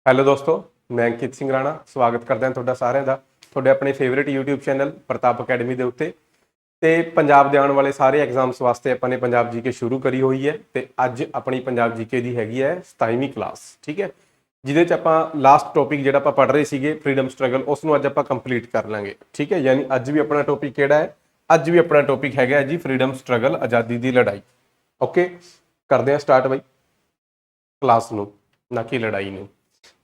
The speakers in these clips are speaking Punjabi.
ਹੈਲੋ ਦੋਸਤੋ, ਮੈਂ ਅੰਕਿਤ ਸਿੰਘ ਰਾਣਾ ਸਵਾਗਤ ਕਰਦਾ ਹਾਂ ਤੁਹਾਡਾ ਸਾਰਿਆਂ ਦਾ ਤੁਹਾਡੇ ਆਪਣੇ ਫੇਵਰਿਟ YouTube ਚੈਨਲ ਪ੍ਰਤਾਪ ਅਕੈਡਮੀ ਦੇ ਉੱਤੇ। ਤੇ ਪੰਜਾਬ ਦੇ ਆਉਣ ਵਾਲੇ ਸਾਰੇ ਐਗਜ਼ਾਮਸ ਵਾਸਤੇ ਆਪਾਂ ਨੇ ਪੰਜਾਬ ਜੀਕੇ ਸ਼ੁਰੂ ਕਰੀ ਹੋਈ ਹੈ ਤੇ ਅੱਜ ਆਪਣੀ ਪੰਜਾਬ ਜੀਕੇ ਦੀ ਹੈਗੀ ਹੈ 27ਵੀਂ ਕਲਾਸ। ਠੀਕ ਹੈ, ਜਿਹਦੇ ਚ ਆਪਾਂ ਲਾਸਟ ਟੌਪਿਕ ਜਿਹੜਾ ਆਪਾਂ ਪੜ੍ਹ ਰਹੇ ਸੀਗੇ ਫਰੀडम ਸਟਰਗਲ, ਉਸ ਨੂੰ ਅੱਜ ਆਪਾਂ ਕੰਪਲੀਟ ਕਰ ਲਾਂਗੇ। ਠੀਕ ਹੈ, ਯਾਨੀ ਅੱਜ ਵੀ ਆਪਣਾ ਟੌਪਿਕ ਕਿਹੜਾ ਹੈ? ਅੱਜ ਵੀ ਆਪਣਾ ਟੌਪਿਕ ਹੈਗਾ ਜੀ ਫਰੀडम ਸਟਰਗਲ, ਆਜ਼ਾਦੀ ਦੀ ਲੜਾਈ। ਓਕੇ, ਕਰਦੇ ਹਾਂ ਸਟਾਰਟ ਬਾਈ ਕਲਾਸ ਨੂੰ, ਨਾ ਕਿ ਲੜਾਈ ਨੂੰ।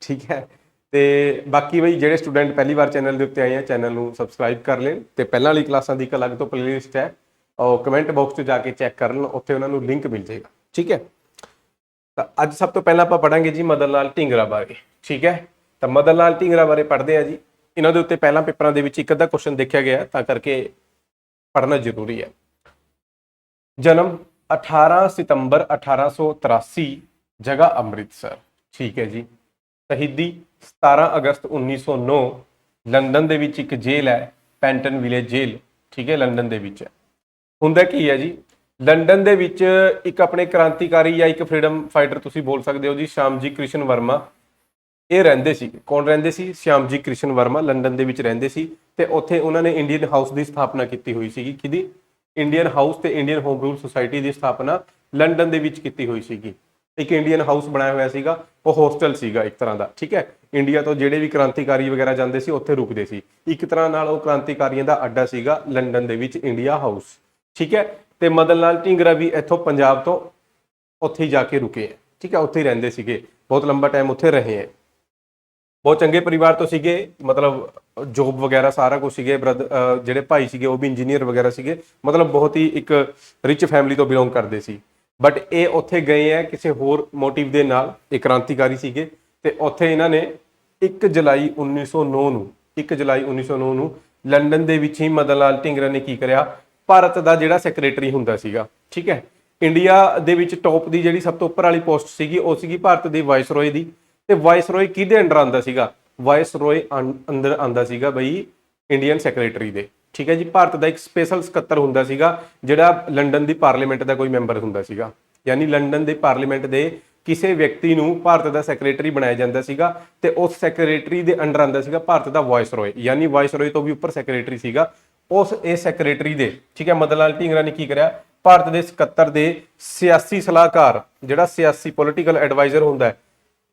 ਠੀਕ ਹੈ, ਤੇ ਬਾਕੀ ਬਈ ਜਿਹੜੇ ਸਟੂਡੈਂਟ ਪਹਿਲੀ ਵਾਰ ਚੈਨਲ ਦੇ ਉੱਤੇ ਆਏ ਆ, ਚੈਨਲ ਨੂੰ ਸਬਸਕ੍ਰਾਈਬ ਕਰ ਲੈਣ ਤੇ ਪਹਿਲਾਂ ਵਾਲੀ ਕਲਾਸਾਂ ਦੀ ਇੱਕ ਅਲੱਗ ਤੋਂ ਪਲੇਲਿਸਟ ਹੈ, ਉਹ ਕਮੈਂਟ ਬਾਕਸ 'ਚ ਜਾ ਕੇ ਚੈੱਕ ਕਰ ਲੈਣ, ਉੱਥੇ ਉਹਨਾਂ ਨੂੰ ਲਿੰਕ ਮਿਲ ਜਾਏਗਾ। ਠੀਕ ਹੈ, ਤਾਂ ਅੱਜ ਸਭ ਤੋਂ ਪਹਿਲਾਂ ਆਪਾਂ ਪੜਾਂਗੇ ਜੀ ਮਦਨ ਲਾਲ ਢੀਂਗਰਾ ਬਾਰੇ। ਠੀਕ ਹੈ, ਤਾਂ ਮਦਨ ਲਾਲ ਢੀਂਗਰਾ ਬਾਰੇ ਪੜ੍ਹਦੇ ਆ ਜੀ। ਇਹਨਾਂ ਦੇ ਉੱਤੇ ਪਹਿਲਾਂ ਪੇਪਰਾਂ ਦੇ ਵਿੱਚ ਇੱਕ ਅੱਧਾ ਕੁਐਸਚਨ ਦੇਖਿਆ ਗਿਆ, ਤਾਂ ਕਰਕੇ ਪੜ੍ਹਨਾ ਜ਼ਰੂਰੀ ਹੈ। ਜਨਮ 18 ਸਤੰਬਰ 1883, ਜਗ੍ਹਾ ਅੰਮ੍ਰਿਤਸਰ। ਠੀਕ ਹੈ ਜੀ। ਸ਼ਹੀਦੀ 17 ਅਗਸਤ 1909, ਲੰਡਨ ਦੇ ਵਿੱਚ ਇੱਕ ਜੇਲ੍ਹ ਹੈ ਪੈਂਟਨ ਵਿਲੇਜ ਜੇਲ੍ਹ। ਠੀਕ ਹੈ, ਲੰਡਨ ਦੇ ਵਿੱਚ ਹੈ। ਹੁੰਦਾ ਕੀ ਹੈ ਜੀ, ਲੰਡਨ ਦੇ ਵਿੱਚ ਇੱਕ ਆਪਣੇ ਕ੍ਰਾਂਤੀਕਾਰੀ ਜਾਂ ਇੱਕ ਫਰੀडम ਫਾਈਟਰ ਤੁਸੀਂ ਬੋਲ ਸਕਦੇ ਹੋ ਜੀ, ਸ਼ਿਆਮਜੀ ਕ੍ਰਿਸ਼ਨ ਵਰਮਾ, ਇਹ ਰਹਿੰਦੇ ਸੀ। ਕੌਣ ਰਹਿੰਦੇ ਸੀ? ਸ਼ਿਆਮਜੀ ਕ੍ਰਿਸ਼ਨ ਵਰਮਾ ਲੰਡਨ ਦੇ ਵਿੱਚ ਰਹਿੰਦੇ ਸੀ ਤੇ ਉੱਥੇ ਉਹਨਾਂ ਨੇ ਇੰਡੀਅਨ ਹਾਊਸ ਦੀ ਸਥਾਪਨਾ ਕੀਤੀ ਹੋਈ ਸੀਗੀ। ਕਿਹਦੀ? ਇੰਡੀਅਨ ਹਾਊਸ ਤੇ ਇੰਡੀਅਨ ਹੋਮ ਰੂਲ ਸੁਸਾਇਟੀ ਦੀ ਸਥਾਪਨਾ ਲੰਡਨ ਦੇ ਵਿੱਚ ਕੀਤੀ ਹੋਈ ਸੀਗੀ। ਇੱਕ ਇੰਡੀਅਨ ਹਾਊਸ ਬਣਾਇਆ ਹੋਇਆ ਸੀਗਾ, ਉਹ ਹੋਸਟਲ ਸੀਗਾ ਇੱਕ ਤਰ੍ਹਾਂ ਦਾ। ਠੀਕ ਹੈ, ਇੰਡੀਆ ਤੋਂ ਜਿਹੜੇ ਵੀ ਕ੍ਰਾਂਤੀਕਾਰੀ ਵਗੈਰਾ ਜਾਂਦੇ ਸੀ ਉੱਥੇ ਰੁਕਦੇ ਸੀ। ਇੱਕ ਤਰ੍ਹਾਂ ਨਾਲ ਉਹ ਕ੍ਰਾਂਤੀਕਾਰੀਆਂ ਦਾ ਅੱਡਾ ਸੀਗਾ ਲੰਡਨ ਦੇ ਵਿੱਚ ਇੰਡੀਆ ਹਾਊਸ। ਠੀਕ ਹੈ, ਤੇ ਮਦਨ ਲਾਲ ਢੀਂਗਰਾ ਵੀ ਇੱਥੋਂ ਪੰਜਾਬ ਤੋਂ ਉੱਥੇ ਹੀ ਜਾ ਕੇ ਰੁਕੇ ਹੈ। ਠੀਕ ਹੈ, ਉੱਥੇ ਹੀ ਰਹਿੰਦੇ ਸੀਗੇ, ਬਹੁਤ ਲੰਬਾ ਟਾਈਮ ਉੱਥੇ ਰਹੇ ਹੈ। ਬਹੁਤ ਚੰਗੇ ਪਰਿਵਾਰ ਤੋਂ ਸੀਗੇ, ਮਤਲਬ ਜੋਬ ਵਗੈਰਾ ਸਾਰਾ ਕੁਝ ਸੀਗੇ। ਜਿਹੜੇ ਭਾਈ ਸੀਗੇ ਉਹ ਵੀ ਇੰਜੀਨੀਅਰ ਵਗੈਰਾ ਸੀਗੇ, ਮਤਲਬ ਬਹੁਤ ਹੀ ਇੱਕ ਰਿਚ ਫੈਮਿਲੀ ਤੋਂ ਬਿਲੋਂਗ ਕਰਦੇ ਸੀ। ਬਟ ਇਹ ਉੱਥੇ ਗਏ ਹੈ ਕਿਸੇ ਹੋਰ ਮੋਟਿਵ ਦੇ ਨਾਲ, ਇਹ ਕ੍ਰਾਂਤੀਕਾਰੀ ਸੀਗੇ ਤੇ ਉੱਥੇ ਇਹਨਾਂ ਨੇ 1 ਜੁਲਾਈ 1909 ਨੂੰ 1 ਜੁਲਾਈ 1909 ਨੂੰ ਲੰਡਨ ਦੇ ਵਿੱਚ ਹੀ ਮਦਨ ਲਾਲ ਢੀਂਗਰਾ ਨੇ ਕੀ ਕਰਿਆ, ਭਾਰਤ ਦਾ ਜਿਹੜਾ ਸੈਕਟਰੀ ਹੁੰਦਾ ਸੀਗਾ। ਠੀਕ ਹੈ, ਇੰਡੀਆ ਦੇ ਵਿੱਚ ਟੌਪ ਦੀ ਜਿਹੜੀ ਸਭ ਤੋਂ ਉੱਪਰ ਵਾਲੀ ਪੋਸਟ ਸੀਗੀ ਉਹ ਸੀਗੀ ਭਾਰਤ ਦੇ ਵਾਇਸਰੋਏ ਦੀ। ਤੇ ਵਾਇਸਰੋਏ ਕਿਹਦੇ ਅੰਡਰ ਆਉਂਦਾ ਸੀਗਾ? ਵਾਇਸਰੋਏ ਅੰਦਰ ਆਉਂਦਾ ਸੀਗਾ ਬਈ ਇੰਡੀਅਨ ਸੈਕਟਰੀ ਦੇ। ਠੀਕ ਹੈ ਜੀ, ਭਾਰਤ ਦਾ ਇੱਕ ਸਪੈਸ਼ਲ ਸਕੱਤਰ ਹੁੰਦਾ ਸੀਗਾ ਜਿਹੜਾ ਲੰਡਨ ਦੀ ਪਾਰਲੀਮੈਂਟ ਦਾ ਕੋਈ ਮੈਂਬਰ ਹੁੰਦਾ ਸੀਗਾ। ਯਾਨੀ ਲੰਡਨ ਦੇ ਪਾਰਲੀਮੈਂਟ ਦੇ ਕਿਸੇ ਵਿਅਕਤੀ ਨੂੰ ਭਾਰਤ ਦਾ ਸੈਕਟਰੀ ਬਣਾਇਆ ਜਾਂਦਾ ਸੀਗਾ ਤੇ ਉਸ ਸੈਕਟਰੀ ਦੇ ਅੰਡਰ ਆਉਂਦਾ ਸੀਗਾ ਭਾਰਤ ਦਾ ਵਾਇਸਰੋਏ, ਯਾਨੀ ਵਾਇਸਰੋਏ ਤੋਂ ਵੀ ਉੱਪਰ ਸੈਕਟਰੀ ਸੀਗਾ ਉਸ ਇਹ ਸੈਕਟਰੀ ਦੇ। ਠੀਕ ਹੈ, ਮਦਨ ਲਾਲ ਢੀਂਗਰਾ ਨੇ ਕੀ ਕਰਿਆ, ਭਾਰਤ ਦੇ ਸਕੱਤਰ ਦੇ ਸਿਆਸੀ ਸਲਾਹਕਾਰ, ਜਿਹੜਾ ਸਿਆਸੀ ਪੋਲੀਟੀਕਲ ਐਡਵਾਈਜ਼ਰ ਹੁੰਦਾ ਹੈ,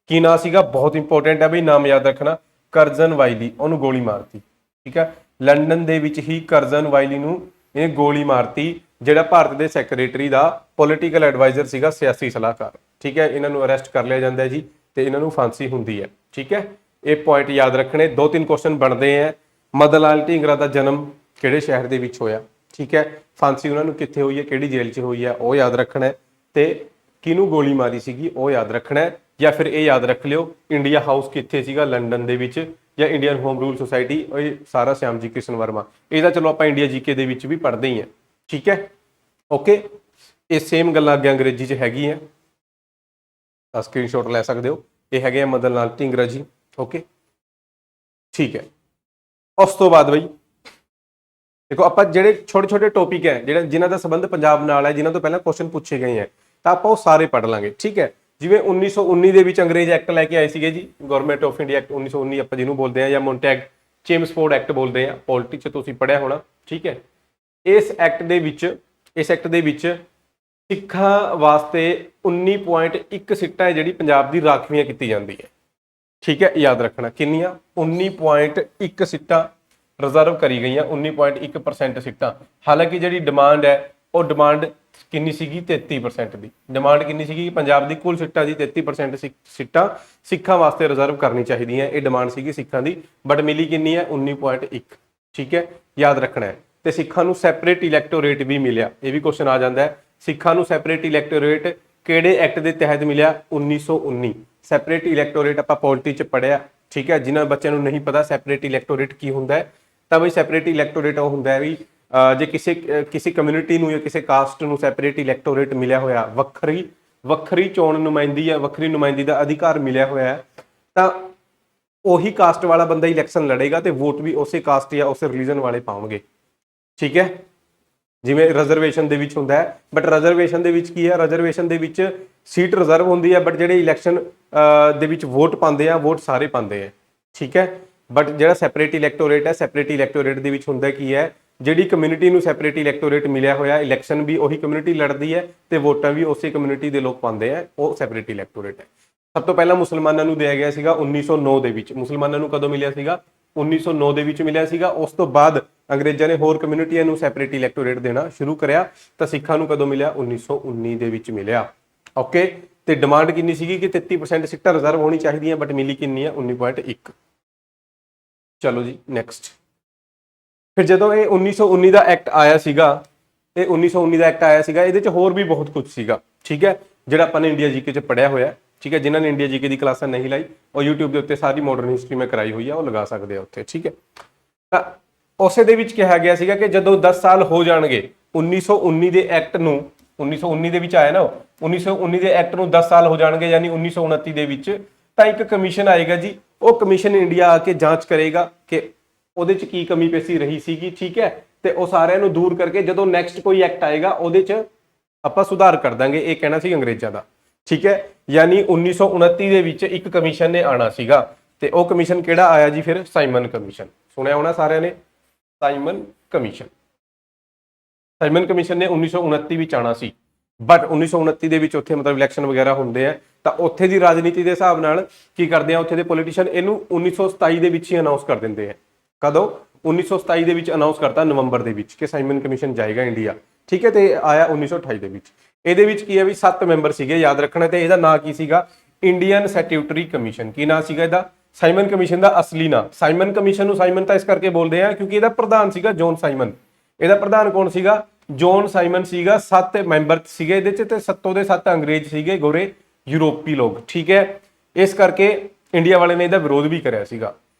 ਕੀ ਨਾਂ ਸੀਗਾ? ਬਹੁਤ ਇੰਪੋਰਟੈਂਟ ਹੈ ਬਈ, ਨਾਮ ਯਾਦ ਰੱਖਣਾ, ਕਰਜ਼ਨ ਵਾਈਲੀ, ਉਹਨੂੰ ਗੋਲੀ ਮਾਰਤੀ। ਠੀਕ ਹੈ, ਲੰਡਨ ਦੇ ਵਿੱਚ ਹੀ ਕਰਜ਼ਨ ਵਾਈਲੀ ਨੂੰ ਇਹ ਗੋਲੀ ਮਾਰਤੀ, ਜਿਹੜਾ ਭਾਰਤ ਦੇ ਸੈਕਟਰੀ ਦਾ ਪੋਲੀਟੀਕਲ ਐਡਵਾਈਜ਼ਰ ਸੀਗਾ, ਸਿਆਸੀ ਸਲਾਹਕਾਰ। ਠੀਕ ਹੈ, ਇਹਨਾਂ ਨੂੰ ਅਰੈਸਟ ਕਰ ਲਿਆ ਜਾਂਦਾ ਹੈ ਜੀ ਤੇ ਇਹਨਾਂ ਨੂੰ ਫਾਂਸੀ ਹੁੰਦੀ ਹੈ। ਠੀਕ ਹੈ, ਇਹ ਪੁਆਇੰਟ ਯਾਦ ਰੱਖਣੇ। 2-3 ਕੁਐਸਚਨ ਬਣਦੇ ਹੈ। ਮਦਨ ਲਾਲ ਢੀਂਗਰਾ ਦਾ ਜਨਮ ਕਿਹੜੇ ਸ਼ਹਿਰ ਦੇ ਵਿੱਚ ਹੋਇਆ? ਠੀਕ ਹੈ, ਫਾਂਸੀ ਉਹਨਾਂ ਨੂੰ ਕਿੱਥੇ ਹੋਈ ਹੈ, ਕਿਹੜੀ ਜੇਲ੍ਹ 'ਚ ਹੋਈ ਹੈ, ਉਹ ਯਾਦ ਰੱਖਣਾ ਹੈ। ਤੇ ਕਿਹਨੂੰ ਗੋਲੀ ਮਾਰੀ ਸੀਗੀ ਉਹ ਯਾਦ ਰੱਖਣਾ ਹੈ। ਜਾਂ ਫਿਰ ਇਹ ਯਾਦ ਰੱਖ ਲਿਓ ਇੰਡੀਆ ਹਾਊਸ ਕਿੱਥੇ ਸੀਗਾ, ਲੰਡਨ ਦੇ ਵਿੱਚ, ਜਾਂ ਇੰਡੀਅਨ ਹੋਮ ਰੂਲ ਸੁਸਾਇਟੀ, ਇਹ ਸਾਰਾ ਸ਼ਿਆਮਜੀ ਕ੍ਰਿਸ਼ਨ ਵਰਮਾ। ਇਹਦਾ ਚਲੋ ਆਪਾਂ ਇੰਡੀਆ ਜੀਕੇ ਦੇ ਵਿੱਚ ਵੀ ਪੜ੍ਹਦੇ ਹੀ ਹਾਂ। ਠੀਕ ਹੈ, ਓਕੇ, ਇਹ ਸੇਮ ਗੱਲਾਂ ਅੱਗੇ ਅੰਗਰੇਜ਼ੀ 'ਚ ਹੈਗੀਆਂ, ਤਾਂ ਸਕਰੀਨਸ਼ਾਟ ਲੈ ਸਕਦੇ ਹੋ। ਇਹ ਹੈਗੇ ਆ ਮਦਨ ਲਾਲ ਢੀਂਗਰਾ ਜੀ। ਓਕੇ, ਠੀਕ ਹੈ। ਉਸ ਤੋਂ ਬਾਅਦ ਬਈ ਦੇਖੋ, ਆਪਾਂ ਜਿਹੜੇ ਛੋਟੇ ਛੋਟੇ ਟੌਪਿਕ ਹੈ ਜਿਹੜੇ ਜਿਨ੍ਹਾਂ ਦਾ ਸੰਬੰਧ ਪੰਜਾਬ ਨਾਲ ਹੈ, ਜਿਨ੍ਹਾਂ ਤੋਂ ਪਹਿਲਾਂ ਕੁਐਸਚਨ ਪੁੱਛੇ ਗਏ ਹੈ, ਤਾਂ ਆਪਾਂ ਉਹ ਸਾਰੇ ਪੜ੍ਹ ਲਾਂਗੇ। ਠੀਕ ਹੈ, ਜਿਵੇਂ 1919 ਦੇ ਵਿੱਚ ਅੰਗਰੇਜ਼ ਐਕਟ ਲੈ ਕੇ ਆਏ ਸੀਗੇ ਜੀ, ਗਵਰਨਮੈਂਟ ਆਫ ਇੰਡੀਆ ਐਕਟ 1919 ਆਪਾਂ ਜਿਹਨੂੰ ਬੋਲਦੇ ਹਾਂ, ਜਾਂ ਮੌਂਟੈਗ ਚੇਮਸਫੋਰਡ ਐਕਟ ਬੋਲਦੇ ਆ, ਪੋਲਿਟਿਕਸ 'ਚ ਤੁਸੀਂ ਪੜ੍ਹਿਆ ਹੋਣਾ। ਠੀਕ ਹੈ, ਇਸ ਐਕਟ ਦੇ ਵਿੱਚ ਸਿੱਖਾਂ ਵਾਸਤੇ 19.1 ਸੀਟਾਂ ਹੈ ਜਿਹੜੀ ਪੰਜਾਬ ਦੀ ਰਾਖਵੀਆਂ ਕੀਤੀ ਜਾਂਦੀ ਹੈ। ਠੀਕ ਹੈ, ਯਾਦ ਰੱਖਣਾ ਕਿੰਨੀਆਂ? 19.1 ਸੀਟਾਂ ਰਿਜ਼ਰਵ ਕਰੀ ਗਈਆਂ, 19.1% ਸੀਟਾਂ। ਹਾਲਾਂਕਿ ਜਿਹੜੀ ਡਿਮਾਂਡ ਹੈ ਉਹ ਡਿਮਾਂਡ ਕਿੰਨੀ ਸੀਗੀ? 33% ਦੀ ਡਿਮਾਂਡ ਕਿੰਨੀ ਸੀਗੀ? ਪੰਜਾਬ ਦੀ ਕੁੱਲ ਸੀਟਾਂ ਦੀ 33% ਸੀਟਾਂ ਸਿੱਖਾਂ ਵਾਸਤੇ ਰਿਜ਼ਰਵ ਕਰਨੀ ਚਾਹੀਦੀਆਂ, ਇਹ ਡਿਮਾਂਡ ਸੀਗੀ ਸਿੱਖਾਂ ਦੀ। ਬਟ ਮਿਲੀ ਕਿੰਨੀ ਹੈ? 19.1। ਠੀਕ ਹੈ, ਯਾਦ ਰੱਖਣਾ ਹੈ। ਤੇ ਸਿੱਖਾਂ ਨੂੰ ਸੈਪਰੇਟ ਇਲੈਕਟੋਰੇਟ ਵੀ ਮਿਲਿਆ, ਇਹ ਵੀ ਕੁਐਸਚਨ ਆ ਜਾਂਦਾ ਹੈ। ਸਿੱਖਾਂ ਨੂੰ ਸੈਪਰੇਟ ਇਲੈਕਟੋਰੇਟ ਕਿਹੜੇ ਐਕਟ ਦੇ ਤਹਿਤ ਮਿਲਿਆ? 1919। ਸੈਪਰੇਟ ਇਲੈਕਟੋਰੇਟ ਆਪਾਂ ਪੋਲਿਟੀ 'ਚ ਪੜ੍ਹਿਆ। ਠੀਕ ਹੈ, ਜਿਨ੍ਹਾਂ ਬੱਚਿਆਂ ਨੂੰ ਨਹੀਂ ਪਤਾ ਸੈਪਰੇਟ ਇਲੈਕਟੋਰੇਟ ਕੀ ਹੁੰਦਾ ਹੈ, ਤਾਂ ਬਈ ਸੈਪਰੇਟ ਇਲੈਕਟੋਰੇਟ ਉਹ ਹੁੰਦਾ ਹੈ ਵੀ ਜੇ ਕਿਸੇ ਕਮਿਊਨਿਟੀ ਨੂੰ ਜਾਂ ਕਿਸੇ ਕਾਸਟ ਨੂੰ ਸੈਪਰੇਟ ਇਲੈਕਟੋਰੇਟ ਮਿਲਿਆ ਹੋਇਆ, ਵੱਖਰੀ ਚੋਣ ਨੁਮਾਇੰਦੀ ਜਾਂ ਵੱਖਰੀ ਨੁਮਾਇੰਦੀ ਦਾ ਅਧਿਕਾਰ ਮਿਲਿਆ ਹੋਇਆ, ਤਾਂ ਉਹੀ ਕਾਸਟ ਵਾਲਾ ਬੰਦਾ ਇਲੈਕਸ਼ਨ ਲੜੇਗਾ ਤੇ ਵੋਟ ਵੀ ਉਸੇ ਕਾਸਟ ਜਾਂ ਉਸੇ ਰਿਲੀਜਨ ਵਾਲੇ ਪਾਉਣਗੇ। ਠੀਕ ਹੈ, ਜਿਵੇਂ ਰਿਜ਼ਰਵੇਸ਼ਨ ਦੇ ਵਿੱਚ ਹੁੰਦਾ ਹੈ, ਬਟ ਰਿਜ਼ਰਵੇਸ਼ਨ ਦੇ ਵਿੱਚ ਕੀ ਹੈ, ਰਿਜ਼ਰਵੇਸ਼ਨ ਦੇ ਵਿੱਚ ਸੀਟ ਰਿਜ਼ਰਵ ਹੁੰਦੀ ਹੈ, ਬਟ ਜਿਹੜੇ ਇਲੈਕਸ਼ਨ ਦੇ ਵਿੱਚ ਵੋਟ ਪਾਉਂਦੇ ਆ, ਵੋਟ ਸਾਰੇ ਪਾਉਂਦੇ ਆ, ਠੀਕ ਹੈ। ਬਟ ਜਿਹੜਾ ਸੈਪਰੇਟ ਇਲੈਕਟੋਰੇਟ ਹੈ, ਸੈਪਰੇਟ ਇਲੈਕਟੋਰੇਟ ਦੇ ਵਿੱਚ ਹੁੰਦਾ ਕੀ ਹੈ, ਜਿਹੜੀ ਕਮਿਊਨਿਟੀ ਨੂੰ ਸੈਪਰੇਟ ਇਲੈਕਟੋਰੇਟ ਮਿਲਿਆ ਹੋਇਆ, ਇਲੈਕਸ਼ਨ ਵੀ ਉਹੀ ਕਮਿਊਨਿਟੀ ਲੜਦੀ ਹੈ ਤੇ ਵੋਟਾਂ ਵੀ ਉਸੇ ਕਮਿਊਨਿਟੀ ਦੇ ਲੋਕ ਪਾਉਂਦੇ ਆ, ਉਹ ਸੈਪਰੇਟ ਇਲੈਕਟੋਰੇਟ ਹੈ। ਸਭ ਤੋਂ ਪਹਿਲਾਂ ਮੁਸਲਮਾਨਾਂ ਨੂੰ ਦਿਆ ਗਿਆ ਸੀਗਾ 1909 ਦੇ ਵਿੱਚ। ਮੁਸਲਮਾਨਾਂ ਨੂੰ ਕਦੋਂ ਮਿਲਿਆ ਸੀਗਾ? 1909 ਦੇ ਵਿੱਚ ਮਿਲਿਆ ਸੀਗਾ। ਉਸ ਤੋਂ ਬਾਅਦ ਅੰਗਰੇਜ਼ਾਂ ਨੇ ਹੋਰ ਕਮਿਊਨਿਟੀਆਂ ਨੂੰ ਸੈਪਰੇਟ ਇਲੈਕਟੋਰੇਟ ਦੇਣਾ ਸ਼ੁਰੂ ਕਰਿਆ। ਤਾਂ ਸਿੱਖਾਂ ਨੂੰ ਕਦੋਂ ਮਿਲਿਆ? 1919 ਦੇ ਵਿੱਚ ਮਿਲਿਆ। ਓਕੇ, ਤੇ ਡਿਮਾਂਡ ਕਿੰਨੀ ਸੀਗੀ ਕਿ 33% ਸੀਟਾਂ ਰਿਜ਼ਰਵ ਹੋਣੀ ਚਾਹੀਦੀਆਂ, ਬਟ ਮਿਲੀ ਕਿੰਨੀ ਹੈ? 19.1। ਚਲੋ ਜੀ ਨੈਕਸਟ। ਫਿਰ ਜਦੋਂ ਇਹ 1919 ਦਾ ਐਕਟ ਆਇਆ ਸੀਗਾ, ਇਹ 1919 ਦਾ ਐਕਟ ਆਇਆ ਸੀਗਾ, ਇਹਦੇ ਚ ਹੋਰ ਵੀ ਬਹੁਤ ਕੁਝ ਸੀਗਾ, ਠੀਕ ਹੈ, ਜਿਹੜਾ ਆਪਾਂ ਨੇ ਇੰਡੀਆ ਜੀਕੇ ਚ ਪੜਿਆ ਹੋਇਆ, ਠੀਕ ਹੈ। ਜਿਨ੍ਹਾਂ ਨੇ ਇੰਡੀਆ ਜੀਕੇ ਦੀ ਕਲਾਸਾਂ ਨਹੀਂ ਲਾਈ, ਉਹ YouTube ਦੇ ਉੱਤੇ ਸਾਰੀ ਮਾਡਰਨ ਹਿਸਟਰੀ ਮੈਂ ਕਰਾਈ ਹੋਈ ਆ, ਉਹ ਲਗਾ ਸਕਦੇ ਆ ਉੱਥੇ, ਠੀਕ ਹੈ। ਤਾਂ ਉਸੇ ਦੇ ਵਿੱਚ ਕਿਹਾ ਗਿਆ ਸੀਗਾ ਕਿ ਜਦੋਂ 10 ਸਾਲ ਹੋ ਜਾਣਗੇ 1919 ਦੇ ਐਕਟ ਨੂੰ, 1919 ਦੇ ਵਿੱਚ ਆਇਆ ਨਾ, 1919 ਦੇ ਐਕਟ ਨੂੰ 10 ਸਾਲ ਹੋ ਜਾਣਗੇ, ਯਾਨੀ 1929 ਦੇ ਵਿੱਚ, ਤਾਂ ਇੱਕ ਕਮਿਸ਼ਨ ਆਏਗਾ ਜੀ। ਉਹ ਕਮਿਸ਼ਨ ਇੰਡੀਆ ਆ ਕੇ ਜਾਂਚ ਕਰੇਗਾ ਕਿ ਉਹਦੇ ਚ ਕੀ ਕਮੀ ਪੇਸ਼ੀ ਰਹੀ ਸੀਗੀ, ਠੀਕ ਹੈ, ਤੇ ਉਹ ਸਾਰਿਆਂ ਨੂੰ ਦੂਰ ਕਰਕੇ ਜਦੋਂ ਨੈਕਸਟ ਕੋਈ ਐਕਟ ਆਏਗਾ ਉਹਦੇ ਚ ਆਪਾਂ ਸੁਧਾਰ ਕਰ ਦਾਂਗੇ। ਇਹ ਕਹਿਣਾ ਸੀ ਅੰਗਰੇਜ਼ਾਂ ਦਾ, ਠੀਕ ਹੈ। ਯਾਨੀ 1929 ਦੇ ਵਿੱਚ ਇੱਕ ਕਮਿਸ਼ਨ ਨੇ ਆਣਾ ਸੀਗਾ, ਤੇ ਉਹ ਕਮਿਸ਼ਨ ਕਿਹੜਾ ਆਇਆ ਜੀ? ਫਿਰ ਸਾਈਮਨ ਕਮਿਸ਼ਨ। ਸੁਣਿਆ ਹੋਣਾ ਸਾਰਿਆਂ ਨੇ, ਸਾਈਮਨ ਕਮਿਸ਼ਨ। ਸਾਈਮਨ ਕਮਿਸ਼ਨ ਨੇ 1929 ਵਿੱਚ ਆਣਾ ਸੀ, ਬਟ 1929 ਦੇ ਵਿੱਚ ਉੱਥੇ ਮਤਲਬ ਇਲੈਕਸ਼ਨ ਵਗੈਰਾ ਹੁੰਦੇ ਆ, ਤਾਂ ਉੱਥੇ ਦੀ ਰਾਜਨੀਤੀ ਦੇ ਹਿਸਾਬ ਨਾਲ ਕੀ ਕਰਦੇ ਆ ਉੱਥੇ ਦੇ ਪੋਲੀਟੀਸ਼ੀਅਨ, ਇਹਨੂੰ 1927 ਦੇ ਵਿੱਚ ਹੀ ਅਨਾਉਂਸ ਕਰ ਦਿੰਦੇ ਆ। ਕਦੋਂ? 1927 ਦੇ ਵਿੱਚ ਅਨਾਉਂਸ ਕਰਤਾ ਨਵੰਬਰ ਦੇ ਵਿੱਚ ਕਿ ਸਾਈਮਨ ਕਮਿਸ਼ਨ ਜਾਏਗਾ ਇੰਡੀਆ, ਠੀਕ ਹੈ। ਤੇ ਆਇਆ 1928 ਦੇ ਵਿੱਚ। ਇਹਦੇ ਵਿੱਚ ਕੀ ਹੈ ਵੀ 7 ਮੈਂਬਰ ਸੀਗੇ, ਯਾਦ ਰੱਖਣਾ। ਤੇ ਇਹਦਾ ਨਾਂ ਕੀ ਸੀਗਾ? Indian statutory commission. ਕੀ ਨਾਂ ਸੀਗਾ ਇਹਦਾ? ਸਾਈਮਨ ਕਮਿਸ਼ਨ ਦਾ ਅਸਲੀ ਨਾਂ। ਸਾਈਮਨ ਕਮਿਸ਼ਨ ਨੂੰ ਸਾਈਮਨ ਤਾਂ ਇਸ ਕਰਕੇ ਬੋਲਦੇ ਆ ਕਿਉਂਕਿ ਇਹਦਾ ਪ੍ਰਧਾਨ ਸੀਗਾ ਜੌਨ ਸਾਈਮਨ। ਇਹਦਾ ਪ੍ਰਧਾਨ ਕੌਣ ਸੀਗਾ? ਜੌਨ ਸਾਈਮਨ ਸੀਗਾ। 7 ਮੈਂਬਰ ਸੀਗੇ ਇਹਦੇ ਚ, ਤੇ 7 ਦੇ 7 ਅੰਗਰੇਜ਼ ਸੀਗੇ, ਗੋਰੇ ਯੂਰੋਪੀ ਲੋਕ, ਠੀਕ ਹੈ। ਇਸ ਕਰਕੇ ਇੰਡੀਆ ਵਾਲੇ ਨੇ ਇਹਦਾ ਵਿਰੋਧ ਵੀ ਕਰਿਆ ਸੀਗਾ,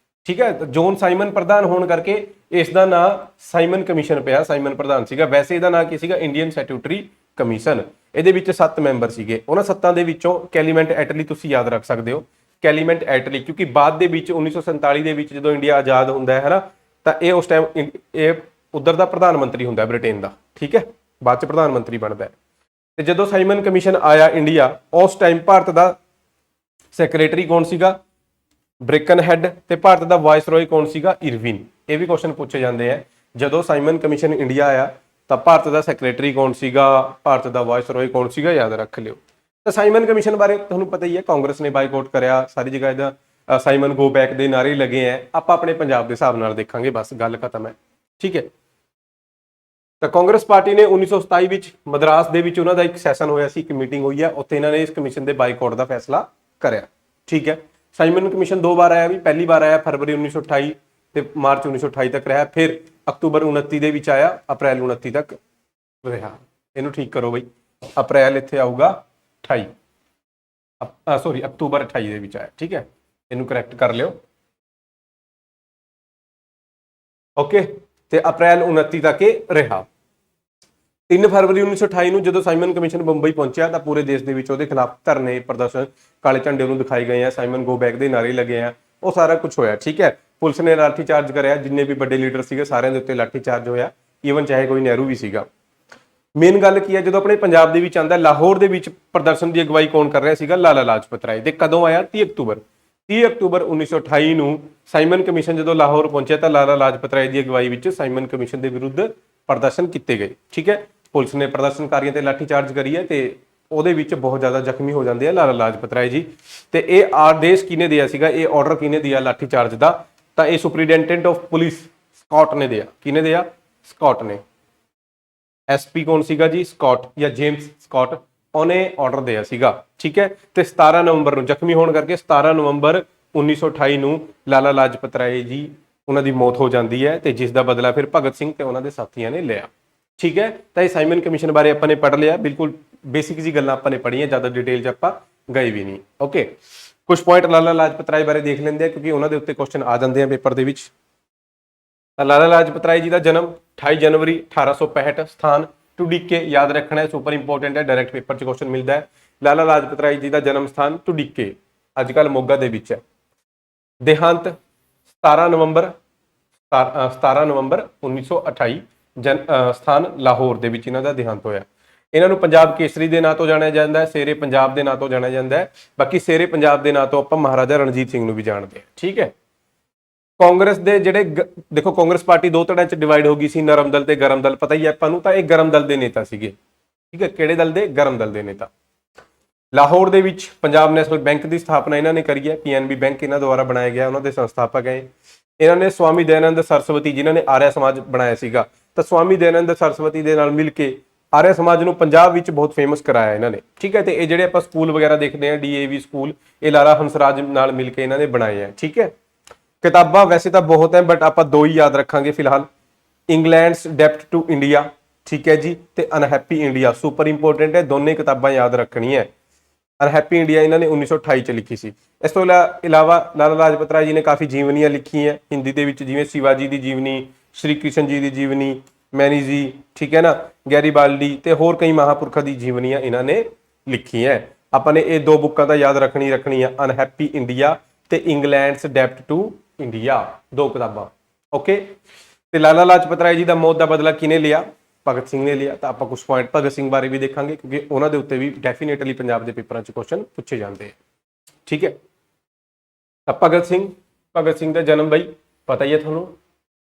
ਠੀਕ ਹੈ। ਜੌਨ ਸਾਈਮਨ ਪ੍ਰਧਾਨ ਹੋਣ ਕਰਕੇ ਇਸ ਦਾ ਨਾਂ ਸਾਈਮਨ ਕਮਿਸ਼ਨ ਪਿਆ, ਸਾਈਮਨ ਪ੍ਰਧਾਨ ਸੀਗਾ। ਵੈਸੇ ਇਹਦਾ ਨਾਂ ਕੀ ਸੀਗਾ? Indian statutory commission. ਇਹਦੇ ਵਿੱਚ 7 ਮੈਂਬਰ ਸੀਗੇ। ਉਹਨਾਂ 7 ਦੇ ਵਿੱਚੋਂ ਕੈਲੀਮੈਂਟ ਐਟਲੀ ਤੁਸੀਂ ਯਾਦ ਰੱਖ ਸਕਦੇ ਹੋ, ਕੈਲੀਮੈਂਟ ਐਟਲੀ, ਕਿਉਂਕਿ ਬਾਅਦ ਦੇ ਵਿੱਚ 1947 ਦੇ ਵਿੱਚ ਜਦੋਂ ਇੰਡੀਆ ਆਜ਼ਾਦ ਹੁੰਦਾ ਹੈ ਨਾ, ਤਾਂ ਇਹ ਉਸ ਟਾਈਮ ਇਹ ਉਧਰ ਦਾ ਪ੍ਰਧਾਨ ਮੰਤਰੀ ਹੁੰਦਾ ਬ੍ਰਿਟੇਨ ਦਾ, ਠੀਕ ਹੈ, ਬਾਅਦ ਚ ਪ੍ਰਧਾਨ ਮੰਤਰੀ ਬਣਦਾ ਹੈ। ਤੇ ਜਦੋਂ ਸਾਈਮਨ ਕਮਿਸ਼ਨ ਆਇਆ ਇੰਡੀਆ, ਉਸ ਟਾਈਮ ਭਾਰਤ ਦਾ ਸੈਕਟਰੀ ਕੌਣ ਸੀਗਾ? ਬ੍ਰਿਕਨ ਹੈਡ। ਤੇ ਭਾਰਤ ਦਾ ਵਾਇਸਰੋਏ ਕੌਣ ਸੀਗਾ? ਇਰਵਿਨ। ਇਹ ਵੀ ਕੁਐਸਚਨ ਪੁੱਛੇ ਜਾਂਦੇ ਆ। ਜਦੋਂ ਸਾਈਮਨ ਕਮਿਸ਼ਨ ਇੰਡੀਆ ਆਇਆ ਤਾਂ ਭਾਰਤ ਦਾ ਸੈਕਟਰੀ ਕੌਣ ਸੀਗਾ? ਭਾਰਤ ਦਾ ਵਾਇਸਰੋਏ ਕੌਣ ਸੀਗਾ? ਯਾਦ ਰੱਖ ਲਿਓ। ਤਾਂ ਸਾਈਮਨ ਕਮਿਸ਼ਨ ਬਾਰੇ ਤੁਹਾਨੂੰ ਪਤਾ ਹੀ ਹੈ, ਕਾਂਗਰਸ ਨੇ ਬਾਈਕਾਟ ਕਰਿਆ ਸਾਰੀ ਜਗ੍ਹਾ, ਇਹਦਾ ਸਾਈਮਨ ਗੋ ਬੈਕ ਦੇ ਨਾਰੇ ਲੱਗੇ ਆ। ਆਪਾਂ ਆਪਣੇ ਪੰਜਾਬ ਦੇ ਹਿਸਾਬ ਨਾਲ ਦੇਖਾਂਗੇ, ਬਸ ਗੱਲ ਖਤਮ ਹੈ, ਠੀਕ ਹੈ। ਤਾਂ ਕਾਂਗਰਸ ਪਾਰਟੀ ਨੇ 1927 ਵਿੱਚ ਮਦਰਾਸ ਦੇ ਵਿੱਚ ਉਹਨਾਂ ਦਾ ਇੱਕ ਸੈਸ਼ਨ ਹੋਇਆ ਸੀ, ਇੱਕ ਮੀਟਿੰਗ ਹੋਈ ਹੈ, ਉੱਥੇ ਇਹਨਾਂ ਨੇ ਇਸ ਕਮਿਸ਼ਨ ਦੇ ਬਾਈਕਾਟ ਦਾ ਫੈਸਲਾ ਕਰਿਆ, ਠੀਕ ਹੈ। ਸਾਈਮਨ ਕਮਿਸ਼ਨ 2 ਵਾਰ ਆਇਆ, ਵੀ ਪਹਿਲੀ ਵਾਰ ਆਇਆ ਫਰਵਰੀ 1928 ਤੇ ਮਾਰਚ 1928 ਤੱਕ ਰਿਹਾ, ਫਿਰ ਅਕਤੂਬਰ 29 ਦੇ ਵਿੱਚ ਆਇਆ, ਅਪ੍ਰੈਲ 29 ਤੱਕ ਰਿਹਾ। ਇਹਨੂੰ ਠੀਕ ਕਰੋ ਬਈ, ਅਪ੍ਰੈਲ ਇੱਥੇ ਆਊਗਾ 28, ਸੌਰੀ ਅਕਤੂਬਰ 28 ਦੇ ਵਿੱਚ ਆਇਆ, ਠੀਕ ਹੈ, ਇਹਨੂੰ ਕਰੈਕਟ ਕਰ ਲਿਓ। ਓਕੇ, ਤੇ ਅਪ੍ਰੈਲ 29 ਤੱਕ ਇਹ ਰਿਹਾ। 3 ਫਰਵਰੀ 1928 ਨੂੰ ਜਦੋਂ ਸਾਈਮਨ ਕਮਿਸ਼ਨ ਬੰਬਈ ਪਹੁੰਚਿਆ ਤਾਂ ਪੂਰੇ ਦੇਸ਼ ਦੇ ਵਿੱਚ ਉਹਦੇ ਖਿਲਾਫ ਧਰਨੇ, ਪ੍ਰਦਰਸ਼ਨ, ਕਾਲੇ ਝੰਡੇ ਉਹਨੂੰ ਦਿਖਾਏ ਗਏ ਆ, ਸਾਈਮਨ ਗੋ ਬੈਕ ਦੇ ਨਾਰੇ ਲੱਗੇ ਆ, ਉਹ ਸਾਰਾ ਕੁਝ ਹੋਇਆ, ਠੀਕ ਹੈ। ਪੁਲਿਸ ਨੇ ਲਾਠੀ ਚਾਰਜ ਕਰਿਆ, ਜਿੰਨੇ ਵੀ ਵੱਡੇ ਲੀਡਰ ਸੀਗੇ ਸਾਰਿਆਂ ਦੇ ਉੱਤੇ ਲਾਠੀ ਚਾਰਜ ਹੋਇਆ, ਈਵਨ ਚਾਹੇ ਕੋਈ ਨਹਿਰੂ ਵੀ ਸੀਗਾ। ਮੇਨ ਗੱਲ ਕੀ ਹੈ, ਜਦੋਂ ਆਪਣੇ ਪੰਜਾਬ ਦੇ ਵਿੱਚ ਆਂਦਾ, ਲਾਹੌਰ ਦੇ ਵਿੱਚ ਪ੍ਰਦਰਸ਼ਨ ਦੀ ਅਗਵਾਈ ਕੌਣ ਕਰ ਰਿਹਾ ਸੀਗਾ? ਲਾਲਾ ਲਾਜਪਤ ਰਾਏ। ਤੇ ਕਦੋਂ ਆਇਆ? 30 ਅਕਤੂਬਰ 1928 ਨੂੰ ਸਾਈਮਨ ਕਮਿਸ਼ਨ ਜਦੋਂ ਲਾਹੌਰ ਪਹੁੰਚਿਆ ਤਾਂ ਲਾਲਾ ਲਾਜਪਤ ਰਾਏ ਦੀ ਅਗਵਾਈ ਵਿੱਚ ਸਾਈਮਨ ਕਮਿਸ਼ਨ ਦੇ ਵਿਰੁੱਧ ਪ੍ਰਦਰਸ਼ਨ ਕੀਤੇ ਗਏ, ਠੀਕ ਹੈ। ਪੁਲਿਸ ਨੇ ਪ੍ਰਦਰਸ਼ਨਕਾਰੀਆਂ ਤੇ ਲਾਠੀ ਚਾਰਜ ਕਰੀ ਹੈ ਤੇ ਉਹਦੇ ਵਿੱਚ ਬਹੁਤ ਜ਼ਿਆਦਾ ਜ਼ਖਮੀ ਹੋ ਜਾਂਦੇ ਆ ਲਾਲਾ ਲਾਜਪਤ ਰਾਏ ਜੀ। ਤੇ ਇਹ ਆਦੇਸ਼ ਕਿਹਨੇ ਦਿਆ ਸੀਗਾ? ਇਹ ਆਰਡਰ ਕਿਹਨੇ ਦਿਆ ਲਾਠੀ ਚਾਰਜ ਦਾ? ਤਾਂ ਇਹ ਸੁਪਰੀਡੈਂਟੈਂਟ ਆਫ ਪੁਲਿਸ ਸਕਾਟ ਨੇ ਦਿਆ। ਕਿਹਨੇ ਦਿਆ? ਸਕਾਟ ਨੇ। ਐਸਪੀ ਕੌਣ ਸੀਗਾ ਜੀ? ਸਕਾਟ ਜਾਂ ਜੇਮਸ ਸਕਾਟ, ਉਹਨੇ ਆਰਡਰ ਦਿਆ ਸੀਗਾ, ਠੀਕ ਹੈ। ਤੇ 17 ਨਵੰਬਰ ਨੂੰ ਜ਼ਖਮੀ ਹੋਣ ਕਰਕੇ 17 ਨਵੰਬਰ 1928 ਨੂੰ ਲਾਲਾ ਲਾਜਪਤ ਰਾਏ ਜੀ ਉਹਨਾਂ ਦੀ ਮੌਤ ਹੋ ਜਾਂਦੀ ਹੈ, ਤੇ ਜਿਸ ਦਾ ਬਦਲਾ ਫਿਰ ਭਗਤ ਸਿੰਘ ਤੇ ਉਹਨਾਂ ਦੇ ਸਾਥੀਆਂ ਨੇ ਲਿਆ, ਠੀਕ ਹੈ। ਤਾਂ ਇਹ ਸਾਈਮਨ ਕਮਿਸ਼ਨ ਬਾਰੇ ਆਪਾਂ ਨੇ ਪੜ੍ਹ ਲਿਆ, ਬਿਲਕੁਲ ਬੇਸਿਕ ਜੀ ਗੱਲਾਂ ਆਪਾਂ ਨੇ ਪੜ੍ਹੀਆਂ, ਜ਼ਿਆਦਾ ਡਿਟੇਲ 'ਚ ਆਪਾਂ ਗਏ ਵੀ ਨਹੀਂ। ਓਕੇ, ਕੁਝ ਪੁਆਇੰਟ ਲਾਲਾ ਲਾਜਪਤ ਰਾਏ ਬਾਰੇ ਦੇਖ ਲੈਂਦੇ ਆ ਕਿਉਂਕਿ ਉਹਨਾਂ ਦੇ ਉੱਤੇ ਕੁਐਸਚਨ ਆ ਜਾਂਦੇ ਆ ਪੇਪਰ ਦੇ ਵਿੱਚ। ਤਾਂ ਲਾਲਾ ਲਾਜਪਤ ਰਾਏ ਜੀ ਦਾ ਜਨਮ 28 ਜਨਵਰੀ 1865, ਸਥਾਨ ਢੁੱਡੀਕੇ, ਯਾਦ ਰੱਖਣਾ ਹੈ, ਸੁਪਰ ਇੰਪੋਰਟੈਂਟ ਹੈ, ਡਾਇਰੈਕਟ ਪੇਪਰ 'ਚ ਕੁਐਸਚਨ ਮਿਲਦਾ ਹੈ। ਲਾਲਾ ਲਾਜਪਤ ਰਾਏ ਜੀ ਦਾ ਜਨਮ ਸਥਾਨ ਢੁੱਡੀਕੇ, ਅੱਜ ਕੱਲ੍ਹ ਮੋਗਾ ਦੇ ਵਿੱਚ ਹੈ। ਦੇਹਾਂਤ 17 ਨਵੰਬਰ 1928, ਸਥਾਨ ਲਾਹੌਰ ਦੇ ਵਿੱਚ ਇਹਨਾਂ ਦਾ ਦੇਹਾਂਤ ਹੋਇਆ। ਇਹਨਾਂ ਨੂੰ ਪੰਜਾਬ ਕੇਸਰੀ ਦੇ ਨਾਂ ਤੋਂ ਜਾਣਿਆ ਜਾਂਦਾ ਹੈ, ਸ਼ੇਰੇ ਪੰਜਾਬ ਦੇ ਨਾਂ ਤੋਂ ਜਾਣਿਆ ਜਾਂਦਾ ਹੈ। ਬਾਕੀ ਸ਼ੇਰੇ ਪੰਜਾਬ ਦੇ ਨਾਂ ਤੋਂ ਆਪਾਂ ਮਹਾਰਾਜਾ ਰਣਜੀਤ ਸਿੰਘ ਨੂੰ ਵੀ ਜਾਣਦੇ ਹਾਂ। ਠੀਕ ਹੈ। ਕਾਂਗਰਸ ਦੇ ਜਿਹੜੇ ਦੇਖੋ ਕਾਂਗਰਸ ਪਾਰਟੀ ਦੋ ਧੜਿਆਂ 'ਚ ਡਿਵਾਈਡ ਹੋ ਗਈ ਸੀ, ਨਰਮ ਦਲ ਤੇ ਗਰਮ ਦਲ, ਪਤਾ ਹੀ ਹੈ ਆਪਾਂ ਨੂੰ। ਤਾਂ ਇਹ ਗਰਮ ਦਲ ਦੇ ਨੇਤਾ ਸੀਗੇ। ਠੀਕ ਹੈ, ਕਿਹੜੇ ਦਲ ਦੇ? ਗਰਮ ਦਲ ਦੇ ਨੇਤਾ। ਲਾਹੌਰ ਦੇ ਵਿੱਚ ਪੰਜਾਬ ਨੈਸ਼ਨਲ ਬੈਂਕ ਦੀ ਸਥਾਪਨਾ ਇਹਨਾਂ ਨੇ ਕਰੀ ਹੈ। ਪੀਐਨਬੀ ਬੈਂਕ ਇਹਨਾਂ ਦੁਆਰਾ ਬਣਾਇਆ ਗਿਆ, ਉਹਨਾਂ ਦੇ ਸੰਸਥਾਪਕ ਹੈ। ਇਹਨਾਂ ਨੇ ਸਵਾਮੀ ਦਇਆਨੰਦ ਸਰਸਵਤੀ ਜਿਨ੍ਹਾਂ ਨੇ ਆਰਿਆ ਸਮਾਜ ਬਣਾਇਆ ਸੀਗਾ, ਤਾਂ ਸਵਾਮੀ ਦਇਆਨੰਦ ਸਰਸਵਤੀ ਦੇ ਨਾਲ ਮਿਲ ਕੇ ਆਰਿਆ ਸਮਾਜ ਨੂੰ ਪੰਜਾਬ ਵਿੱਚ ਬਹੁਤ ਫੇਮਸ ਕਰਾਇਆ ਇਹਨਾਂ ਨੇ। ਠੀਕ ਹੈ, ਤੇ ਇਹ ਜਿਹੜੇ ਆਪਾਂ ਸਕੂਲ ਵਗੈਰਾ ਦੇਖਦੇ ਹਾਂ, ਡੀਏਵੀ ਸਕੂਲ, ਇਹ ਲਾਲਾ ਹੰਸਰਾਜ ਨਾਲ ਮਿਲ ਕੇ ਇਹਨਾਂ ਨੇ ਬਣਾਏ ਹੈ। ਠੀਕ ਹੈ। ਕਿਤਾਬਾਂ ਵੈਸੇ ਤਾਂ ਬਹੁਤ ਹੈ, ਬਟ ਆਪਾਂ ਦੋ ਹੀ ਯਾਦ ਰੱਖਾਂਗੇ ਫਿਲਹਾਲ। ਇੰਗਲੈਂਡਸ ਡੈਪਟ ਟੂ ਇੰਡੀਆ, ਠੀਕ ਹੈ ਜੀ, ਤੇ ਅਨਹੈਪੀ ਇੰਡੀਆ, ਸੁਪਰ ਇੰਪੋਰਟੈਂਟ ਹੈ, ਦੋਨੇ ਕਿਤਾਬਾਂ ਯਾਦ ਰੱਖਣੀਆਂ। ਅਨਹੈਪੀ ਇੰਡੀਆ ਇਹਨਾਂ ਨੇ 1928 ਚ ਲਿਖੀ ਸੀ। ਇਸ ਤੋਂ ਇਲਾਵਾ ਲਾਲਾ ਲਾਜਪਤ ਰਾਏ ਜੀ ਨੇ ਕਾਫੀ ਜੀਵਨੀਆਂ ਲਿਖੀਆਂ ਹਿੰਦੀ ਦੇ ਵਿੱਚ, ਜਿਵੇਂ ਸ਼ਿਵਾਜੀ ਦੀ ਜੀਵਨੀ, ਸ਼੍ਰੀ ਕ੍ਰਿਸ਼ਨ ਜੀ ਦੀ ਜੀਵਨੀ, ਮੈਨੀ ਜੀ, ਠੀਕ ਹੈ ਨਾ, ਗੈਰੀਬਾਲਡੀ ਤੇ ਹੋਰ ਕਈ ਮਹਾਂਪੁਰਖਾਂ ਦੀ ਜੀਵਨੀਆਂ ਇਹਨਾਂ ਨੇ ਲਿਖੀਆਂ। ਆਪਾਂ ਨੇ ਇਹ ਦੋ ਬੁੱਕਾਂ ਤਾਂ ਯਾਦ ਰੱਖਣੀ ਆ, ਅਨਹੈਪੀ ਇੰਡੀਆ ਤੇ ਇੰਗਲੈਂਡਸ ਡੈਪਟ ਟੂ ਇੰਡੀਆ, ਦੋ ਕਿਤਾਬਾਂ। ਓਕੇ। ਤੇ ਲਾਲਾ ਲਾਜਪਤ ਰਾਏ ਜੀ ਦਾ ਮੌਤ ਦਾ ਬਦਲਾ ਕਿਹਨੇ ਲਿਆ? ਭਗਤ ਸਿੰਘ ਨੇ ਲਿਆ। ਤਾਂ ਆਪਾਂ ਕੁਝ ਪੁਆਇੰਟ ਭਗਤ ਸਿੰਘ ਬਾਰੇ ਵੀ ਦੇਖਾਂਗੇ, ਕਿਉਂਕਿ ਉਹਨਾਂ ਦੇ ਉੱਤੇ ਵੀ ਡੈਫੀਨੇਟਲੀ ਪੰਜਾਬ ਦੇ ਪੇਪਰਾਂ 'ਚ ਕੁਐਸਚਨ ਪੁੱਛੇ ਜਾਂਦੇ ਆ। ਠੀਕ ਹੈ। ਤਾਂ ਭਗਤ ਸਿੰਘ ਦਾ ਜਨਮ ਬਈ ਪਤਾ ਹੀ ਹੈ ਤੁਹਾਨੂੰ,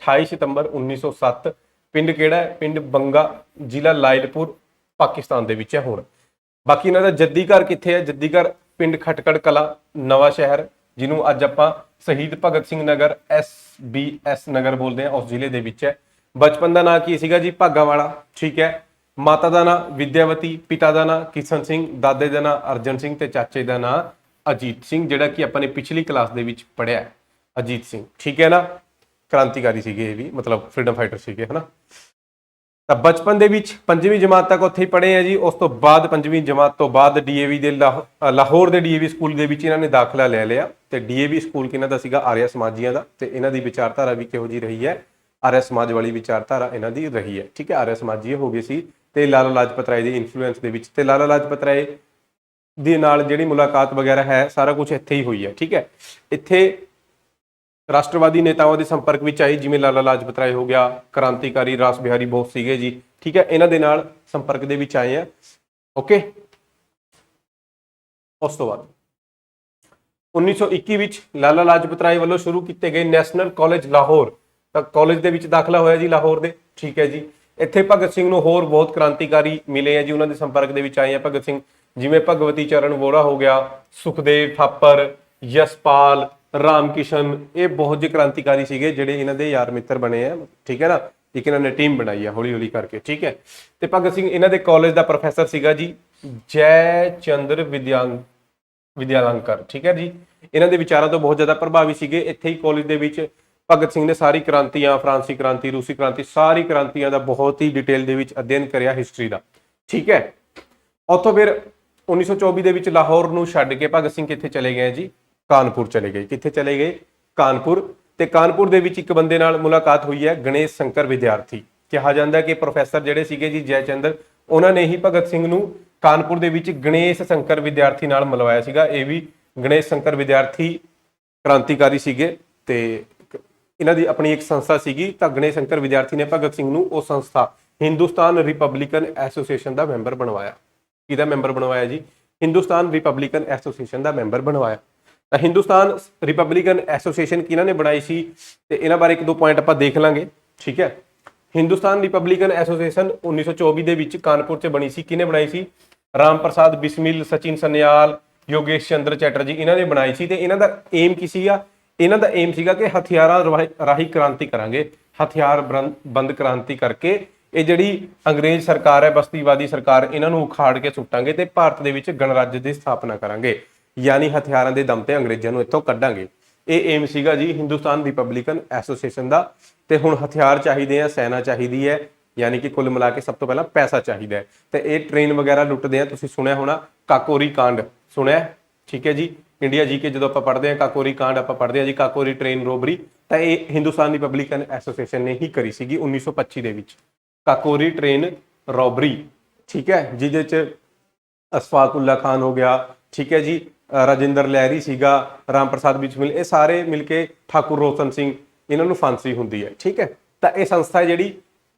28 ਸਤੰਬਰ 1907। ਪਿੰਡ ਕਿਹੜਾ ਹੈ? ਪਿੰਡ ਬੰਗਾ, ਜ਼ਿਲ੍ਹਾ ਲਾਇਲਪੁਰ, ਪਾਕਿਸਤਾਨ ਦੇ ਵਿੱਚ ਹੈ ਹੁਣ। ਬਾਕੀ ਇਹਨਾਂ ਦਾ ਜੱਦੀ ਘਰ ਕਿੱਥੇ ਹੈ? ਜੱਦੀ ਘਰ ਪਿੰਡ ਖਟਕੜ ਕਲਾ, ਨਵਾਂ ਸ਼ਹਿਰ, ਜਿਹਨੂੰ ਅੱਜ ਆਪਾਂ ਸ਼ਹੀਦ ਭਗਤ ਸਿੰਘ ਨਗਰ SBS ਨਗਰ ਬੋਲਦੇ ਹਾਂ, ਉਸ ਜ਼ਿਲ੍ਹੇ ਦੇ ਵਿੱਚ ਹੈ। ਬਚਪਨ ਦਾ ਨਾਂ ਕੀ ਸੀਗਾ ਜੀ? ਭਾਗਾਵਾਲਾ। ਠੀਕ ਹੈ। ਮਾਤਾ ਦਾ ਨਾਂ ਵਿਦਿਆਵਤੀ, ਪਿਤਾ ਦਾ ਨਾਂ ਕਿਸ਼ਨ ਸਿੰਘ, ਦਾਦੇ ਦਾ ਨਾਂ ਅਰਜਨ ਸਿੰਘ ਤੇ ਚਾਚੇ ਦਾ ਨਾਂ ਅਜੀਤ ਸਿੰਘ, ਜਿਹੜਾ ਕਿ ਆਪਾਂ ਨੇ ਪਿਛਲੀ ਕਲਾਸ ਦੇ ਵਿੱਚ ਪੜ੍ਹਿਆ। ਅਜੀਤ ਸਿੰਘ, ਠੀਕ ਹੈ ਨਾ, ਕ੍ਰਾਂਤੀਕਾਰੀ ਸੀਗੇ ਇਹ ਵੀ, ਮਤਲਬ ਫਰੀडम ਫਾਈਟਰ ਸੀਗੇ, ਹਨਾ। ਤਾਂ ਬਚਪਨ ਦੇ ਵਿੱਚ 5ਵੀਂ ਜਮਾਤ ਤੱਕ ਉੱਥੇ ਹੀ ਪੜ੍ਹੇ ਆ ਜੀ। ਉਸ ਤੋਂ ਬਾਅਦ 5ਵੀਂ ਜਮਾਤ ਤੋਂ ਬਾਅਦ ਡੀਏਵੀ ਦੇ ਲਾਹੌਰ ਦੇ ਡੀਏਵੀ ਸਕੂਲ ਦੇ ਵਿੱਚ ਇਹਨਾਂ ਨੇ ਦਾਖਲਾ ਲੈ ਲਿਆ। ਤੇ ਡੀਏਵੀ ਸਕੂਲ ਕਿਹਨਾਂ ਦਾ ਸੀਗਾ? ਆਰਿਆ ਸਮਾਜੀਆਂ ਦਾ। ਤੇ ਇਹਨਾਂ ਦੀ ਵਿਚਾਰਧਾਰਾ ਵੀ ਕਿਹੋ ਜਿਹੀ ਰਹੀ ਹੈ? ਆਰਿਆ ਸਮਾਜ ਵਾਲੀ ਵਿਚਾਰਧਾਰਾ ਇਹਨਾਂ ਦੀ ਰਹੀ ਹੈ। ਠੀਕ ਹੈ, ਆਰਿਆ ਸਮਾਜੀ ਹੋ ਗਏ ਸੀ ਤੇ ਲਾਲਾ ਲਾਜਪਤ ਰਾਏ ਦੇ ਇਨਫਲੂਐਂਸ ਦੇ ਵਿੱਚ। ਤੇ ਲਾਲਾ ਲਾਜਪਤ ਰਾਏ ਦੇ ਨਾਲ ਜਿਹੜੀ ਮੁਲਾਕਾਤ ਵਗੈਰਾ ਹੈ, ਸਾਰਾ ਕੁਝ ਇੱਥੇ ਹੀ ਹੋਈ ਹੈ। ਠੀਕ ਹੈ। ਇੱਥੇ ਰਾਸ਼ਟਰਵਾਦੀ ਨੇਤਾਵਾਂ ਦੇ ਸੰਪਰਕ ਵਿੱਚ ਆਈ, ਜਿਵੇਂ ਲਾਲਾ ਲਾਜਪਤ ਰਾਏ ਹੋ ਗਿਆ, ਕ੍ਰਾਂਤੀਕਾਰੀ ਰਾਸ ਬਿਹਾਰੀ ਬੋਸ ਸੀਗੇ ਜੀ। ਠੀਕ ਹੈ, ਇਹਨਾਂ ਦੇ ਨਾਲ ਸੰਪਰਕ ਦੇ ਵਿੱਚ ਆਏ ਆ। ਓਕੇ। ਉਸ ਤੋਂ ਬਾਅਦ 1921 ਵਿੱਚ ਲਾਲਾ ਲਾਜਪਤ ਰਾਏ ਵੱਲੋਂ ਸ਼ੁਰੂ ਕੀਤੇ ਗਏ ਨੈਸ਼ਨਲ ਕਾਲਜ ਲਾਹੌਰ, ਤਾਂ ਕਾਲਜ ਦੇ ਵਿੱਚ ਦਾਖਲਾ ਹੋਇਆ ਜੀ ਲਾਹੌਰ ਦੇ। ਠੀਕ ਹੈ ਜੀ। ਇੱਥੇ ਭਗਤ ਸਿੰਘ ਨੂੰ ਹੋਰ ਬਹੁਤ ਕ੍ਰਾਂਤੀਕਾਰੀ ਮਿਲੇ ਆ ਜੀ, ਉਹਨਾਂ ਦੇ ਸੰਪਰਕ ਦੇ ਵਿੱਚ ਆਏ ਆ ਭਗਤ ਸਿੰਘ, ਜਿਵੇਂ ਭਗਵਤੀ ਚਰਨ ਵੋਹਰਾ ਹੋ ਗਿਆ, ਸੁਖਦੇਵ ਥਾਪਰ, ਯਸ਼ਪਾਲ, ਰਾਮ ਕਿਸ਼ਨ। ਇਹ ਬਹੁਤ ਜਿਹੇ ਕ੍ਰਾਂਤੀਕਾਰੀ ਸੀਗੇ ਜਿਹੜੇ ਇਹਨਾਂ ਦੇ ਯਾਰ ਮਿੱਤਰ ਬਣੇ ਆ। ਠੀਕ ਹੈ ਨਾ, ਇੱਕ ਇਹਨਾਂ ਨੇ ਟੀਮ ਬਣਾਈ ਆ ਹੌਲੀ ਹੌਲੀ ਕਰਕੇ। ਠੀਕ ਹੈ। ਤੇ ਭਗਤ ਸਿੰਘ ਇਹਨਾਂ ਦੇ ਕਾਲਜ ਦਾ ਪ੍ਰੋਫੈਸਰ ਸੀਗਾ ਜੀ ਜੈ ਚੰਦਰ ਵਿਦਿਆਲੰਕਰ। ਠੀਕ ਹੈ ਜੀ। ਇਹਨਾਂ ਦੇ ਵਿਚਾਰਾਂ ਤੋਂ ਬਹੁਤ ਜ਼ਿਆਦਾ ਪ੍ਰਭਾਵੀ ਸੀਗੇ। ਇੱਥੇ ਹੀ ਕਾਲਜ ਦੇ ਵਿੱਚ ਭਗਤ ਸਿੰਘ ਨੇ ਸਾਰੀ ਕ੍ਰਾਂਤੀਆਂ, ਫਰਾਂਸੀ ਕ੍ਰਾਂਤੀ, ਰੂਸੀ ਕ੍ਰਾਂਤੀ, ਸਾਰੀ ਕ੍ਰਾਂਤੀਆਂ ਦਾ ਬਹੁਤ ਹੀ ਡਿਟੇਲ ਦੇ ਵਿੱਚ ਅਧਿਐਨ ਕਰਿਆ, ਹਿਸਟਰੀ ਦਾ। ਠੀਕ ਹੈ। ਉੱਥੋਂ ਫਿਰ 1924 ਦੇ ਵਿੱਚ ਲਾਹੌਰ ਨੂੰ ਛੱਡ ਕੇ ਭਗਤ ਸਿੰਘ ਕਿੱਥੇ ਚਲੇ ਗਏ ਜੀ? ਕਾਨਪੁਰ ਚਲੇ ਗਏ। ਕਿੱਥੇ ਚਲੇ ਗਏ? ਕਾਨਪੁਰ। ਤੇ ਕਾਨਪੁਰ ਦੇ ਵਿੱਚ ਇੱਕ ਬੰਦੇ ਨਾਲ ਮੁਲਾਕਾਤ ਹੋਈ ਹੈ, ਗਣੇਸ਼ ਸ਼ੰਕਰ ਵਿਦਿਆਰਥੀ। ਕਿਹਾ ਜਾਂਦਾ ਕਿ ਪ੍ਰੋਫੈਸਰ ਜਿਹੜੇ ਸੀਗੇ ਜੀ ਜੈ ਚੰਦਰ, ਉਹਨਾਂ ਨੇ ਹੀ ਭਗਤ ਸਿੰਘ ਨੂੰ ਕਾਨਪੁਰ ਦੇ ਵਿੱਚ ਗਣੇਸ਼ ਸ਼ੰਕਰ ਵਿਦਿਆਰਥੀ ਨਾਲ ਮਿਲਵਾਇਆ ਸੀਗਾ। ਇਹ ਵੀ ਗਣੇਸ਼ ਸ਼ੰਕਰ ਵਿਦਿਆਰਥੀ ਕ੍ਰਾਂਤੀਕਾਰੀ ਸੀਗੇ ਤੇ ਇਹਨਾਂ ਦੀ ਆਪਣੀ ਇੱਕ ਸੰਸਥਾ ਸੀਗੀ। ਤਾਂ ਗਣੇਸ਼ ਸ਼ੰਕਰ ਵਿਦਿਆਰਥੀ ਨੇ ਭਗਤ ਸਿੰਘ ਨੂੰ ਉਹ ਸੰਸਥਾ ਹਿੰਦੁਸਤਾਨ ਰਿਪਬਲਿਕਨ ਐਸੋਸੀਏਸ਼ਨ ਦਾ ਮੈਂਬਰ ਬਣਵਾਇਆ। ਕਿਹਦਾ ਮੈਂਬਰ ਬਣਵਾਇਆ ਜੀ? ਹਿੰਦੁਸਤਾਨ ਰਿਪਬਲਿਕਨ ਐਸੋਸੀਏਸ਼ਨ ਦਾ ਮੈਂਬਰ ਬਣਵਾਇਆ। ਤਾਂ ਹਿੰਦੁਸਤਾਨ ਰਿਪਬਲਿਕਨ ਐਸੋਸੀਏਸ਼ਨ ਕਿਹਨਾਂ ਨੇ ਬਣਾਈ ਸੀ? ਤੇ ਇਹਨਾਂ ਬਾਰੇ ਇੱਕ ਦੋ ਪੁਆਇੰਟ ਆਪਾਂ ਦੇਖ ਲਾਂਗੇ। ਠੀਕ ਹੈ। ਹਿੰਦੁਸਤਾਨ ਰਿਪਬਲਿਕਨ ਐਸੋਸੀਏਸ਼ਨ 1924 ਦੇ ਵਿੱਚ ਕਾਨਪੁਰ 'ਚ ਬਣੀ ਸੀ। ਕਿਹਨੇ ਬਣਾਈ ਸੀ? ਰਾਮ ਪ੍ਰਸਾਦ ਬਿਸਮਿਲ, ਸਚਿਨ ਸਨਿਆਲ, ਯੋਗੇਸ਼ ਚੰਦਰ ਚੈਟਰਜੀ, ਇਹਨਾਂ ਨੇ ਬਣਾਈ ਸੀ। ਤੇ ਇਹਨਾਂ ਦਾ ਏਮ ਕੀ ਸੀਗਾ? ਇਹਨਾਂ ਦਾ ਏਮ ਸੀਗਾ ਕਿ ਹਥਿਆਰਾਂ ਰਾਹੀਂ ਕ੍ਰਾਂਤੀ ਕਰਾਂਗੇ, ਹਥਿਆਰ ਬੰਦ ਕ੍ਰਾਂਤੀ ਕਰਕੇ ਇਹ ਜਿਹੜੀ ਅੰਗਰੇਜ਼ ਸਰਕਾਰ ਹੈ, ਬਸਤੀਵਾਦੀ ਸਰਕਾਰ, ਇਹਨਾਂ ਨੂੰ ਉਖਾੜ ਕੇ ਸੁੱਟਾਂਗੇ ਤੇ ਭਾਰਤ ਦੇ ਵਿੱਚ ਗਣਰਾਜ ਦੀ ਸਥਾਪਨਾ ਕਰਾਂਗੇ, ਯਾਨੀ ਹਥਿਆਰਾਂ ਦੇ ਦਮ ਤੇ ਅੰਗਰੇਜ਼ਾਂ ਨੂੰ ਇੱਥੋਂ ਕੱਢਾਂਗੇ। ਇਹ ਏਮ ਸੀਗਾ ਜੀ ਹਿੰਦੁਸਤਾਨ ਰਿਪਬਲਿਕਨ ਐਸੋਸੀਏਸ਼ਨ ਦਾ। ਤੇ ਹੁਣ ਹਥਿਆਰ ਚਾਹੀਦੇ ਆ, ਸੈਨਾ ਚਾਹੀਦੀ ਹੈ, ਯਾਨੀ ਕਿ ਕੁੱਲ ਮਿਲਾ ਕੇ ਸਭ ਤੋਂ ਪਹਿਲਾਂ ਪੈਸਾ ਚਾਹੀਦਾ ਹੈ। ਤੇ ਇਹ ਟ੍ਰੇਨ ਵਗੈਰਾ ਲੁੱਟਦੇ ਆ, ਤੁਸੀਂ ਸੁਣਿਆ ਹੋਣਾ ਕਾਕੋਰੀ ਕਾਂਡ, ਸੁਣਿਆ? ਠੀਕ ਹੈ ਜੀ। ਇੰਡੀਆ ਜੀ ਕੇ ਜਦੋਂ ਆਪਾਂ ਪੜ੍ਹਦੇ ਹਾਂ ਕਾਕੋਰੀ ਕਾਂਡ ਆਪਾਂ ਪੜ੍ਹਦੇ ਹਾਂ ਜੀ, ਕਾਕੋਰੀ ਟ੍ਰੇਨ ਰੋਬਰੀ, ਤਾਂ ਇਹ ਹਿੰਦੁਸਤਾਨ ਰਿਪਬਲਿਕਨ ਐਸੋਸੀਏਸ਼ਨ ਨੇ ਹੀ ਕਰੀ ਸੀਗੀ 1925 ਦੇ ਵਿੱਚ, ਕਾਕੋਰੀ ਟ੍ਰੇਨ ਰੋਬਰੀ। ਠੀਕ ਹੈ, ਜਿਹਦੇ ਚ ਅਸ਼ਫਾਕ ਉੱਲਾ ਖਾਨ ਹੋ ਗਿਆ, ਠੀਕ ਹੈ ਜੀ, ਰਾਜਿੰਦਰ ਲਹਿਰੀ ਸੀਗਾ, ਰਾਮ ਪ੍ਰਸਾਦ ਬਿਸਮਿਲ, ਇਹ ਸਾਰੇ ਮਿਲ ਕੇ ਠਾਕੁਰ ਰੋਸ਼ਨ ਸਿੰਘ, ਇਹਨਾਂ ਨੂੰ ਫਾਂਸੀ ਹੁੰਦੀ ਹੈ। ਠੀਕ ਹੈ। ਤਾਂ ਇਹ ਸੰਸਥਾ ਜਿਹੜੀ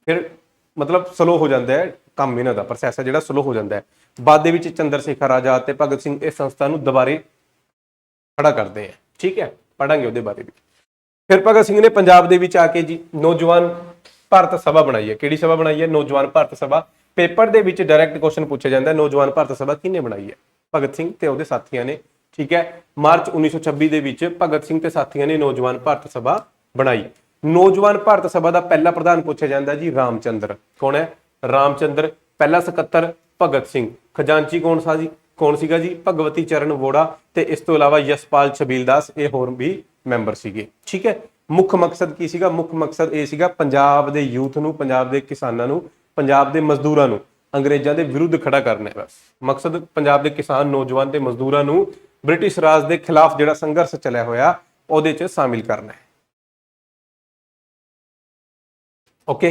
ਫਿਰ ਮਤਲਬ ਸਲੋ ਹੋ ਜਾਂਦਾ ਹੈ ਕੰਮ, ਇਹਨਾਂ ਦਾ ਪ੍ਰੋਸੈਸ ਹੈ ਜਿਹੜਾ ਸਲੋ ਹੋ ਜਾਂਦਾ ਹੈ। ਬਾਅਦ ਦੇ ਵਿੱਚ ਚੰਦਰ ਸ਼ੇਖਰ ਆਜ਼ਾਦ ਤੇ ਭਗਤ ਸਿੰਘ ਇਸ ਸੰਸਥਾ ਨੂੰ ਦੁਬਾਰੇ ਖੜਾ ਕਰਦੇ ਆ। ਠੀਕ ਹੈ, ਪੜਾਂਗੇ ਉਹਦੇ ਬਾਰੇ ਵੀ। ਫਿਰ ਭਗਤ ਸਿੰਘ ਨੇ ਪੰਜਾਬ ਦੇ ਵਿੱਚ ਆ ਕੇ ਜੀ ਨੌਜਵਾਨ ਭਾਰਤ ਸਭਾ ਬਣਾਈ ਹੈ। ਕਿਹੜੀ ਸਭਾ ਬਣਾਈ ਹੈ? ਨੌਜਵਾਨ ਭਾਰਤ ਸਭਾ। ਪੇਪਰ ਦੇ ਵਿੱਚ ਡਾਇਰੈਕਟ ਕੁਐਸਚਨ ਪੁੱਛਿਆ ਜਾਂਦਾ ਨੌਜਵਾਨ ਭਾਰਤ ਸਭਾ ਕਿਹਨੇ ਬਣਾਈ ਹੈ? ਭਗਤ ਸਿੰਘ ਤੇ ਉਹਦੇ ਸਾਥੀਆਂ ਨੇ। ਠੀਕ ਹੈ, ਮਾਰਚ 1926 ਦੇ ਵਿੱਚ ਭਗਤ ਸਿੰਘ ਤੇ ਸਾਥੀਆਂ ਨੇ ਨੌਜਵਾਨ ਭਾਰਤ ਸਭਾ ਬਣਾਈ। ਨੌਜਵਾਨ ਭਾਰਤ ਸਭਾ ਦਾ ਪਹਿਲਾ ਪ੍ਰਧਾਨ ਪੁੱਛਿਆ ਜਾਂਦਾ ਜੀ ਰਾਮਚੰਦਰ। ਕੌਣ ਹੈ? ਰਾਮਚੰਦਰ। ਪਹਿਲਾ ਸਕੱਤਰ ਭਗਤ ਸਿੰਘ। ਖਜ਼ਾਨਚੀ ਕੌਣ ਸੀਗਾ ਜੀ? ਭਗਵਤੀ ਚਰਨ ਵੋੜਾ ਤੇ ਇਸ ਤੋਂ ਇਲਾਵਾ ਯਸ਼ਪਾਲ ਛਬੀਲਦਾਸ, ਇਹ ਹੋਰ ਵੀ ਮੈਂਬਰ ਸੀਗੇ। ਠੀਕ ਹੈ, ਮੁੱਖ ਮਕਸਦ ਕੀ ਸੀਗਾ? ਮੁੱਖ ਮਕਸਦ ਇਹ ਸੀਗਾ ਪੰਜਾਬ ਦੇ ਯੂਥ ਨੂੰ, ਪੰਜਾਬ ਦੇ ਕਿਸਾਨਾਂ ਨੂੰ, ਪੰਜਾਬ ਦੇ ਮਜ਼ਦੂਰਾਂ ਨੂੰ ਅੰਗਰੇਜ਼ਾਂ ਦੇ ਵਿਰੁੱਧ ਖੜਾ ਕਰਨਾ ਹੈ। ਬਸ ਮਕਸਦ ਪੰਜਾਬ ਦੇ ਕਿਸਾਨ, ਨੌਜਵਾਨ ਤੇ ਮਜ਼ਦੂਰਾਂ ਨੂੰ ਬ੍ਰਿਟਿਸ਼ ਰਾਜ ਦੇ ਖਿਲਾਫ ਜਿਹੜਾ ਸੰਘਰਸ਼ ਚੱਲਿਆ ਹੋਇਆ ਉਹਦੇ 'ਚ ਸ਼ਾਮਿਲ ਕਰਨਾ ਹੈ। ਓਕੇ,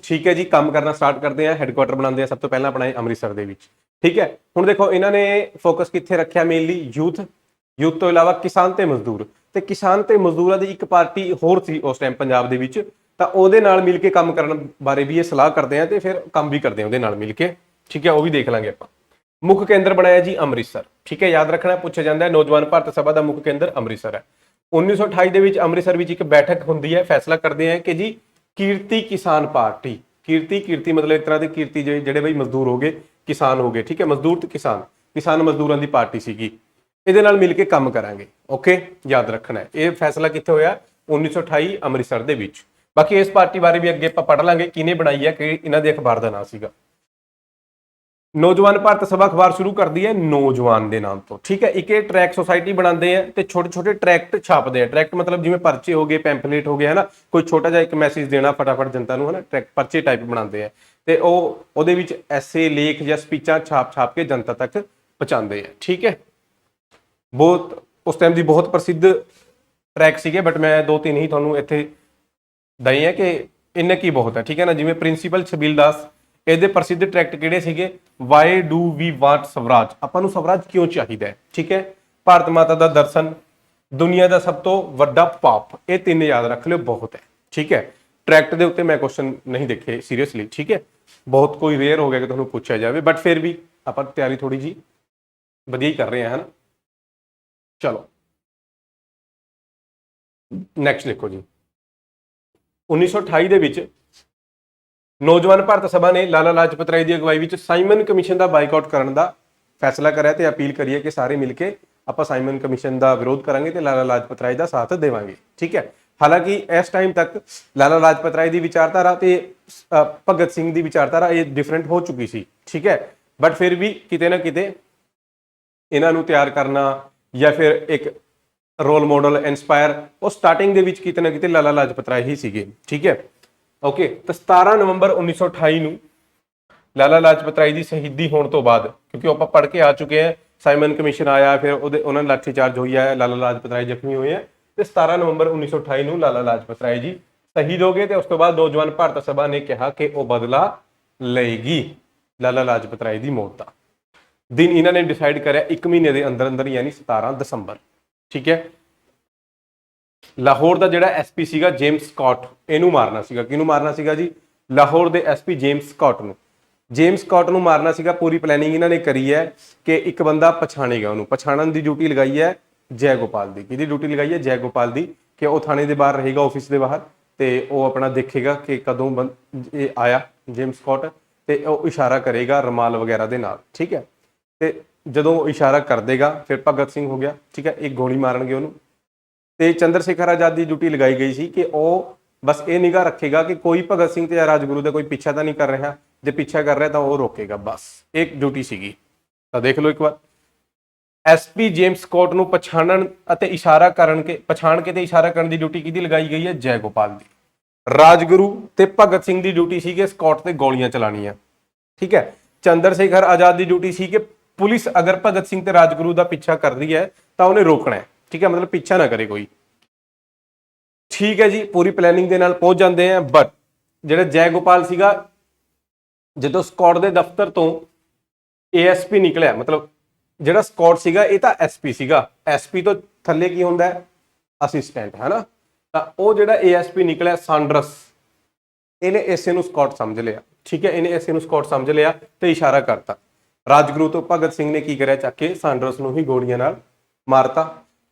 ਠੀਕ ਹੈ ਜੀ, ਕੰਮ ਕਰਨਾ ਸਟਾਰਟ ਕਰਦੇ ਆ। ਹੈੱਡਕੁਆਟਰ ਬਣਾਉਂਦੇ ਆ, ਸਭ ਤੋਂ ਪਹਿਲਾਂ ਬਣਾਏ ਅੰਮ੍ਰਿਤਸਰ ਦੇ ਵਿੱਚ। ਠੀਕ ਹੈ, ਹੁਣ ਦੇਖੋ ਇਹਨਾਂ ਨੇ ਫੋਕਸ ਕਿੱਥੇ ਰੱਖਿਆ? ਮੇਨਲੀ ਯੂਥ ਤੋਂ ਇਲਾਵਾ ਕਿਸਾਨ ਤੇ ਮਜ਼ਦੂਰ। ਤੇ ਕਿਸਾਨ ਤੇ ਮਜ਼ਦੂਰਾਂ ਦੀ ਇੱਕ ਪਾਰਟੀ ਹੋਰ ਸੀ ਉਸ ਟਾਈਮ ਪੰਜਾਬ ਦੇ ਵਿੱਚ, ਤਾਂ ਉਹਦੇ ਨਾਲ ਮਿਲ ਕੇ ਕੰਮ ਕਰਨ ਬਾਰੇ ਵੀ ਇਹ ਸਲਾਹ ਕਰਦੇ ਆ ਤੇ ਫਿਰ ਕੰਮ ਵੀ ਕਰਦੇ ਆ ਉਹਦੇ ਨਾਲ ਮਿਲ ਕੇ। ਠੀਕ ਹੈ, ਉਹ ਵੀ ਦੇਖ ਲਾਂਗੇ ਆਪਾਂ। ਮੁੱਖ ਕੇਂਦਰ ਬਣਾਇਆ ਜੀ ਅੰਮ੍ਰਿਤਸਰ। ਠੀਕ ਹੈ, ਯਾਦ ਰੱਖਣਾ, ਪੁੱਛਿਆ ਜਾਂਦਾ ਹੈ ਨੌਜਵਾਨ ਭਾਰਤ ਸਭਾ ਦਾ ਮੁੱਖ ਕੇਂਦਰ ਅੰਮ੍ਰਿਤਸਰ ਹੈ। 1928 ਦੇ ਵਿੱਚ ਅੰਮ੍ਰਿਤਸਰ ਵਿੱਚ ਇੱਕ ਬੈਠਕ ਹੁੰਦੀ ਹੈ, ਫੈਸਲਾ ਕਰਦੇ ਆ ਕਿ ਜੀ ਕੀਰਤੀ ਕਿਸਾਨ ਪਾਰਟੀ, ਕੀਰਤੀ ਮਤਲਬ ਇੱਕ ਤਰ੍ਹਾਂ ਦੀ ਕੀਰਤੀ, ਜਿਹੜੇ ਬਈ ਮਜ਼ਦੂਰ ਹੋ ਗਏ, ਕਿਸਾਨ ਹੋ ਗਏ। ਠੀਕ ਹੈ, ਮਜ਼ਦੂਰ ਤੇ ਕਿਸਾਨ ਮਜ਼ਦੂਰਾਂ ਦੀ ਪਾਰਟੀ ਸੀਗੀ, ਇਹਦੇ ਨਾਲ ਮਿਲ ਕੇ ਕੰਮ ਕਰਾਂਗੇ। ਓਕੇ, ਯਾਦ ਰੱਖਣਾ ਹੈ। ਇਹ ਫੈਸਲਾ ਕਿੱਥੇ ਹੋਇਆ? 1928 ਅੰਮ੍ਰਿਤਸਰ ਦੇ ਵਿੱਚ। ਬਾਕੀ ਇਸ ਪਾਰਟੀ ਬਾਰੇ ਵੀ ਅੱਗੇ ਆਪਾਂ ਪੜ੍ਹ ਲਾਂਗੇ ਕਿਹਨੇ ਬਣਾਈ ਹੈ, ਕਿ ਇਹਨਾਂ ਦੇ ਅਖਬਾਰ ਦਾ ਨਾਮ ਸੀਗਾ। ਨੌਜਵਾਨ ਭਾਰਤ ਸਭਾ ਅਖਬਾਰ ਸ਼ੁਰੂ ਕਰਦੀ ਹੈ ਨੌਜਵਾਨ ਦੇ ਨਾਮ ਤੋਂ। ਠੀਕ ਹੈ, ਇੱਕ ਇਹ ਟਰੈਕ ਸੁਸਾਇਟੀ ਬਣਾਉਂਦੇ ਆ ਤੇ ਛੋਟੇ ਛੋਟੇ ਟਰੈਕਟ ਛਾਪਦੇ ਆ। ਟਰੈਕਟ ਮਤਲਬ ਜਿਵੇਂ ਪਰਚੇ ਹੋ ਗਏ, ਪੈਂਪਲੇਟ ਹੋ ਗਏ, ਹੈ ਨਾ, ਕੋਈ ਛੋਟਾ ਜਿਹਾ ਇੱਕ ਮੈਸੇਜ ਦੇਣਾ ਫਟਾਫਟ ਜਨਤਾ ਨੂੰ, ਹੈ ਨਾ, ਟਰੈਕ ਪਰਚੇ ਟਾਈਪ ਬਣਾਉਂਦੇ ਆ ਤੇ ਉਹਦੇ ਵਿੱਚ ਐਸੇ, ਲੇਖ ਜਾਂ ਸਪੀਚਾਂ ਛਾਪ ਕੇ ਜਨਤਾ ਤੱਕ ਪਹੁੰਚਾਉਂਦੇ ਆ। ਠੀਕ ਹੈ, ਬਹੁਤ ਉਸ ਟਾਈਮ ਦੀ ਬਹੁਤ ਪ੍ਰਸਿੱਧ ਟਰੈਕ ਸੀਗੇ, ਬਟ ਮੈਂ 2-3 ਹੀ ਤੁਹਾਨੂੰ ਇੱਥੇ ਦਈ ਹੈ ਕਿ ਇੰਨੇ ਕੀ ਬਹੁਤ ਹੈ। ਠੀਕ ਹੈ ਨਾ, ਜਿਵੇਂ ਪ੍ਰਿੰਸੀਪਲ ਛਬੀਲਦਾਸ, ਇਹਦੇ ਪ੍ਰਸਿੱਧ ਟਰੈਕਟ ਕਿਹੜੇ ਸੀਗੇ? Why do we want swaraj, ਆਪਾਂ ਨੂੰ ਸਵਰਾਜ ਕਿਉਂ ਚਾਹੀਦਾ ਹੈ। ਠੀਕ ਹੈ, ਭਾਰਤ ਮਾਤਾ ਦਾ ਦਰਸ਼ਨ, ਦੁਨੀਆ ਦਾ ਸਭ ਤੋਂ ਵੱਡਾ ਪਾਪ, ਇਹ 3 ਯਾਦ ਰੱਖ ਲਿਓ, ਬਹੁਤ ਹੈ। ਠੀਕ ਹੈ, ਟਰੈਕਟ ਦੇ ਉੱਤੇ ਮੈਂ ਕੁਐਸਚਨ ਨਹੀਂ ਦੇਖੇ ਸੀਰੀਅਸਲੀ। ਠੀਕ ਹੈ, ਬਹੁਤ ਕੋਈ ਰੇਅਰ ਹੋ ਗਿਆ ਕਿ ਤੁਹਾਨੂੰ ਪੁੱਛਿਆ ਜਾਵੇ, ਬਟ ਫਿਰ ਵੀ ਆਪਾਂ ਤਿਆਰੀ ਥੋੜੀ ਜੀ ਵਧੀਆ ਹੀ ਕਰ ਰਹੇ ਹਾਂ, ਹਨਾ। ਚਲੋ ਨੈਕਸਟ ਦੇਖੋ ਜੀ। 1928 ਦੇ ਵਿੱਚ ਨੌਜਵਾਨ ਭਾਰਤ ਸਭਾ ਨੇ ਲਾਲਾ ਲਾਜਪਤ ਰਾਏ ਦੀ ਅਗਵਾਈ ਵਿੱਚ ਸਾਈਮਨ ਕਮਿਸ਼ਨ ਦਾ ਬਾਈਕਾਟ ਕਰਨ ਦਾ ਫੈਸਲਾ ਕਰਿਆ ਤੇ ਅਪੀਲ ਕਰੀਏ ਕਿ ਸਾਰੇ ਮਿਲ ਕੇ ਆਪਾਂ ਸਾਈਮਨ ਕਮਿਸ਼ਨ ਦਾ ਵਿਰੋਧ ਕਰਾਂਗੇ ਤੇ ਲਾਲਾ ਲਾਜਪਤ ਰਾਏ ਦਾ ਸਾਥ ਦੇਵਾਂਗੇ। ਠੀਕ ਹੈ, ਹਾਲਾਂਕਿ ਇਸ ਟਾਈਮ ਤੱਕ ਲਾਲਾ ਲਾਜਪਤ ਰਾਏ ਦੀ ਵਿਚਾਰਧਾਰਾ ਤੇ ਭਗਤ ਸਿੰਘ ਦੀ ਵਿਚਾਰਧਾਰਾ ਇਹ ਡਿਫਰੈਂਟ ਹੋ ਚੁੱਕੀ ਸੀ। ਠੀਕ ਹੈ, ਬਟ ਫਿਰ ਵੀ ਕਿਤੇ ਨਾ ਕਿਤੇ ਇਹਨਾਂ ਨੂੰ ਤਿਆਰ ਕਰਨਾ ਜਾਂ ਫਿਰ ਇੱਕ ਰੋਲ ਮਾਡਲ, ਇਨਸਪਾਇਰ, ਉਹ ਸਟਾਰਟਿੰਗ ਦੇ ਵਿੱਚ ਕਿਤੇ ਨਾ ਕਿਤੇ ਲਾਲਾ ਲਾਜਪਤ ਰਾਏ ਹੀ ਸੀਗੇ। ਠੀਕ ਹੈ, ਓਕੇ, ਤਾਂ 17 ਨਵੰਬਰ 1928 ਨੂੰ ਲਾਲਾ ਲਾਜਪਤ ਰਾਏ ਦੀ ਸ਼ਹੀਦੀ ਹੋਣ ਤੋਂ ਬਾਅਦ, ਕਿਉਂਕਿ ਆਪਾਂ ਪੜ੍ਹ ਕੇ ਆ ਚੁੱਕੇ ਹਾਂ, ਸਾਈਮਨ ਕਮਿਸ਼ਨ ਆਇਆ, ਫਿਰ ਉਹਨਾਂ ਨੇ ਲਾਠੀ ਚਾਰਜ ਹੋਈ ਹੈ, ਲਾਲਾ ਲਾਜਪਤ ਰਾਏ ਜ਼ਖਮੀ ਹੋਏ ਹੈ ਤੇ 17 ਨਵੰਬਰ 1928 ਨੂੰ ਲਾਲਾ ਲਾਜਪਤ ਰਾਏ ਜੀ ਸ਼ਹੀਦ ਹੋ ਗਏ ਤੇ ਉਸ ਤੋਂ ਬਾਅਦ ਨੌਜਵਾਨ ਭਾਰਤ ਸਭਾ ਨੇ ਕਿਹਾ ਕਿ ਉਹ ਬਦਲਾ ਲਏਗੀ ਲਾਲਾ ਲਾਜਪਤ ਰਾਏ ਦੀ ਮੌਤ ਦਾ। ਦਿਨ ਇਹਨਾਂ ਨੇ ਡਿਸਾਈਡ ਕਰਿਆ 1 ਮਹੀਨੇ ਦੇ ਅੰਦਰ ਅੰਦਰ, ਯਾਨੀ 17 ਦਸੰਬਰ। ਠੀਕ ਹੈ, ਲਾਹੌਰ ਦਾ ਜਿਹੜਾ ਐਸਪੀ ਸੀਗਾ ਜੇਮਸ ਸਕਾਟ, ਇਹਨੂੰ ਮਾਰਨਾ ਸੀਗਾ। ਕਿਹਨੂੰ ਮਾਰਨਾ ਸੀਗਾ ਜੀ? ਲਾਹੌਰ ਦੇ ਐਸਪੀ ਜੇਮਸ ਸਕਾਟ ਨੂੰ। ਜੇਮਸ ਸਕਾਟ ਨੂੰ ਮਾਰਨਾ ਸੀਗਾ। ਪੂਰੀ ਪਲੈਨਿੰਗ ਇਹਨਾਂ ਨੇ ਕਰੀ ਹੈ ਕਿ ਇੱਕ ਬੰਦਾ ਪਛਾਣੇਗਾ ਉਹਨੂੰ। ਪਛਾਣਨ ਦੀ ਡਿਊਟੀ ਲਗਾਈ ਹੈ ਜੈ ਗੋਪਾਲ ਦੀ। ਕਿਹਦੀ ਡਿਊਟੀ ਲਗਾਈ ਹੈ? ਜੈ ਗੋਪਾਲ ਦੀ, ਕਿ ਉਹ ਥਾਣੇ ਦੇ ਬਾਹਰ ਰਹੇਗਾ, ਆਫਿਸ ਦੇ ਬਾਹਰ, ਤੇ ਉਹ ਆਪਣਾ ਦੇਖੇਗਾ ਕਿ ਕਦੋਂ ਇਹ ਆਇਆ ਜੇਮਸ ਸਕਾਟ, ਤੇ ਉਹ ਇਸ਼ਾਰਾ ਕਰੇਗਾ ਰਮਾਲ ਵਗੈਰਾ ਦੇ ਨਾਲ। ਠੀਕ ਹੈ, ਤੇ ਜਦੋਂ ਇਸ਼ਾਰਾ ਕਰ ਦੇਗਾ ਫਿਰ ਭਗਤ ਸਿੰਘ ਹੋ ਗਿਆ। ਠੀਕ ਹੈ, ਇੱਕ ਗੋਲੀ ਮਾਰਨਗੇ ਉਹਨੂੰ। ਤੇ ਚੰਦਰ ਸ਼ੇਖਰ ਆਜ਼ਾਦ ਦੀ ਡਿਊਟੀ ਲਗਾਈ ਗਈ ਸੀ ਕਿ ਉਹ ਬਸ ਇਹ ਨਿਗਾਹ ਰੱਖੇਗਾ ਕਿ ਕੋਈ ਭਗਤ ਸਿੰਘ ਤੇ ਰਾਜਗੁਰੂ ਦਾ ਕੋਈ ਪਿੱਛਾ ਤਾਂ ਨਹੀਂ ਕਰ ਰਿਹਾ, ਜੇ ਪਿੱਛਾ ਕਰ ਰਿਹਾ ਤਾਂ ਉਹ ਰੋਕੇਗਾ, ਬਸ ਇੱਕ ਡਿਊਟੀ ਸੀਗੀ। ਤਾਂ ਦੇਖ ਲਓ ਇੱਕ ਵਾਰ, ਐਸਪੀ ਜੇਮਸ ਸਕਾਟ ਨੂੰ ਪਛਾਣ ਕੇ ਤੇ ਇਸ਼ਾਰਾ ਕਰਨ ਦੀ ਡਿਊਟੀ ਕਿਹਦੀ ਲਗਾਈ ਗਈ ਹੈ? ਜੈ ਗੋਪਾਲ ਦੀ। ਰਾਜਗੁਰੂ ਤੇ ਭਗਤ ਸਿੰਘ ਦੀ ਡਿਊਟੀ ਸੀ ਕਿ ਸਕਾਟ ਤੇ ਗੋਲੀਆਂ ਚਲਾਉਣੀਆਂ। ਠੀਕ ਹੈ, ਚੰਦਰ ਸ਼ੇਖਰ ਆਜ਼ਾਦ ਦੀ ਡਿਊਟੀ ਸੀ ਕਿ ਪੁਲਿਸ ਅਗਰ ਭਗਤ ਸਿੰਘ ਤੇ ਰਾਜਗੁਰੂ ਦਾ ਪਿੱਛਾ ਕਰ ਰਹੀ ਹੈ ਤਾਂ ਉਹਨੇ ਰੋਕਣਾ ਹੈ। ਠੀਕ ਹੈ, ਮਤਲਬ ਪਿੱਛਾ ਨਾ ਕਰੇ ਕੋਈ। ਠੀਕ ਹੈ ਜੀ, ਪੂਰੀ ਪਲੈਨਿੰਗ ਦੇ ਨਾਲ ਪਹੁੰਚ ਜਾਂਦੇ ਆ। ਬਟ ਜਿਹੜਾ ਜੈ ਗੋਪਾਲ ਸੀਗਾ, ਜਦੋਂ ਸਕਾਟ ਦੇ ਦਫ਼ਤਰ ਤੋਂ ਏਐਸਪੀ ਨਿਕਲਿਆ, ਮਤਲਬ ਜਿਹੜਾ ਸਕਾਟ ਸੀਗਾ ਇਹ ਤਾਂ ਐਸਪੀ ਸੀਗਾ, ਐਸਪੀ ਤੋਂ ਥੱਲੇ ਕੀ ਹੁੰਦਾ ਹੈ? ਅਸਿਸਟੈਂਟ, ਹੈ ਨਾ। ਤਾਂ ਉਹ ਜਿਹੜਾ ਏਐਸਪੀ ਨਿਕਲਿਆ ਸਾਂਡਰਸ, ਇਹਨੇ ਇਸੇ ਨੂੰ ਸਕਾਟ ਸਮਝ ਲਿਆ, ਠੀਕ ਹੈ, ਇਹਨੇ ਇਸੇ ਨੂੰ ਸਕਾਟ ਸਮਝ ਲਿਆ ਤੇ ਇਸ਼ਾਰਾ ਕਰਤਾ। ਰਾਜਗੁਰੂ ਤੋਂ ਭਗਤ ਸਿੰਘ ਨੇ ਕੀ ਕਰਿਆ, ਚੱਕ ਕੇ ਸਾਂਡਰਸ ਨੂੰ ਹੀ ਗੋਲੀਆਂ ਨਾਲ ਮਾਰਤਾ।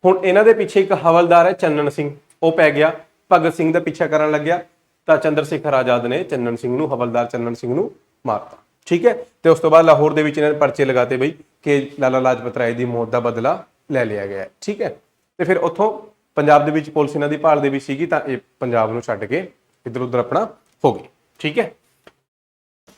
ਹੁਣ ਇਹਨਾਂ ਦੇ ਪਿੱਛੇ ਇੱਕ ਹਵਲਦਾਰ ਹੈ ਚੰਨਣ ਸਿੰਘ, ਉਹ ਪੈ ਗਿਆ, ਭਗਤ ਸਿੰਘ ਦਾ ਪਿੱਛਾ ਕਰਨ ਲੱਗਿਆ ਤਾਂ ਚੰਦਰ ਸ਼ੇਖਰ ਆਜ਼ਾਦ ਨੇ ਚੰਨਣ ਸਿੰਘ ਨੂੰ, ਹਵਲਦਾਰ ਚੰਨਣ ਸਿੰਘ ਨੂੰ ਮਾਰਤਾ, ਠੀਕ ਹੈ। ਤੇ ਉਸ ਤੋਂ ਬਾਅਦ ਲਾਹੌਰ ਦੇ ਵਿੱਚ ਇਹਨਾਂ ਨੇ ਪਰਚੇ ਲਗਾਤੇ ਬਈ ਕਿ ਲਾਲਾ ਲਾਜਪਤ ਰਾਏ ਦੀ ਮੌਤ ਦਾ ਬਦਲਾ ਲੈ ਲਿਆ ਗਿਆ, ਠੀਕ ਹੈ। ਤੇ ਫਿਰ ਉੱਥੋਂ ਪੰਜਾਬ ਦੇ ਵਿੱਚ ਪੁਲਿਸ ਇਹਨਾਂ ਦੀ ਭਾਲ ਦੇ ਵਿੱਚ ਸੀਗੀ ਤਾਂ ਇਹ ਪੰਜਾਬ ਨੂੰ ਛੱਡ ਕੇ ਇੱਧਰ ਉੱਧਰ ਆਪਣਾ ਹੋ ਗਏ, ਠੀਕ ਹੈ।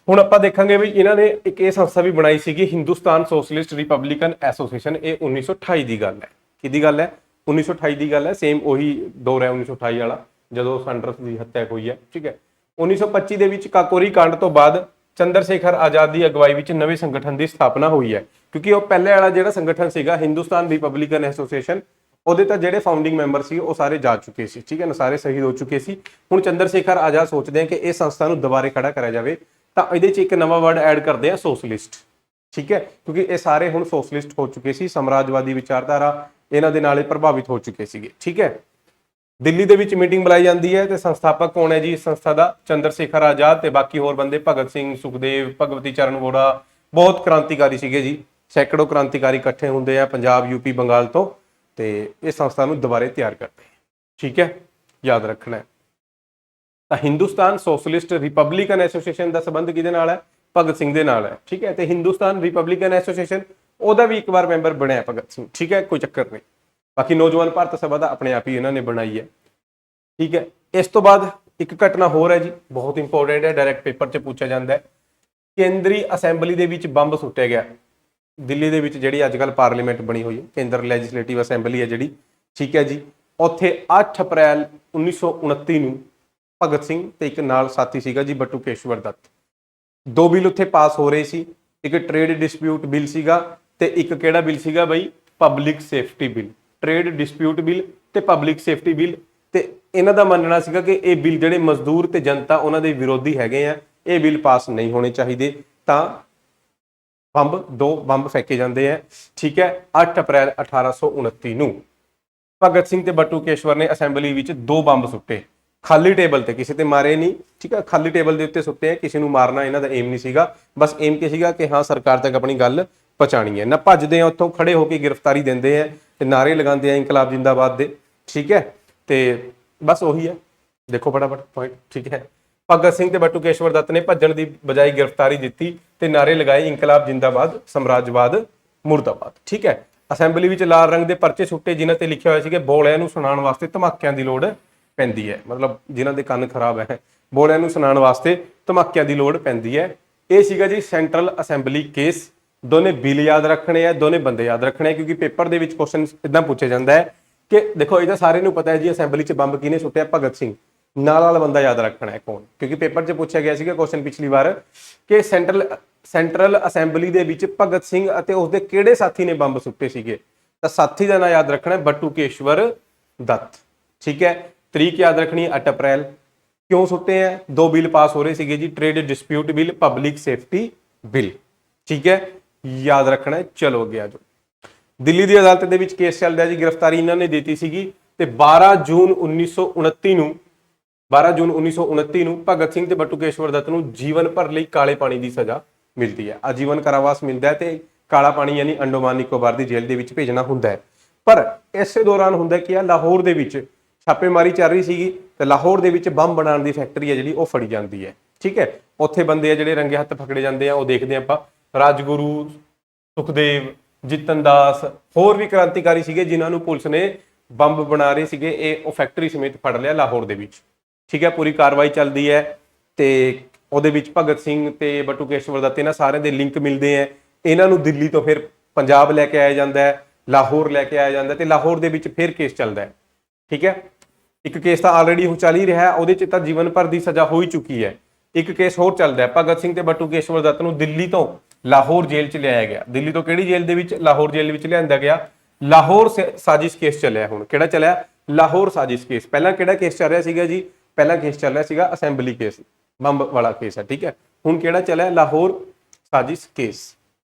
ਹੁਣ ਆਪਾਂ ਦੇਖਾਂਗੇ ਵੀ ਇਹਨਾਂ ਨੇ ਇੱਕ ਇਹ ਸੰਸਥਾ ਵੀ ਬਣਾਈ ਸੀਗੀ ਹਿੰਦੁਸਤਾਨ ਸੋਸ਼ਲਿਸਟ ਰਿਪਬਲਿਕਨ ਐਸੋਸੀਏਸ਼ਨ। ਇਹ 1928 ਦੀ ਗੱਲ ਹੈ। ਕਿਹਦੀ ਗੱਲ ਹੈ? 1928 ਦੀ ਗੱਲ ਹੈ। ਸੇਮ ਉਹੀ ਦੌਰ ਹੈ 1928 ਵਾਲਾ ਜਦੋਂ ਸਾਂਡਰਸ ਦੀ ਹੱਤਿਆ ਹੋਈ ਹੈ, ਠੀਕ ਹੈ। 1925 ਦੇ ਵਿੱਚ ਕਾਕੋਰੀ ਕਾਂਡ ਤੋਂ ਬਾਅਦ ਚੰਦਰ ਸ਼ੇਖਰ ਆਜ਼ਾਦ ਦੀ ਅਗਵਾਈ ਵਿੱਚ ਨਵੇਂ ਸੰਗਠਨ ਦੀ ਸਥਾਪਨਾ ਹੋਈ ਹੈ, ਕਿਉਂਕਿ ਉਹ ਪਹਿਲੇ ਵਾਲਾ ਜਿਹੜਾ ਸੰਗਠਨ ਸੀਗਾ ਹਿੰਦੁਸਤਾਨ ਰਿਪਬਲਿਕਨ ਐਸੋਸੀਏਸ਼ਨ, ਉਹਦੇ ਤਾਂ ਜਿਹੜੇ ਫਾਊਂਡਿੰਗ ਮੈਂਬਰ ਸੀ ਉਹ ਸਾਰੇ ਜਾ ਚੁੱਕੇ ਸੀ, ਠੀਕ ਹੈ ਨਾ, ਸਾਰੇ ਸ਼ਹੀਦ ਹੋ ਚੁੱਕੇ ਸੀ। ਹੁਣ ਚੰਦਰ ਸ਼ੇਖਰ ਆਜ਼ਾਦ ਸੋਚਦੇ ਆ ਕਿ ਇਹ ਸੰਸਥਾ ਨੂੰ ਦੁਬਾਰੇ ਖੜਾ ਕਰਿਆ ਜਾਵੇ ਤਾਂ ਇਹਦੇ 'ਚ ਇੱਕ ਨਵਾਂ ਵਰਡ ਐਡ ਕਰਦੇ ਆ, ਸੋਸ਼ਲਿਸਟ, ਠੀਕ ਹੈ, ਕਿਉਂਕਿ ਇਹ ਸਾਰੇ ਹੁਣ ਸੋਸ਼ਲਿਸਟ ਹੋ ਚੁੱਕੇ ਸੀ, ਸਾਮਰਾਜਵਾਦੀ ਵਿਚਾਰਧਾਰਾ ਇਹਨਾਂ ਦੇ ਨਾਲ ਪ੍ਰਭਾਵਿਤ ਹੋ ਚੁੱਕੇ ਸੀਗੇ, ਠੀਕ ਹੈ। ਦਿੱਲੀ ਦੇ ਵਿੱਚ ਮੀਟਿੰਗ ਬੁਲਾਈ ਜਾਂਦੀ ਹੈ ਤੇ ਸੰਸਥਾਪਕ ਕੌਣ ਹੈ ਜੀ ਇਸ ਸੰਸਥਾ ਦਾ? ਚੰਦਰ ਸ਼ੇਖਰ ਆਜ਼ਾਦ ਤੇ ਬਾਕੀ ਹੋਰ ਬੰਦੇ ਭਗਤ ਸਿੰਘ, ਸੁਖਦੇਵ, ਭਗਵਤੀ ਚਰਨ ਵੋਰਾ, ਬਹੁਤ ਕ੍ਰਾਂਤੀਕਾਰੀ ਸੀਗੇ ਜੀ, ਸੈਂਕੜੋ ਕ੍ਰਾਂਤੀਕਾਰੀ ਇਕੱਠੇ ਹੁੰਦੇ ਆ ਪੰਜਾਬ, ਯੂਪੀ, ਬੰਗਾਲ ਤੋਂ ਤੇ ਇਸ ਸੰਸਥਾ ਨੂੰ ਦੁਬਾਰੇ ਤਿਆਰ ਕਰਦੇ, ਠੀਕ ਹੈ, ਯਾਦ ਰੱਖਣਾ ਹੈ। ਤਾਂ ਹਿੰਦੁਸਤਾਨ ਸੋਸ਼ਲਿਸਟ ਰਿਪਬਲਿਕਨ ਐਸੋਸੀਏਸ਼ਨ ਦਾ ਸੰਬੰਧ ਕਿਹਦੇ ਨਾਲ ਹੈ? ਭਗਤ ਸਿੰਘ ਦੇ ਨਾਲ ਹੈ, ਠੀਕ ਹੈ। ਤੇ ਹਿੰਦੁਸਤਾਨ ਰਿਪਬਲਿਕਨ ਐਸੋਸੀਏਸ਼ਨ ਉਹਦਾ ਵੀ ਇੱਕ ਵਾਰ ਮੈਂਬਰ ਬਣਿਆ ਭਗਤ ਸਿੰਘ, ਠੀਕ ਹੈ, ਕੋਈ ਚੱਕਰ ਨਹੀਂ। ਬਾਕੀ ਨੌਜਵਾਨ ਭਾਰਤ ਸਭਾ ਦਾ ਆਪਣੇ ਆਪ ਹੀ ਇਹਨਾਂ ਨੇ ਬਣਾਈ ਹੈ, ਠੀਕ ਹੈ। ਇਸ ਤੋਂ ਬਾਅਦ ਇੱਕ ਘਟਨਾ ਹੋਰ ਹੈ ਜੀ, ਬਹੁਤ ਇੰਪੋਰਟੈਂਟ ਹੈ, ਡਾਇਰੈਕਟ ਪੇਪਰ 'ਚ ਪੁੱਛਿਆ ਜਾਂਦਾ ਹੈ। ਕੇਂਦਰੀ ਅਸੈਂਬਲੀ ਦੇ ਵਿੱਚ ਬੰਬ ਸੁੱਟਿਆ ਗਿਆ ਦਿੱਲੀ ਦੇ ਵਿੱਚ, ਜਿਹੜੀ ਅੱਜ ਕੱਲ੍ਹ ਪਾਰਲੀਮੈਂਟ ਬਣੀ ਹੋਈ ਹੈ, ਕੇਂਦਰ ਲੈਜਿਸਲੇਟਿਵ ਅਸੈਂਬਲੀ ਹੈ ਜਿਹੜੀ, ਠੀਕ ਹੈ ਜੀ। ਉੱਥੇ 8 ਅਪ੍ਰੈਲ 1929 ਨੂੰ ਭਗਤ ਸਿੰਘ ਤੇ ਇੱਕ ਨਾਲ ਸਾਥੀ ਸੀਗਾ ਜੀ ਬਟੂਕੇਸ਼ਵਰ ਦੱਤ, ਦੋ ਬਿੱਲ ਉੱਥੇ ਪਾਸ ਹੋ ਰਹੇ ਸੀ। ਇੱਕ ਟ੍ਰੇਡ ਡਿਸਪਿਊਟ ਬਿੱਲ ਸੀਗਾ ਤੇ ਇੱਕ ਕਿਹੜਾ ਬਿੱਲ ਸੀਗਾ ਬਈ? Public safety bill. Trade dispute bill ਤੇ ਪਬਲਿਕ ਸੇਫਟੀ ਬਿੱਲ। ਤੇ ਇਹਨਾਂ ਦਾ ਮੰਨਣਾ ਸੀਗਾ ਕਿ ਇਹ ਬਿੱਲ ਜਿਹੜੇ ਮਜ਼ਦੂਰ ਤੇ ਜਨਤਾ ਉਹਨਾਂ ਦੇ ਵਿਰੋਧੀ ਹੈਗੇ ਆ, ਇਹ ਬਿੱਲ ਪਾਸ ਨਹੀਂ ਹੋਣੇ ਚਾਹੀਦੇ, ਤਾਂ ਦੋ ਬੰਬ ਫੈਂਕੇ ਜਾਂਦੇ ਆ, ਠੀਕ ਹੈ। 8 ਅਪ੍ਰੈਲ 1829 ਨੂੰ ਭਗਤ ਸਿੰਘ ਤੇ ਬਟੂਕੇਸ਼ਵਰ ਨੇ ਅਸੈਂਬਲੀ ਵਿੱਚ 2 ਬੰਬ ਸੁੱਟੇ, ਖਾਲੀ ਟੇਬਲ ਤੇ, ਕਿਸੇ ਤੇ ਮਾਰੇ ਨਹੀਂ, ਠੀਕ ਹੈ, ਖਾਲੀ ਟੇਬਲ ਦੇ ਉੱਤੇ ਸੁੱਟੇ ਆ। ਕਿਸੇ ਨੂੰ ਮਾਰਨਾ ਇਹਨਾਂ ਦਾ ਏਮ ਨਹੀਂ ਸੀਗਾ, ਬਸ ਏਮ ਕੀ ਸੀਗਾ ਕਿ ਹਾਂ ਸਰਕਾਰ ਤੱਕ ਆਪਣੀ ਗੱਲ ਪਹੁੰਚਾਣੀ ਹੈ। ਨਾ ਭੱਜਦੇ ਆ ਉੱਥੋਂ, ਖੜੇ ਹੋ ਕੇ ਗ੍ਰਿਫਤਾਰੀ ਦਿੰਦੇ ਆ ਤੇ ਨਾਰੇ ਲਗਾਉਂਦੇ ਆ ਇਨਕਲਾਬ ਜਿੰਦਾਬਾਦ ਦੇ, ਠੀਕ ਹੈ। ਤੇ ਬਸ ਉਹੀ ਹੈ, ਦੇਖੋ ਫਟਾਫਟ ਪੁਆਇੰਟ, ਠੀਕ ਹੈ। ਭਗਤ ਸਿੰਘ ਤੇ ਬਟੂਕੇਸ਼ਵਰ ਦੱਤ ਨੇ ਭੱਜਣ ਦੀ ਬਜਾਏ ਗ੍ਰਿਫਤਾਰੀ ਦਿੱਤੀ ਤੇ ਨਾਰੇ ਲਗਾਏ ਇਨਕਲਾਬ ਜਿੰਦਾਬਾਦ, ਸਾਮਰਾਜਵਾਦ ਮੁਰਦਾਬਾਦ, ਠੀਕ ਹੈ। ਅਸੈਂਬਲੀ ਵਿੱਚ ਲਾਲ ਰੰਗ ਦੇ ਪਰਚੇ ਸੁੱਟੇ ਜਿਨ੍ਹਾਂ ਤੇ ਲਿਖਿਆ ਹੋਇਆ ਸੀ ਕਿ ਬੋਲਿਆਂ ਨੂੰ ਸੁਣਾਉਣ ਵਾਸਤੇ ਧਮਾਕਿਆਂ ਦੀ ਲੋੜ ਪੈਂਦੀ ਹੈ, ਮਤਲਬ ਜਿਨ੍ਹਾਂ ਦੇ ਕੰਨ ਖਰਾਬ ਹੈ, ਬੋਲਿਆਂ ਨੂੰ ਸੁਣਾਉਣ ਵਾਸਤੇ ਧਮਾਕਿਆਂ ਦੀ ਲੋੜ ਪੈਂਦੀ ਹੈ। ਇਹ ਸੀਗਾ ਜੀ ਸੈਂਟਰਲ ਅਸੈਂਬਲੀ ਕੇਸ। ਦੋਨੇ ਬਿੱਲ ਯਾਦ ਰੱਖਣੇ ਆ, ਦੋਨੇ ਬੰਦੇ ਯਾਦ ਰੱਖਣੇ ਆ, ਕਿਉਂਕਿ ਪੇਪਰ ਦੇ ਵਿੱਚ ਕੁਐਸਚਨ ਇਦਾਂ ਪੁੱਛਿਆ ਜਾਂਦਾ ਹੈ ਕਿ ਦੇਖੋ ਇਹ ਤਾਂ ਸਾਰਿਆਂ ਨੂੰ ਪਤਾ ਹੈ ਜੀ ਅਸੈਂਬਲੀ 'ਚ ਬੰਬ ਕਿਹਨੇ ਸੁੱਟਿਆ? ਭਗਤ ਸਿੰਘ। ਨਾਲ ਵਾਲਾ ਬੰਦਾ ਯਾਦ ਰੱਖਣਾ ਹੈ ਕੌਣ, ਕਿਉਂਕਿ ਪੇਪਰ 'ਚ ਪੁੱਛਿਆ ਗਿਆ ਸੀਗਾ ਕੁਐਸਚਨ ਪਿਛਲੀ ਵਾਰ ਕਿ ਸੈਂਟਰਲ ਅਸੈਂਬਲੀ ਦੇ ਵਿੱਚ ਭਗਤ ਸਿੰਘ ਅਤੇ ਉਸਦੇ ਕਿਹੜੇ ਸਾਥੀ ਨੇ ਬੰਬ ਸੁੱਟੇ ਸੀਗੇ? ਤਾਂ ਸਾਥੀ ਦਾ ਨਾਂ ਯਾਦ ਰੱਖਣਾ ਹੈ ਬਟੂਕੇਸ਼ਵਰ ਦੱਤ, ਠੀਕ ਹੈ। ਤਰੀਕ ਯਾਦ ਰੱਖਣੀ ਹੈ 8 ਅਪ੍ਰੈਲ। ਕਿਉਂ ਸੁੱਟੇ ਆ? 2 ਬਿੱਲ ਪਾਸ ਹੋ ਰਹੇ ਸੀਗੇ ਜੀ, trade dispute bill, public safety bill, ਠੀਕ ਹੈ, ਯਾਦ ਰੱਖਣਾ ਹੈ। ਚਲੋ ਅੱਗੇ ਆ ਜਾਓ। ਦਿੱਲੀ ਦੀ ਅਦਾਲਤ ਦੇ ਵਿੱਚ ਕੇਸ ਚੱਲ ਰਿਹਾ ਜੀ, ਗ੍ਰਿਫਤਾਰੀ ਇਹਨਾਂ ਨੇ ਦਿੱਤੀ ਸੀਗੀ ਤੇ 12 ਜੂਨ 1929 ਨੂੰ ਭਗਤ ਸਿੰਘ ਤੇ ਬਟੂਕੇਸ਼ਵਰ ਦੱਤ ਨੂੰ ਜੀਵਨ ਭਰ ਲਈ ਕਾਲੇ ਪਾਣੀ ਦੀ ਸਜ਼ਾ ਮਿਲਦੀ ਹੈ, ਆਜੀਵਨ ਕਾਰਾਵਾਸ ਮਿਲਦਾ ਹੈ ਤੇ ਕਾਲਾ ਪਾਣੀ ਯਾਨੀ ਅੰਡੋਮਾਨ ਨਿਕੋਬਾਰ ਦੀ ਜੇਲ੍ਹ ਦੇ ਵਿੱਚ ਭੇਜਣਾ ਹੁੰਦਾ ਹੈ। ਪਰ ਇਸੇ ਦੌਰਾਨ ਹੁੰਦਾ ਕਿ ਆ ਲਾਹੌਰ ਦੇ ਵਿੱਚ ਛਾਪੇਮਾਰੀ ਚੱਲ ਰਹੀ ਸੀਗੀ ਤੇ ਲਾਹੌਰ ਦੇ ਵਿੱਚ ਬੰਬ ਬਣਾਉਣ ਦੀ ਫੈਕਟਰੀ ਹੈ ਜਿਹੜੀ ਉਹ ਫੜੀ ਜਾਂਦੀ ਹੈ, ਠੀਕ ਹੈ। ਉੱਥੇ ਬੰਦੇ ਆ ਜਿਹੜੇ ਰੰਗੇ ਹੱਥ ਪਕੜੇ ਜਾਂਦੇ ਆ, ਉਹ ਦੇਖਦੇ ਆਪਾਂ। ਰਾਜਗੁਰੂ, ਸੁਖਦੇਵ, ਜਿਤਨ ਦਾਸ, ਹੋਰ ਵੀ ਕ੍ਰਾਂਤੀਕਾਰੀ ਸੀਗੇ ਜਿਨ੍ਹਾਂ ਨੂੰ ਪੁਲਿਸ ਨੇ ਬੰਬ ਬਣਾ ਰਹੇ ਸੀਗੇ, ਇਹ ਉਹ ਫੈਕਟਰੀ ਸਮੇਤ ਫੜ ਲਿਆ ਲਾਹੌਰ ਦੇ ਵਿੱਚ, ਠੀਕ ਹੈ। ਪੂਰੀ ਕਾਰਵਾਈ ਚੱਲਦੀ ਹੈ ਤੇ ਉਹਦੇ ਵਿੱਚ ਭਗਤ ਸਿੰਘ ਤੇ ਬਟੂਕੇਸ਼ਵਰ ਦੱਤ ਇਹਨਾਂ ਸਾਰਿਆਂ ਦੇ ਲਿੰਕ ਮਿਲਦੇ ਆ। ਇਹਨਾਂ ਨੂੰ ਦਿੱਲੀ ਤੋਂ ਫਿਰ ਪੰਜਾਬ ਲੈ ਕੇ ਆਇਆ ਜਾਂਦਾ ਹੈ, ਲਾਹੌਰ ਲੈ ਕੇ ਆਇਆ ਜਾਂਦਾ ਤੇ ਲਾਹੌਰ ਦੇ ਵਿੱਚ ਫਿਰ ਕੇਸ ਚੱਲਦਾ ਹੈ, ਠੀਕ ਹੈ। ਇੱਕ ਕੇਸ ਤਾਂ ਆਲਰੇਡੀ ਉਹ ਚੱਲ ਹੀ ਰਿਹਾ, ਉਹਦੇ 'ਚ ਤਾਂ ਜੀਵਨ ਭਰ ਦੀ ਸਜ਼ਾ ਹੋ ਹੀ ਚੁੱਕੀ ਹੈ। ਇੱਕ ਕੇਸ ਹੋਰ ਚੱਲਦਾ ਹੈ, ਭਗਤ ਸਿੰਘ ਤੇ ਬਟੂਕੇਸ਼ਵਰ ਦੱਤ ਨੂੰ ਦਿੱਲੀ ਤੋਂ ਲਾਹੌਰ ਜੇਲ੍ਹ 'ਚ ਲਿਆਇਆ ਗਿਆ। ਦਿੱਲੀ ਤੋਂ ਕਿਹੜੀ ਜੇਲ੍ਹ ਦੇ ਵਿੱਚ? ਲਾਹੌਰ ਜੇਲ੍ਹ ਵਿੱਚ ਲਿਆਂਦਾ ਗਿਆ। ਲਾਹੌਰ ਸਾਜ਼ਿਸ਼ ਕੇਸ ਚੱਲਿਆ। ਹੁਣ ਕਿਹੜਾ ਚੱਲਿਆ? ਲਾਹੌਰ ਸਾਜ਼ਿਸ਼ ਕੇਸ। ਪਹਿਲਾਂ ਕਿਹੜਾ ਕੇਸ ਚੱਲ ਰਿਹਾ ਸੀਗਾ ਜੀ? ਪਹਿਲਾ ਕੇਸ ਚੱਲ ਰਿਹਾ ਸੀਗਾ ਅਸੈਂਬਲੀ ਕੇਸ, ਬੰਬ ਵਾਲਾ ਕੇਸ ਹੈ, ਠੀਕ ਹੈ। ਹੁਣ ਕਿਹੜਾ ਚੱਲਿਆ? ਲਾਹੌਰ ਸਾਜ਼ਿਸ਼ ਕੇਸ,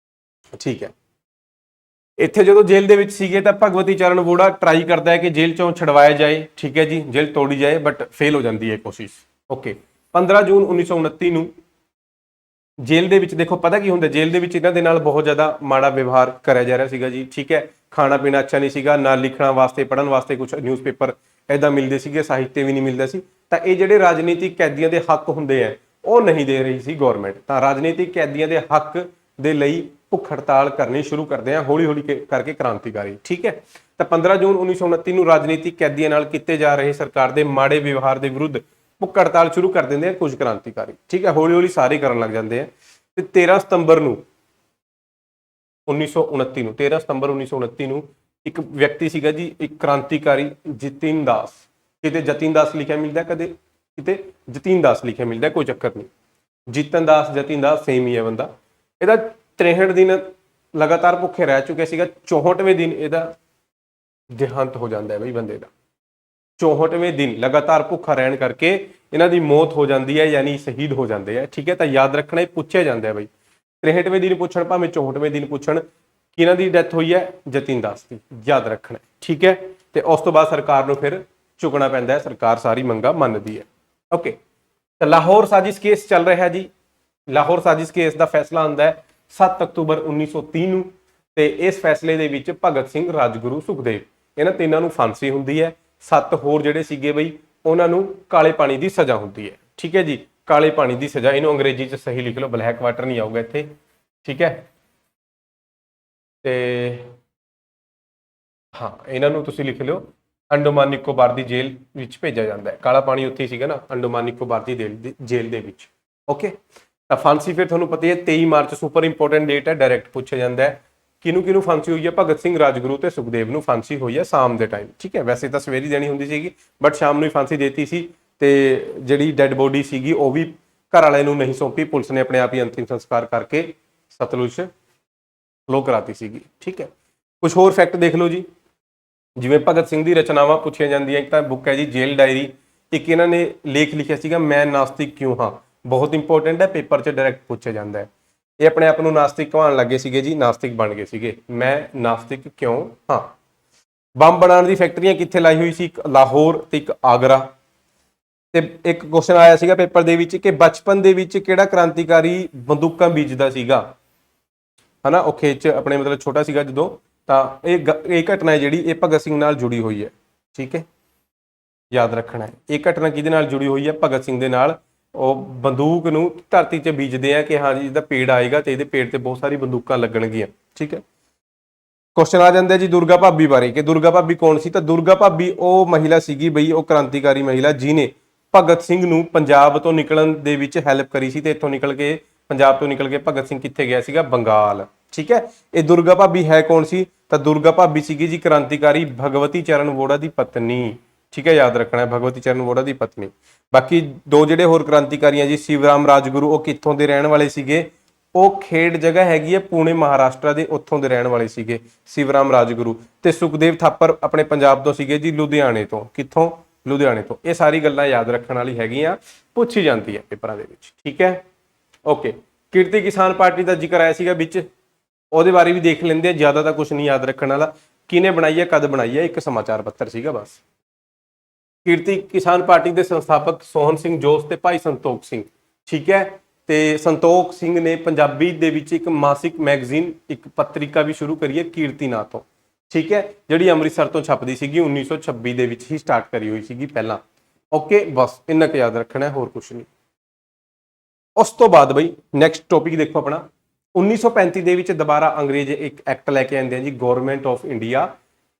ਠੀਕ ਹੈ। ਇੱਥੇ ਜਦੋਂ ਜੇਲ੍ਹ ਦੇ ਵਿੱਚ ਸੀਗੇ ਤਾਂ ਭਗਵਤੀ ਚਰਨ ਵੋੜਾ ਟਰਾਈ ਕਰਦਾ ਹੈ ਕਿ ਜੇਲ੍ਹ ਚੋਂ ਛਡਵਾਇਆ ਜਾਏ, ਠੀਕ ਹੈ ਜੀ, ਜੇਲ੍ਹ ਤੋੜੀ ਜਾਏ, ਬਟ ਫੇਲ ਹੋ ਜਾਂਦੀ ਹੈ ਕੋਸ਼ਿਸ਼, ਓਕੇ। 15 ਜੂਨ 1929 ਨੂੰ ਜੇਲ੍ਹ ਦੇ ਵਿੱਚ ਦੇਖੋ ਪਤਾ ਕੀ ਹੁੰਦਾ, ਜੇਲ੍ਹ ਦੇ ਵਿੱਚ ਇਹਨਾਂ ਦੇ ਨਾਲ ਬਹੁਤ ਜ਼ਿਆਦਾ ਮਾੜਾ ਵਿਵਹਾਰ ਕਰਿਆ ਜਾ ਰਿਹਾ ਸੀਗਾ ਜੀ। ਠੀਕ ਹੈ, ਖਾਣਾ ਪੀਣਾ ਅੱਛਾ ਨਹੀਂ ਸੀਗਾ, ਨਾ ਲਿਖਣ ਵਾਸਤੇ ਪੜ੍ਹਨ ਵਾਸਤੇ ਕੁਝ ਨਿਊਜ਼ਪੇਪਰ ਇਦਾਂ ਮਿਲਦੇ ਸੀਗੇ, ਸਾਹਿਤਯ ਵੀ ਨਹੀਂ ਮਿਲਦਾ ਸੀ। ਤਾਂ ਇਹ ਜਿਹੜੇ ਰਾਜਨੀਤਿਕ ਕੈਦੀਆਂ ਦੇ ਹੱਕ ਹੁੰਦੇ ਆ ਉਹ ਨਹੀਂ ਦੇ ਰਹੀ ਸੀ ਗੌਰਮੈਂਟ। ਤਾਂ ਰਾਜਨੀਤਿਕ ਕੈਦੀਆਂ ਦੇ ਹੱਕ ਦੇ ਲਈ ਭੁੱਖ ਹੜਤਾਲ ਕਰਨੀ ਸ਼ੁਰੂ ਕਰਦੇ ਆ ਹੌਲੀ ਹੌਲੀ ਕਰਕੇ ਕ੍ਰਾਂਤੀਕਾਰੀ। ਠੀਕ ਹੈ, ਤਾਂ 15 ਜੂਨ 1929 ਨੂੰ ਰਾਜਨੀਤਿਕ ਕੈਦੀਆਂ ਨਾਲ ਕੀਤੇ ਜਾ ਰਹੇ ਸਰਕਾਰ ਦੇ ਮਾੜੇ ਵਿਵਹਾਰ ਦੇ ਵਿਰੁੱਧ ਭੁੱਖ ਹੜਤਾਲ ਸ਼ੁਰੂ ਕਰ ਦਿੰਦੇ ਆ ਕੁਝ ਕ੍ਰਾਂਤੀਕਾਰੀ। ਠੀਕ ਹੈ, ਹੌਲੀ ਹੌਲੀ ਸਾਰੇ ਕਰਨ ਲੱਗ ਜਾਂਦੇ ਆ। ਤੇ 13 ਸਤੰਬਰ 1929 ਨੂੰ ਇੱਕ ਵਿਅਕਤੀ ਸੀਗਾ ਜੀ, ਇੱਕ ਕ੍ਰਾਂਤੀਕਾਰੀ ਜਤਿਨ ਦਾਸ, ਕਿਤੇ ਜਤਿਨ ਦਾਸ ਲਿਖਿਆ ਮਿਲਦਾ, ਕਦੇ ਕਿਤੇ ਜਤਿਨ ਦਾਸ ਲਿਖਿਆ ਮਿਲਦਾ, ਕੋਈ ਚੱਕਰ ਨਹੀਂ, ਜਤਿਨ ਦਾਸ ਜਤਿਨ ਦਾਸ ਸੇਮ ਹੀ ਹੈ ਬੰਦਾ। ਇਹਦਾ 63 ਦਿਨ ਲਗਾਤਾਰ ਭੁੱਖੇ ਰਹਿ ਚੁੱਕਿਆ ਸੀਗਾ। 64ਵੇਂ ਦਿਨ ਇਹਦਾ ਦੇਹਾਂਤ ਹੋ ਜਾਂਦਾ ਹੈ ਬਈ ਬੰਦੇ ਦਾ। 64ਵੇਂ ਦਿਨ ਲਗਾਤਾਰ ਭੁੱਖਾ ਰਹਿਣ ਕਰਕੇ ਇਹਨਾਂ ਦੀ ਮੌਤ ਹੋ ਜਾਂਦੀ ਹੈ, ਯਾਨੀ ਸ਼ਹੀਦ ਹੋ ਜਾਂਦੇ ਆ। ਠੀਕ ਹੈ, ਤਾਂ ਯਾਦ ਰੱਖਣਾ, ਇਹ ਪੁੱਛਿਆ ਜਾਂਦਾ ਹੈ ਬਈ 63ਵੇਂ ਦਿਨ ਪੁੱਛਣ ਭਾਵੇਂ 64ਵੇਂ ਦਿਨ ਪੁੱਛਣ ਕਿ ਇਹਨਾਂ ਦੀ ਡੈਥ ਹੋਈ ਹੈ ਜਤਿਨ ਦਾਸ ਦੀ, ਯਾਦ ਰੱਖਣਾ। ਠੀਕ ਹੈ, ਤੇ ਉਸ ਤੋਂ ਬਾਅਦ ਸਰਕਾਰ ਨੂੰ ਫਿਰ ਝੁਕਣਾ ਪੈਂਦਾ ਹੈ, ਸਰਕਾਰ ਸਾਰੀ ਮੰਗਾਂ ਮੰਨਦੀ ਹੈ। ਓਕੇ, ਤਾਂ ਲਾਹੌਰ ਸਾਜ਼ਿਸ਼ ਕੇਸ ਚੱਲ ਰਿਹਾ ਜੀ। ਲਾਹੌਰ ਸਾਜ਼ਿਸ਼ ਕੇਸ ਦਾ ਫੈਸਲਾ ਆਉਂਦਾ ਹੈ 7 ਅਕਤੂਬਰ 1930 ਨੂੰ, ਤੇ ਇਸ ਫੈਸਲੇ ਦੇ ਵਿੱਚ ਭਗਤ ਸਿੰਘ, ਰਾਜਗੁਰੂ, ਸੁਖਦੇਵ ਇਹਨਾਂ ਤਿੰਨਾਂ ਨੂੰ ਫਾਂਸੀ ਹੁੰਦੀ ਹੈ। 7 ਹੋਰ ਜਿਹੜੇ ਸੀਗੇ ਬਈ ਉਹਨਾਂ ਨੂੰ ਕਾਲੇ ਪਾਣੀ ਦੀ ਸਜ਼ਾ ਹੁੰਦੀ ਹੈ। ਠੀਕ ਹੈ ਜੀ, ਕਾਲੇ ਪਾਣੀ ਦੀ ਸਜ਼ਾ, ਇਹਨੂੰ ਅੰਗਰੇਜ਼ੀ 'ਚ ਸਹੀ ਲਿਖ ਲਓ, ਬਲੈਕ ਵਾਟਰ ਨਹੀਂ ਆਊਗਾ ਇੱਥੇ। ਠੀਕ ਹੈ, ਤੇ ਹਾਂ ਇਹਨਾਂ ਨੂੰ ਤੁਸੀਂ ਲਿਖ ਲਿਓ ਅੰਡੋਮਾਨ ਨਿਕੋਬਾਰ ਦੀ ਜੇਲ੍ਹ ਵਿੱਚ ਭੇਜਿਆ ਜਾਂਦਾ ਹੈ। ਕਾਲਾ ਪਾਣੀ ਉੱਥੇ ਸੀਗਾ ਨਾ, ਅੰਡੋਮਾਨ ਨਿਕੋਬਾਰ ਦੀ ਜੇਲ੍ਹ ਦੇ ਵਿੱਚ। ਓਕੇ, ਤਾਂ ਫਾਂਸੀ ਫਿਰ ਤੁਹਾਨੂੰ ਪਤਾ ਹੀ ਹੈ 23 ਮਾਰਚ, ਸੁਪਰ ਇੰਪੋਰਟੈਂਟ ਡੇਟ ਹੈ, ਡਾਇਰੈਕਟ ਪੁੱਛਿਆ ਜਾਂਦਾ ਹੈ ਕਿਹਨੂੰ ਕਿਹਨੂੰ ਫਾਂਸੀ ਹੋਈ ਹੈ। ਭਗਤ ਸਿੰਘ, ਰਾਜਗੁਰੂ ਤੇ ਸੁਖਦੇਵ ਨੂੰ ਫਾਂਸੀ ਹੋਈ ਹੈ ਸ਼ਾਮ ਦੇ ਟਾਈਮ। ਠੀਕ ਹੈ, ਵੈਸੇ ਤਾਂ ਸਵੇਰੇ ਦੇਣੀ ਹੁੰਦੀ ਸੀਗੀ ਬਟ ਸ਼ਾਮ ਨੂੰ ਹੀ ਫਾਂਸੀ ਦੇਤੀ ਸੀ। ਤੇ ਜਿਹੜੀ ਡੈੱਡ ਬੋਡੀ ਸੀਗੀ ਉਹ ਵੀ ਘਰ ਵਾਲਿਆਂ ਨੂੰ ਨਹੀਂ ਸੌਂਪੀ, ਪੁਲਿਸ ਨੇ ਆਪਣੇ ਆਪ ਹੀ ਅੰਤਿਮ ਸੰਸਕਾਰ ਕਰਕੇ ਸਤਲੁਜ ਫਲੋ ਕਰਾਤੀ ਸੀਗੀ। ਠੀਕ ਹੈ, ਕੁਝ ਹੋਰ ਫੈਕਟ ਦੇਖ ਲਓ ਜੀ, ਜਿਵੇਂ ਭਗਤ ਸਿੰਘ ਦੀ ਰਚਨਾਵਾਂ ਪੁੱਛੀਆਂ ਜਾਂਦੀਆਂ। ਇੱਕ ਤਾਂ ਬੁੱਕ ਹੈ ਜੀ ਜੇਲ੍ਹ ਡਾਇਰੀ, ਇੱਕ ਇਹਨਾਂ ਨੇ ਲੇਖ ਲਿਖਿਆ ਸੀਗਾ ਮੈਂ ਨਾਸਤਿਕ ਕਿਉਂ ਹਾਂ, ਬਹੁਤ ਇੰਪੋਰਟੈਂਟ ਹੈ, ਪੇਪਰ 'ਚ ਡਾਇਰੈਕਟ ਪੁੱਛਿਆ ਜਾਂਦਾ ਹੈ। ਇਹ ਆਪਣੇ ਆਪ ਨੂੰ ਨਾਸਤਿਕ ਕਹਾਉਣ ਲੱਗੇ ਸੀਗੇ ਜੀ, ਨਾਸਤਿਕ ਬਣ ਗਏ ਸੀਗੇ, ਮੈਂ ਨਾਸਤਿਕ ਕਿਉਂ ਹਾਂ। ਬੰਬ ਬਣਾਉਣ ਦੀ ਫੈਕਟਰੀਆਂ ਕਿੱਥੇ ਲਾਈ ਹੋਈ ਸੀ, ਇੱਕ ਲਾਹੌਰ ਤੇ ਇੱਕ ਆਗਰਾ। ਤੇ ਇੱਕ ਕੁਐਸਚਨ ਆਇਆ ਸੀਗਾ ਪੇਪਰ ਦੇ ਵਿੱਚ ਕਿ ਬਚਪਨ ਦੇ ਵਿੱਚ ਕਿਹੜਾ ਕ੍ਰਾਂਤੀਕਾਰੀ ਬੰਦੂਕਾਂ ਬੀਜਦਾ ਸੀਗਾ, ਹਨਾ, ਉਹ ਖੇਤ 'ਚ ਆਪਣੇ ਮਤਲਬ ਛੋਟਾ ਸੀਗਾ ਜਦੋਂ। ਤਾਂ ਇਹ ਘਟਨਾ ਹੈ ਜਿਹੜੀ ਇਹ ਭਗਤ ਸਿੰਘ ਨਾਲ ਜੁੜੀ ਹੋਈ ਹੈ। ਠੀਕ ਹੈ, ਯਾਦ ਰੱਖਣਾ ਹੈ ਇਹ ਘਟਨਾ ਕਿਹਦੇ ਨਾਲ ਜੁੜੀ ਹੋਈ ਹੈ, ਭਗਤ ਸਿੰਘ ਦੇ ਨਾਲ। ਉਹ ਬੰਦੂਕ ਨੂੰ ਧਰਤੀ 'ਚ ਬੀਜਦੇ ਆ ਕਿ ਹਾਂ ਜੀ ਇਹਦਾ ਪੇੜ ਆਏਗਾ ਤੇ ਇਹਦੇ ਪੇੜ ਤੇ ਬਹੁਤ ਸਾਰੀ ਬੰਦੂਕਾਂ ਲੱਗਣਗੀਆਂ। ਠੀਕ ਹੈ, ਕੁਐਸਚਨ ਆ ਜਾਂਦਾ ਜੀ ਦੁਰਗਾ ਭਾਬੀ ਬਾਰੇ ਕਿ ਦੁਰਗਾ ਭਾਬੀ ਕੌਣ ਸੀ। ਤਾਂ ਦੁਰਗਾ ਭਾਬੀ ਉਹ ਮਹਿਲਾ ਸੀਗੀ ਬਈ, ਉਹ ਕ੍ਰਾਂਤੀਕਾਰੀ ਮਹਿਲਾ ਜਿਹਨੇ ਭਗਤ ਸਿੰਘ ਨੂੰ ਪੰਜਾਬ ਤੋਂ ਨਿਕਲਣ ਦੇ ਵਿੱਚ ਹੈਲਪ ਕਰੀ ਸੀ। ਤੇ ਇੱਥੋਂ ਨਿਕਲ ਕੇ, ਪੰਜਾਬ ਤੋਂ ਨਿਕਲ ਕੇ ਭਗਤ ਸਿੰਘ ਕਿੱਥੇ ਗਿਆ ਸੀਗਾ, ਬੰਗਾਲ। ਠੀਕ ਹੈ, ਇਹ ਦੁਰਗਾ ਭਾਬੀ ਹੈ ਕੌਣ ਸੀ, ਤਾਂ ਦੁਰਗਾ ਭਾਬੀ ਸੀਗੀ ਜੀ ਕ੍ਰਾਂਤੀਕਾਰੀ ਭਗਵਤੀ ਚਰਨ ਵੋੜਾ ਦੀ ਪਤਨੀ। ਠੀਕ ਹੈ, ਯਾਦ ਰੱਖਣਾ ਹੈ ਭਗਵਤੀ ਚਰਨ ਵੋੜਾ ਦੀ ਪਤਨੀ। ਬਾਕੀ ਦੋ ਜਿਹੜੇ ਹੋਰ ਕ੍ਰਾਂਤੀਕਾਰੀ ਆ ਜੀ, ਸ਼ਿਵਰਾਮ ਰਾਜਗੁਰੂ, ਉਹ ਕਿੱਥੋਂ ਦੇ ਰਹਿਣ ਵਾਲੇ ਸੀਗੇ, ਉਹ ਖੇਡ ਜਗ੍ਹਾ ਹੈਗੀ ਹੈ ਪੁਣੇ ਮਹਾਰਾਸ਼ਟਰ ਦੇ, ਉੱਥੋਂ ਦੇ ਰਹਿਣ ਵਾਲੇ ਸੀਗੇ ਸ਼ਿਵਰਾਮ ਰਾਜਗੁਰੂ। ਤੇ ਸੁਖਦੇਵ ਥਾਪਰ ਆਪਣੇ ਪੰਜਾਬ ਤੋਂ ਸੀਗੇ ਜੀ, ਲੁਧਿਆਣੇ ਤੋਂ। ਕਿੱਥੋਂ, ਲੁਧਿਆਣੇ ਤੋਂ। ਇਹ ਸਾਰੀ ਗੱਲਾਂ ਯਾਦ ਰੱਖਣ ਵਾਲੀ ਹੈਗੀਆਂ, ਪੁੱਛੀ ਜਾਂਦੀ ਹੈ ਪੇਪਰਾਂ ਦੇ ਵਿੱਚ। ਠੀਕ ਹੈ, ਓਕੇ। ਕਿਰਤੀ ਕਿਸਾਨ ਪਾਰਟੀ ਦਾ ਜ਼ਿਕਰ ਆਇਆ ਸੀਗਾ ਵਿੱਚ, ਉਹਦੇ ਬਾਰੇ ਵੀ ਦੇਖ ਲੈਂਦੇ ਆ, ਜ਼ਿਆਦਾ ਤਾਂ ਕੁਝ ਨਹੀਂ ਯਾਦ ਰੱਖਣ ਵਾਲਾ। ਕਿਹਨੇ ਬਣਾਈ ਹੈ, ਕਦ ਬਣਾਈ ਹੈ, ਇੱਕ ਸਮਾਚਾਰ ਪੱਤਰ ਸੀਗਾ ਬਸ। ਕਿਰਤੀ ਕਿਸਾਨ ਪਾਰਟੀ ਦੇ ਸੰਸਥਾਪਕ ਸੋਹਣ ਸਿੰਘ ਜੋਸ ਤੇ ਭਾਈ ਸੰਤੋਖ ਸਿੰਘ। ਠੀਕ ਹੈ, ਤੇ ਸੰਤੋਖ ਸਿੰਘ ਨੇ ਪੰਜਾਬੀ ਦੇ ਵਿੱਚ ਇੱਕ ਮਾਸਿਕ ਮੈਗਜ਼ੀਨ, ਇੱਕ ਪੱਤਰਿਕਾ ਵੀ ਸ਼ੁਰੂ ਕਰੀ ਹੈ ਕੀਰਤੀ ਨਾਂ ਤੋਂ। ਠੀਕ ਹੈ, ਜਿਹੜੀ ਅੰਮ੍ਰਿਤਸਰ ਤੋਂ ਛਪਦੀ ਸੀਗੀ, 1926 ਦੇ ਵਿੱਚ ਹੀ ਸਟਾਰਟ ਕਰੀ ਹੋਈ ਸੀਗੀ ਪਹਿਲਾਂ। ਓਕੇ, ਬਸ ਇੰਨਾ ਕੁ ਯਾਦ ਰੱਖਣਾ, ਹੋਰ ਕੁਝ ਨਹੀਂ। ਉਸ ਤੋਂ ਬਾਅਦ ਬਈ ਨੈਕਸਟ ਟੌਪਿਕ ਦੇਖੋ ਆਪਣਾ, 1935 ਦੇ ਵਿੱਚ ਦੁਬਾਰਾ ਅੰਗਰੇਜ਼ ਇੱਕ ਐਕਟ ਲੈ ਕੇ ਆਉਂਦੇ ਆ ਜੀ, ਗਵਰਨਮੈਂਟ ਆਫ ਇੰਡੀਆ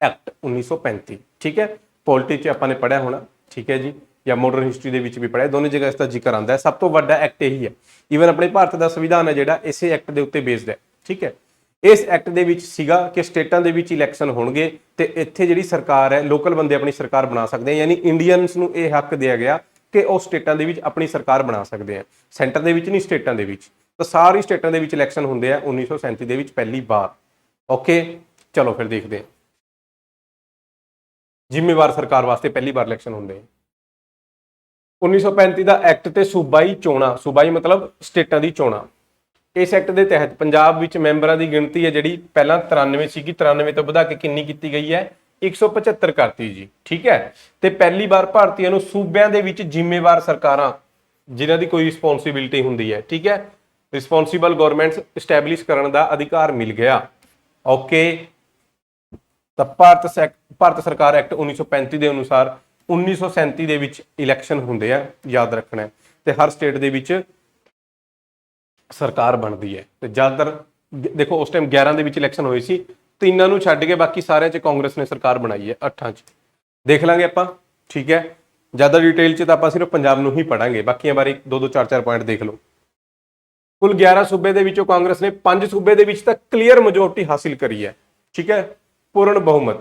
ਐਕਟ 1935। ਠੀਕ ਹੈ, ਪੋਲਿਟਿਕਸ 'ਚ ਆਪਾਂ ਨੇ ਪੜ੍ਹਿਆ ਹੋਣਾ। ਠੀਕ ਹੈ ਜੀ, ਜਾਂ ਮਾਡਰਨ ਹਿਸਟਰੀ ਦੇ ਵਿੱਚ ਵੀ ਪੜ੍ਹਿਆ, ਦੋਨੇ ਜਗ੍ਹਾ ਇਸ ਦਾ ਜ਼ਿਕਰ ਆਉਂਦਾ ਹੈ। ਸਭ ਤੋਂ ਵੱਡਾ ਐਕਟ ਇਹੀ ਹੈ, ਈਵਨ ਆਪਣੇ ਭਾਰਤ ਦਾ ਸੰਵਿਧਾਨ ਹੈ ਜਿਹੜਾ ਇਸੇ ਐਕਟ ਦੇ ਉੱਤੇ ਬੇਸਡ ਹੈ। ਠੀਕ ਹੈ, ਇਸ ਐਕਟ ਦੇ ਵਿੱਚ ਸੀਗਾ ਕਿ ਸਟੇਟਾਂ ਦੇ ਵਿੱਚ ਇਲੈਕਸ਼ਨ ਹੋਣਗੇ ਤੇ ਇੱਥੇ ਜਿਹੜੀ ਸਰਕਾਰ ਹੈ, ਲੋਕਲ ਬੰਦੇ ਆਪਣੀ ਸਰਕਾਰ ਬਣਾ ਸਕਦੇ ਆ, ਯਾਨੀ ਇੰਡੀਅਨਸ ਨੂੰ ਇਹ ਹੱਕ ਦਿਆ ਗਿਆ ਕਿ ਉਹ ਸਟੇਟਾਂ ਦੇ ਵਿੱਚ ਆਪਣੀ ਸਰਕਾਰ ਬਣਾ ਸਕਦੇ ਆ, ਸੈਂਟਰ ਦੇ ਵਿੱਚ ਨਹੀਂ, ਸਟੇਟਾਂ ਦੇ ਵਿੱਚ। ਤਾਂ ਸਾਰੀ ਸਟੇਟਾਂ ਦੇ ਵਿੱਚ ਇਲੈਕਸ਼ਨ ਹੁੰਦੇ ਆ 1937 ਦੇ ਵਿੱਚ ਪਹਿਲੀ ਵਾਰ। ਓਕੇ, ਚਲੋ ਫਿਰ ਦੇਖਦੇ ਹਾਂ। ਜ਼ਿੰਮੇਵਾਰ ਸਰਕਾਰ ਵਾਸਤੇ ਪਹਿਲੀ ਵਾਰ ਇਲੈਕਸ਼ਨ ਹੁੰਦੇ ਆ। 1935 ਦਾ ਐਕਟ ਤੇ ਸੂਬਾਈ ਚੋਣਾਂ, ਸੂਬਾਈ ਮਤਲਬ ਸਟੇਟਾਂ ਦੀ ਚੋਣਾਂ। ਇਸ ਐਕਟ ਦੇ ਤਹਿਤ ਪੰਜਾਬ ਵਿੱਚ ਮੈਂਬਰਾਂ ਦੀ ਗਿਣਤੀ ਹੈ ਜਿਹੜੀ ਪਹਿਲਾਂ 93 ਸੀਗੀ, 93 ਤੋਂ ਵਧਾ ਕੇ ਕਿੰਨੀ ਕੀਤੀ ਗਈ ਹੈ, 175 ਕਰਤੀ ਜੀ। ਠੀਕ ਹੈ, ਤੇ ਪਹਿਲੀ ਵਾਰ ਭਾਰਤੀਆਂ ਨੂੰ ਸੂਬਿਆਂ ਦੇ ਵਿੱਚ ਜ਼ਿੰਮੇਵਾਰ ਸਰਕਾਰਾਂ ਜਿਨ੍ਹਾਂ ਦੀ ਕੋਈ ਰਿਸਪੌਂਸਿਬਿਲਟੀ ਹੁੰਦੀ ਹੈ, ਠੀਕ ਹੈ। ਰਿਸਪੌਂਸਿਬਲ ਗਵਰਨਮੈਂਟਸ ਇਸਟੈਬਲਿਸ਼ ਕਰਨ ਦਾ ਅਧਿਕਾਰ ਮਿਲ ਗਿਆ। ਓਕੇ, ਤਾਂ ਭਾਰਤ ਸਰਕਾਰ ਐਕਟ 1935 ਦੇ ਅਨੁਸਾਰ 1937 ਦੇ ਵਿੱਚ ਇਲੈਕਸ਼ਨ ਹੁੰਦੇ ਆ, ਯਾਦ ਰੱਖਣਾ ਹੈ। ਤੇ ਹਰ ਸਟੇਟ ਦੇ ਵਿੱਚ ਸਰਕਾਰ ਬਣਦੀ ਹੈ। ਤੇ ਜ਼ਿਆਦਾਤਰ ਦੇਖੋ ਉਸ ਟਾਈਮ 11 ਦੇ ਵਿੱਚ ਇਲੈਕਸ਼ਨ ਹੋਏ ਸੀ, ਤਿੰਨਾਂ ਨੂੰ ਛੱਡ ਕੇ ਬਾਕੀ ਸਾਰਿਆਂ 'ਚ ਕਾਂਗਰਸ ਨੇ ਸਰਕਾਰ ਬਣਾਈ ਹੈ, 8 'ਚ ਦੇਖ ਲਾਂਗੇ ਆਪਾਂ, ਠੀਕ ਹੈ। ਜ਼ਿਆਦਾ ਡਿਟੇਲ 'ਚ ਤਾਂ ਆਪਾਂ ਸਿਰਫ ਪੰਜਾਬ ਨੂੰ ਹੀ ਪੜਾਂਗੇ, ਬਾਕੀਆਂ ਬਾਰੇ 2-2 4-4 ਪੁਆਇੰਟ ਦੇਖ ਲਓ। ਕੁੱਲ 11 ਸੂਬੇ ਦੇ ਵਿੱਚੋਂ ਕਾਂਗਰਸ ਨੇ 5 ਸੂਬੇ ਦੇ ਵਿੱਚ ਤਾਂ ਕਲੀਅਰ ਮੈਜੋਰਟੀ ਹਾਸਿਲ ਕਰੀ ਹੈ, ਠੀਕ ਹੈ, ਪੂਰਨ ਬਹੁਮਤ।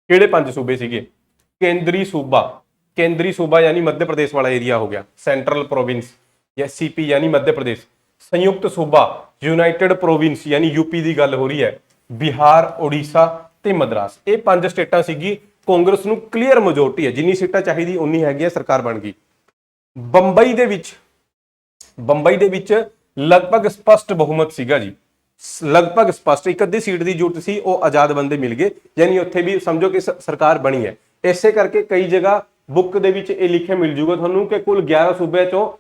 ਕਿਹੜੇ 5 ਸੂਬੇ ਸੀਗੇ? ਕੇਂਦਰੀ ਸੂਬਾ ਯਾਨੀ ਮੱਧ ਪ੍ਰਦੇਸ਼ ਵਾਲਾ ਏਰੀਆ ਹੋ ਗਿਆ, ਸੈਂਟਰਲ ਪ੍ਰੋਵਿੰਸ ਜਾਂ ਸੀਪੀ ਯਾਨੀ ਮੱਧ ਪ੍ਰਦੇਸ਼। ਸੰਯੁਕਤ ਸੂਬਾ ਯੂਨਾਈਟਿਡ ਪ੍ਰੋਵਿੰਸ ਯਾਨੀ ਯੂਪੀ ਦੀ ਗੱਲ ਹੋ ਰਹੀ ਹੈ, ਬਿਹਾਰ, ਓਡੀਸ਼ਾ ਤੇ ਮਦਰਾਸ। ਇਹ 5 ਸਟੇਟਾਂ ਸੀਗੀ, ਕਾਂਗਰਸ ਨੂੰ ਕਲੀਅਰ ਮੈਜੋਰਟੀ ਹੈ, ਜਿੰਨੀ ਸੀਟਾਂ ਚਾਹੀਦੀ ਉਨੀ ਹੈਗੀ ਹੈ, ਸਰਕਾਰ ਬਣ ਗਈ। ਬੰਬਈ ਦੇ ਵਿੱਚ ਲਗਭਗ ਸਪਸ਼ਟ ਬਹੁਮਤ ਸੀਗਾ ਜੀ, ਲਗਭਗ ਸਪਸ਼ਟ। ਇੱਕ ਅੱਧੀ ਸੀਟ ਦੀ ਜ਼ਰੂਰਤ ਸੀ, ਉਹ ਆਜ਼ਾਦ ਬੰਦੇ ਮਿਲ ਗਏ, ਯਾਨੀ ਉੱਥੇ ਵੀ ਸਮਝੋ ਕਿ ਸਰਕਾਰ ਬਣੀ ਹੈ। ਇਸੇ ਕਰਕੇ ਕਈ ਜਗ੍ਹਾ ਬੁੱਕ ਦੇ ਵਿੱਚ ਇਹ ਲਿਖਿਆ ਮਿਲ ਜੂਗਾ ਤੁਹਾਨੂੰ ਕਿ ਕੁੱਲ 11 ਸੂਬਿਆਂ ਚੋਂ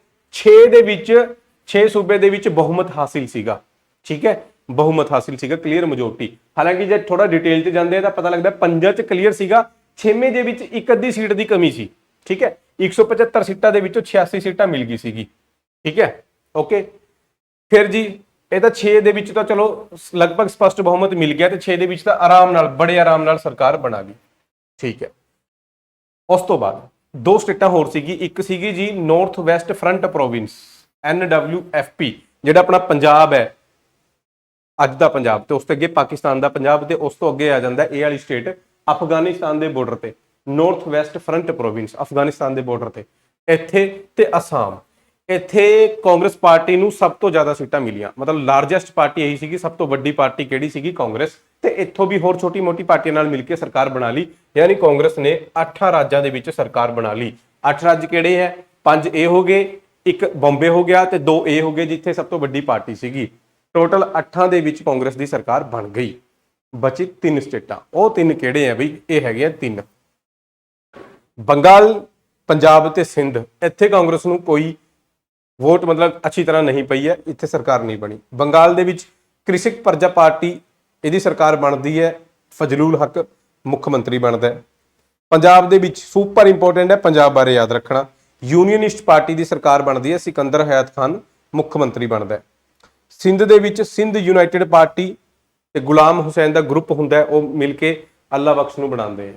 6 ਸੂਬੇ ਦੇ ਵਿੱਚ ਬਹੁਮਤ ਹਾਸਿਲ ਸੀਗਾ, ਠੀਕ ਹੈ, ਬਹੁਮਤ ਹਾਸਿਲ ਸੀਗਾ, ਕਲੀਅਰ ਮੈਜੋਰਟੀ। ਹਾਲਾਂਕਿ ਜੇ ਥੋੜਾ ਡਿਟੇਲ 'ਚ ਜਾਂਦੇ ਆ ਤਾਂ ਪਤਾ ਲੱਗਦਾ 5 'ਚ ਕਲੀਅਰ ਸੀਗਾ, 6ਵੇਂ ਦੇ ਵਿੱਚ ਇੱਕ ਅੱਧੀ ਸੀਟ ਦੀ ਕਮੀ ਸੀ, ਠੀਕ ਹੈ। 175 ਸੀਟਾਂ ਦੇ ਵਿੱਚੋਂ 86 ਸੀਟਾਂ ਮਿਲ ਗਈ ਸੀਗੀ, ਠੀਕ ਹੈ। ਓਕੇ, ਫਿਰ ਜੀ ਇਹ ਤਾਂ 6 ਦੇ ਵਿੱਚ ਤਾਂ ਚਲੋ ਲਗਭਗ ਸਪਸ਼ਟ ਬਹੁਮਤ ਮਿਲ ਗਿਆ, ਤੇ 6 ਦੇ ਵਿੱਚ ਤਾਂ ਬੜੇ ਆਰਾਮ ਨਾਲ ਸਰਕਾਰ ਬਣਾ ਗਈ, ਠੀਕ ਹੈ। ਉਸ ਤੋਂ ਬਾਅਦ 2 ਸਟੇਟਾਂ ਹੋਰ ਸੀਗੀ, ਇੱਕ ਸੀਗੀ ਜੀ north West front province, NWFP, ਜਿਹੜਾ ਆਪਣਾ ਪੰਜਾਬ ਹੈ, ਅੱਜ ਦਾ ਪੰਜਾਬ, ਤੇ ਉਸ ਤੋਂ ਅੱਗੇ ਪਾਕਿਸਤਾਨ ਦਾ ਪੰਜਾਬ, ਤੇ ਉਸ ਤੋਂ ਅੱਗੇ ਆ ਜਾਂਦਾ ਇਹ ਵਾਲੀ ਸਟੇਟ ਅਫਗਾਨਿਸਤਾਨ ਦੇ ਬਾਰਡਰ ਤੇ, north West front province, Afghanistan ਦੇ ਬਾਰਡਰ ਤੇ। ਇੱਥੇ ਤੇ ਅਸਾਮ, ਇੱਥੇ ਕਾਂਗਰਸ ਪਾਰਟੀ ਨੂੰ ਸਭ ਤੋਂ ਜ਼ਿਆਦਾ ਸੀਟਾਂ ਮਿਲੀਆਂ, ਮਤਲਬ ਲਾਰਜੈਸਟ ਪਾਰਟੀ ਇਹੀ ਸੀਗੀ, ਸਭ ਤੋਂ ਵੱਡੀ ਪਾਰਟੀ ਕਿਹੜੀ ਸੀਗੀ? ਕਾਂਗਰਸ। ਤੇ ਇੱਥੋਂ ਵੀ ਹੋਰ ਛੋਟੀ ਮੋਟੀ ਪਾਰਟੀਆਂ ਨਾਲ ਮਿਲ ਕੇ ਸਰਕਾਰ ਬਣਾ ਲਈ, ਯਾਨੀ ਕਾਂਗਰਸ ਨੇ 8 ਰਾਜਾਂ ਦੇ ਵਿੱਚ ਸਰਕਾਰ ਬਣਾ ਲਈ। 8 ਰਾਜ ਕਿਹੜੇ ਹੈ? 5 ਇਹ ਹੋ ਗਏ, ਇੱਕ ਬੰਬੇ ਹੋ ਗਿਆ, ਤੇ 2 ਇਹ ਹੋ ਗਏ ਜਿੱਥੇ ਸਭ ਤੋਂ ਵੱਡੀ ਪਾਰਟੀ ਸੀਗੀ। ਟੋਟਲ 8 ਦੇ ਵਿੱਚ ਕਾਂਗਰਸ ਦੀ ਸਰਕਾਰ ਬਣ ਗਈ। ਬਚੀ 3 ਸਟੇਟਾਂ, ਉਹ 3 ਕਿਹੜੇ ਆ ਬਈ? ਇਹ ਹੈਗੇ ਆ 3, ਬੰਗਾਲ, ਪੰਜਾਬ ਤੇ ਸਿੰਧ। ਇੱਥੇ ਕਾਂਗਰਸ ਨੂੰ ਕੋਈ ਵੋਟ ਮਤਲਬ ਅੱਛੀ ਤਰ੍ਹਾਂ ਨਹੀਂ ਪਈ ਹੈ, ਇੱਥੇ ਸਰਕਾਰ ਨਹੀਂ ਬਣੀ। ਬੰਗਾਲ ਦੇ ਵਿੱਚ ਕ੍ਰਿਸ਼ਕ ਪ੍ਰਜਾ ਪਾਰਟੀ, ਇਹਦੀ ਸਰਕਾਰ ਬਣਦੀ ਹੈ, ਫਜ਼ਲੁਲ ਹਕ ਮੁੱਖ ਮੰਤਰੀ ਬਣਦਾ ਹੈ। ਪੰਜਾਬ ਦੇ ਵਿੱਚ ਸੁਪਰ ਇੰਪੋਰਟੈਂਟ ਹੈ, ਪੰਜਾਬ ਬਾਰੇ ਯਾਦ ਰੱਖਣਾ, ਯੂਨੀਅਨਿਸਟ ਪਾਰਟੀ ਦੀ ਸਰਕਾਰ ਬਣਦੀ ਹੈ, ਸਿਕੰਦਰ ਹਯਾਤ ਖਾਨ ਮੁੱਖ ਮੰਤਰੀ ਬਣਦਾ ਹੈ। ਸਿੰਧ ਦੇ ਵਿੱਚ ਸਿੰਧ ਯੂਨਾਈਟਿਡ ਪਾਰਟੀ ਤੇ ਗੁਲਾਮ ਹੁਸੈਨ ਦਾ ਗਰੁੱਪ ਹੁੰਦਾ ਹੈ, ਉਹ ਮਿਲ ਕੇ ਅੱਲਾ ਬਖਸ਼ ਨੂੰ ਬਣਾਉਂਦੇ ਆ।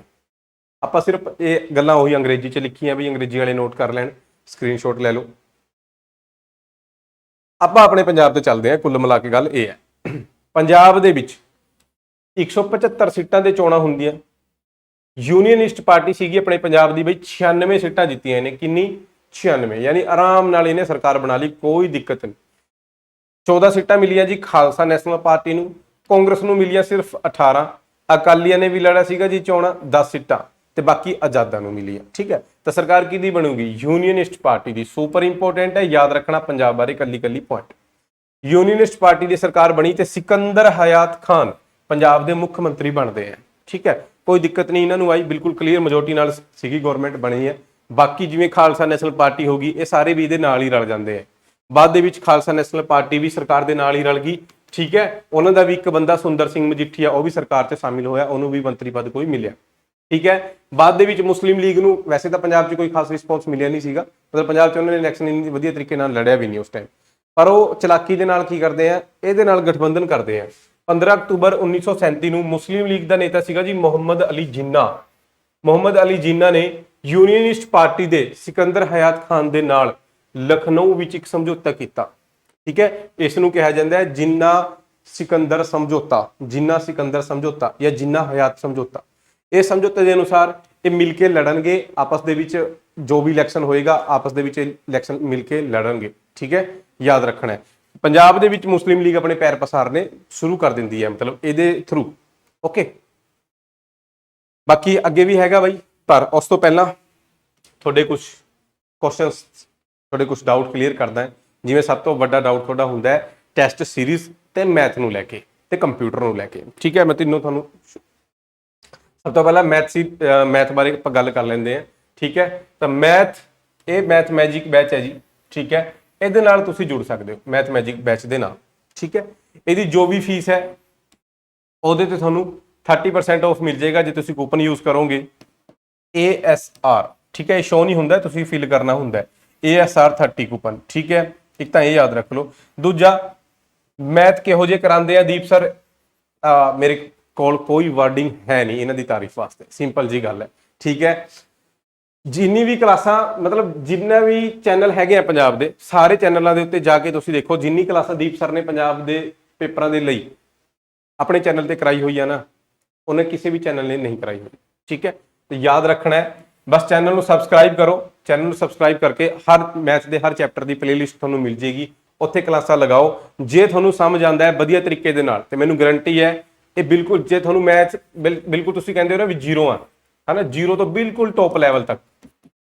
ਆਪਾਂ ਸਿਰਫ ਇਹ ਗੱਲਾਂ ਉਹੀ ਅੰਗਰੇਜ਼ੀ 'ਚ ਲਿਖੀਆਂ ਵੀ, ਅੰਗਰੇਜ਼ੀ ਵਾਲੇ ਨੋਟ ਕਰ ਲੈਣ, ਸਕਰੀਨਸ਼ਾਟ ਲੈ ਲਓ। ਆਪਾਂ ਆਪਣੇ ਪੰਜਾਬ ਤੇ ਚੱਲਦੇ ਹਾਂ। ਕੁੱਲ ਮਿਲਾ ਕੇ ਗੱਲ ਇਹ ਹੈ, ਪੰਜਾਬ ਦੇ ਵਿੱਚ 175 ਸੀਟਾਂ ਦੇ ਚੋਣਾਂ ਹੁੰਦੀਆਂ। ਯੂਨੀਅਨਿਸਟ ਪਾਰਟੀ ਸੀਗੀ ਆਪਣੇ ਪੰਜਾਬ ਦੀ ਬਈ 96 ਸੀਟਾਂ ਜਿੱਤੀਆਂ ਇਹਨੇ। ਕਿੰਨੀ? 96, ਯਾਨੀ ਆਰਾਮ ਨਾਲ ਇਹਨੇ ਸਰਕਾਰ ਬਣਾ ਲਈ, ਕੋਈ ਦਿੱਕਤ ਨਹੀਂ। 14 ਸੀਟਾਂ ਮਿਲੀਆਂ ਜੀ ਖਾਲਸਾ ਨੈਸ਼ਨਲ ਪਾਰਟੀ ਨੂੰ, ਕਾਂਗਰਸ ਨੂੰ ਮਿਲੀਆਂ ਸਿਰਫ 18। ਅਕਾਲੀਆਂ ਨੇ ਵੀ ਲੜਿਆ ਸੀਗਾ ਜੀ ਚੋਣਾਂ, 10 ਸੀਟਾਂ, ਤੇ ਬਾਕੀ ਆਜ਼ਾਦਾਂ ਨੂੰ ਮਿਲੀਆਂ, ਠੀਕ ਹੈ। ਤਾਂ ਸਰਕਾਰ ਕਿਹਦੀ ਬਣੂਗੀ? ਯੂਨੀਅਨਿਸਟ ਪਾਰਟੀ ਦੀ। ਸੁਪਰ ਇੰਪੋਰਟੈਂਟ ਹੈ, ਯਾਦ ਰੱਖਣਾ ਪੰਜਾਬ ਬਾਰੇ ਕੱਲੀ ਪੁਆਇੰਟ। ਯੂਨੀਅਨਿਸਟ ਪਾਰਟੀ ਦੀ ਸਰਕਾਰ ਬਣੀ ਤੇ ਸਿਕੰਦਰ ਹਯਾਤ ਖਾਨ ਪੰਜਾਬ ਦੇ ਮੁੱਖ ਮੰਤਰੀ ਬਣਦੇ ਆ, ਠੀਕ ਹੈ। ਕੋਈ ਦਿੱਕਤ ਨਹੀਂ ਇਹਨਾਂ ਨੂੰ ਆਈ, ਬਿਲਕੁਲ ਕਲੀਅਰ ਮੈਜੋਰਟੀ ਨਾਲ ਸੀਗੀ ਗਵਰਨਮੈਂਟ ਬਣੀ ਹੈ। ਬਾਕੀ ਜਿਵੇਂ ਖਾਲਸਾ ਨੈਸ਼ਨਲ ਪਾਰਟੀ ਹੋ ਗਈ, ਇਹ ਸਾਰੇ ਵੀ ਇਹਦੇ ਨਾਲ ਹੀ ਰਲ ਜਾਂਦੇ ਆ। ਬਾਅਦ ਦੇ ਵਿੱਚ ਖਾਲਸਾ ਨੈਸ਼ਨਲ ਪਾਰਟੀ ਵੀ ਸਰਕਾਰ ਦੇ ਨਾਲ ਹੀ ਰਲ ਗਈ, ਠੀਕ ਹੈ। ਉਹਨਾਂ ਦਾ ਵੀ ਇੱਕ ਬੰਦਾ ਸੁੰਦਰ ਸਿੰਘ ਮਜੀਠੀਆ, ਉਹ ਵੀ ਸਰਕਾਰ 'ਚ ਸ਼ਾਮਿਲ ਹੋਇਆ, ਉਹਨੂੰ ਵੀ ਮੰਤਰੀ ਪਦ ਕੋਈ ਮਿਲਿਆ, ਠੀਕ ਹੈ। ਬਾਅਦ ਦੇ ਵਿੱਚ ਮੁਸਲਿਮ ਲੀਗ ਨੂੰ ਵੈਸੇ ਤਾਂ ਪੰਜਾਬ 'ਚ ਕੋਈ ਖਾਸ ਰਿਸਪੌਂਸ ਮਿਲਿਆ ਨਹੀਂ ਸੀਗਾ, ਮਤਲਬ ਪੰਜਾਬ 'ਚ ਉਹਨਾਂ ਨੇ ਇਲੈਕਸ਼ਨ ਇੰਨੀ ਵਧੀਆ ਤਰੀਕੇ ਨਾਲ ਲੜਿਆ ਵੀ ਨਹੀਂ ਉਸ ਟਾਈਮ, ਪਰ ਉਹ ਚਲਾਕੀ ਦੇ ਨਾਲ ਕੀ ਕਰਦੇ ਆ, ਇਹਦੇ ਨਾਲ ਗਠਬੰਧਨ ਕਰਦੇ ਆ। 15 ਅਕਤੂਬਰ 1937 ਨੂੰ ਮੁਸਲਿਮ ਲੀਗ ਦਾ ਨੇਤਾ ਸੀਗਾ ਜੀ ਮੁਹੰਮਦ ਅਲੀ ਜਿੰਨਾ। ਮੁਹੰਮਦ ਅਲੀ ਜਿੰਨਾ ਨੇ ਯੂਨੀਅਨਿਸਟ ਪਾਰਟੀ ਦੇ ਸਿਕੰਦਰ ਹਯਾਤ ਖਾਨ ਦੇ ਨਾਲ ਲਖਨਊ ਵਿੱਚ ਇੱਕ ਸਮਝੌਤਾ ਕੀਤਾ, ਠੀਕ ਹੈ। ਇਸ ਨੂੰ ਕਿਹਾ ਜਾਂਦਾ ਹੈ ਜਿੰਨਾ ਸਿਕੰਦਰ ਸਮਝੌਤਾ, ਜਿੰਨਾ ਸਿਕੰਦਰ ਸਮਝੌਤਾ ਜਾਂ ਜਿੰਨਾ ਹਯਾਤ ਸਮਝੌਤਾ। ਇਹ ਸਮਝੌਤੇ ਦੇ ਅਨੁਸਾਰ ਇਹ ਮਿਲ ਕੇ ਲੜਨਗੇ ਆਪਸ ਦੇ ਵਿੱਚ, ਜੋ ਵੀ ਇਲੈਕਸ਼ਨ ਹੋਏਗਾ ਆਪਸ ਦੇ ਵਿੱਚ ਇਲੈਕਸ਼ਨ ਮਿਲ ਕੇ ਲੜਨਗੇ, ਠੀਕ ਹੈ, ਯਾਦ ਰੱਖਣਾ ਹੈ। ਪੰਜਾਬ ਦੇ ਵਿੱਚ ਮੁਸਲਿਮ ਲੀਗ ਆਪਣੇ ਪੈਰ ਪਸਾਰਨੇ ਸ਼ੁਰੂ ਕਰ ਦਿੰਦੀ ਹੈ, ਮਤਲਬ ਇਹਦੇ ਥਰੂ, ਓਕੇ। ਬਾਕੀ ਅੱਗੇ ਵੀ ਹੈਗਾ ਬਾਈ, ਪਰ ਉਸ ਤੋਂ ਪਹਿਲਾਂ ਤੁਹਾਡੇ ਕੁਝ ਕੁਐਸਚਨਸ, ਤੁਹਾਡੇ ਕੁਝ ਡਾਊਟ ਕਲੀਅਰ ਕਰਦਾ ਹੈ। ਜਿਵੇਂ ਸਭ ਤੋਂ ਵੱਡਾ ਡਾਊਟ ਤੁਹਾਡਾ ਹੁੰਦਾ ਹੈ ਟੈਸਟ ਸੀਰੀਜ਼ ਤੇ ਮੈਥ ਨੂੰ ਲੈ ਕੇ ਤੇ ਕੰਪਿਊਟਰ ਨੂੰ ਲੈ ਕੇ, ਠੀਕ ਹੈ। ਮੈਂ ਤਿੰਨੋਂ ਤੁਹਾਨੂੰ ਸਭ ਤੋਂ ਪਹਿਲਾਂ ਮੈਥ ਬਾਰੇ ਆਪਾਂ ਗੱਲ ਕਰ ਲੈਂਦੇ ਹਾਂ, ਠੀਕ ਹੈ। ਤਾਂ ਮੈਥ ਇਹ ਮੈਥ ਮੈਜਿਕ ਬੈਚ ਹੈ ਜੀ, ਠੀਕ ਹੈ। ਇਹਦੇ ਨਾਲ ਤੁਸੀਂ ਜੁੜ ਸਕਦੇ ਹੋ ਮੈਥ ਮੈਜਿਕ ਬੈਚ ਦੇ ਨਾਲ, ਠੀਕ ਹੈ। ਇਹਦੀ ਜੋ ਵੀ ਫੀਸ ਹੈ ਉਹਦੇ ਤੇ ਤੁਹਾਨੂੰ 30% ਆਫ ਮਿਲ ਜਾਏਗਾ ਜੇ ਤੁਸੀਂ ਕੂਪਨ ਯੂਜ਼ ਕਰੋਗੇ ASR, ਠੀਕ ਹੈ। ਇਹ ਸ਼ੋ ਨਹੀਂ ਹੁੰਦਾ, ਤੁਸੀਂ ਫਿਲ ਕਰਨਾ ਹੁੰਦਾ ਹੈ ASR 30 ਕੂਪਨ, ਠੀਕ ਹੈ। ਇੱਕ ਤਾਂ ਇਹ ਯਾਦ ਰੱਖ ਲਓ। ਦੂਜਾ, ਮੈਥ ਕਿਹੋ ਜਿਹੇ ਕਰਾਉਂਦੇ ਆ ਦੀਪ ਸਰ, ਮੇਰੇ ਕੋਲ ਕੋਈ ਵਰਡਿੰਗ ਹੈ ਨਹੀਂ ਇਹਨਾਂ ਦੀ ਤਾਰੀਫ ਵਾਸਤੇ, ਸਿੰਪਲ ਜੀ ਗੱਲ ਹੈ, ਠੀਕ ਹੈ। ਜਿੰਨੀ ਵੀ ਕਲਾਸਾਂ, ਮਤਲਬ ਜਿੰਨੇ ਵੀ ਚੈਨਲ ਹੈਗੇ ਆ ਪੰਜਾਬ ਦੇ, ਸਾਰੇ ਚੈਨਲਾਂ ਦੇ ਉੱਤੇ ਜਾ ਕੇ ਤੁਸੀਂ ਦੇਖੋ, ਜਿੰਨੀ ਕਲਾਸਾਂ ਦੀਪ ਸਰ ਨੇ ਪੰਜਾਬ ਦੇ ਪੇਪਰਾਂ ਦੇ ਲਈ ਆਪਣੇ ਚੈਨਲ ਤੇ ਕਰਾਈ ਹੋਈ ਆ ਨਾ, ਉਹਨੇ ਕਿਸੇ ਵੀ ਚੈਨਲ ਨੇ ਨਹੀਂ ਕਰਾਈ ਹੋਈ, ਠੀਕ ਹੈ। ਤੇ ਯਾਦ ਰੱਖਣਾ ਹੈ, ਬਸ ਚੈਨਲ ਨੂੰ ਸਬਸਕ੍ਰਾਈਬ ਕਰੋ। ਚੈਨਲ ਨੂੰ ਸਬਸਕ੍ਰਾਈਬ ਕਰਕੇ ਹਰ ਮੈਥ ਦੇ ਹਰ ਚੈਪਟਰ ਦੀ ਪਲੇਲਿਸਟ ਤੁਹਾਨੂੰ ਮਿਲ ਜੇਗੀ, ਉੱਥੇ ਕਲਾਸਾਂ ਲਗਾਓ। ਜੇ ਤੁਹਾਨੂੰ ਸਮਝ ਆਉਂਦਾ ਹੈ ਵਧੀਆ ਤਰੀਕੇ ਦੇ ਨਾਲ, ਤੇ ਮੈਨੂੰ ਗਾਰੰਟੀ ਹੈ ਇਹ ਬਿਲਕੁਲ, ਜੇ ਤੁਹਾਨੂੰ ਮੈਥ ਬਿਲਕੁਲ ਤੁਸੀਂ ਕਹਿੰਦੇ ਹੋ ਨਾ ਵੀ ਜ਼ੀਰੋ ਆ, ਹੈ ਨਾ, ਜ਼ੀਰੋ ਤੋਂ ਬਿਲਕੁਲ ਟੌਪ ਲੈਵਲ ਤੱਕ,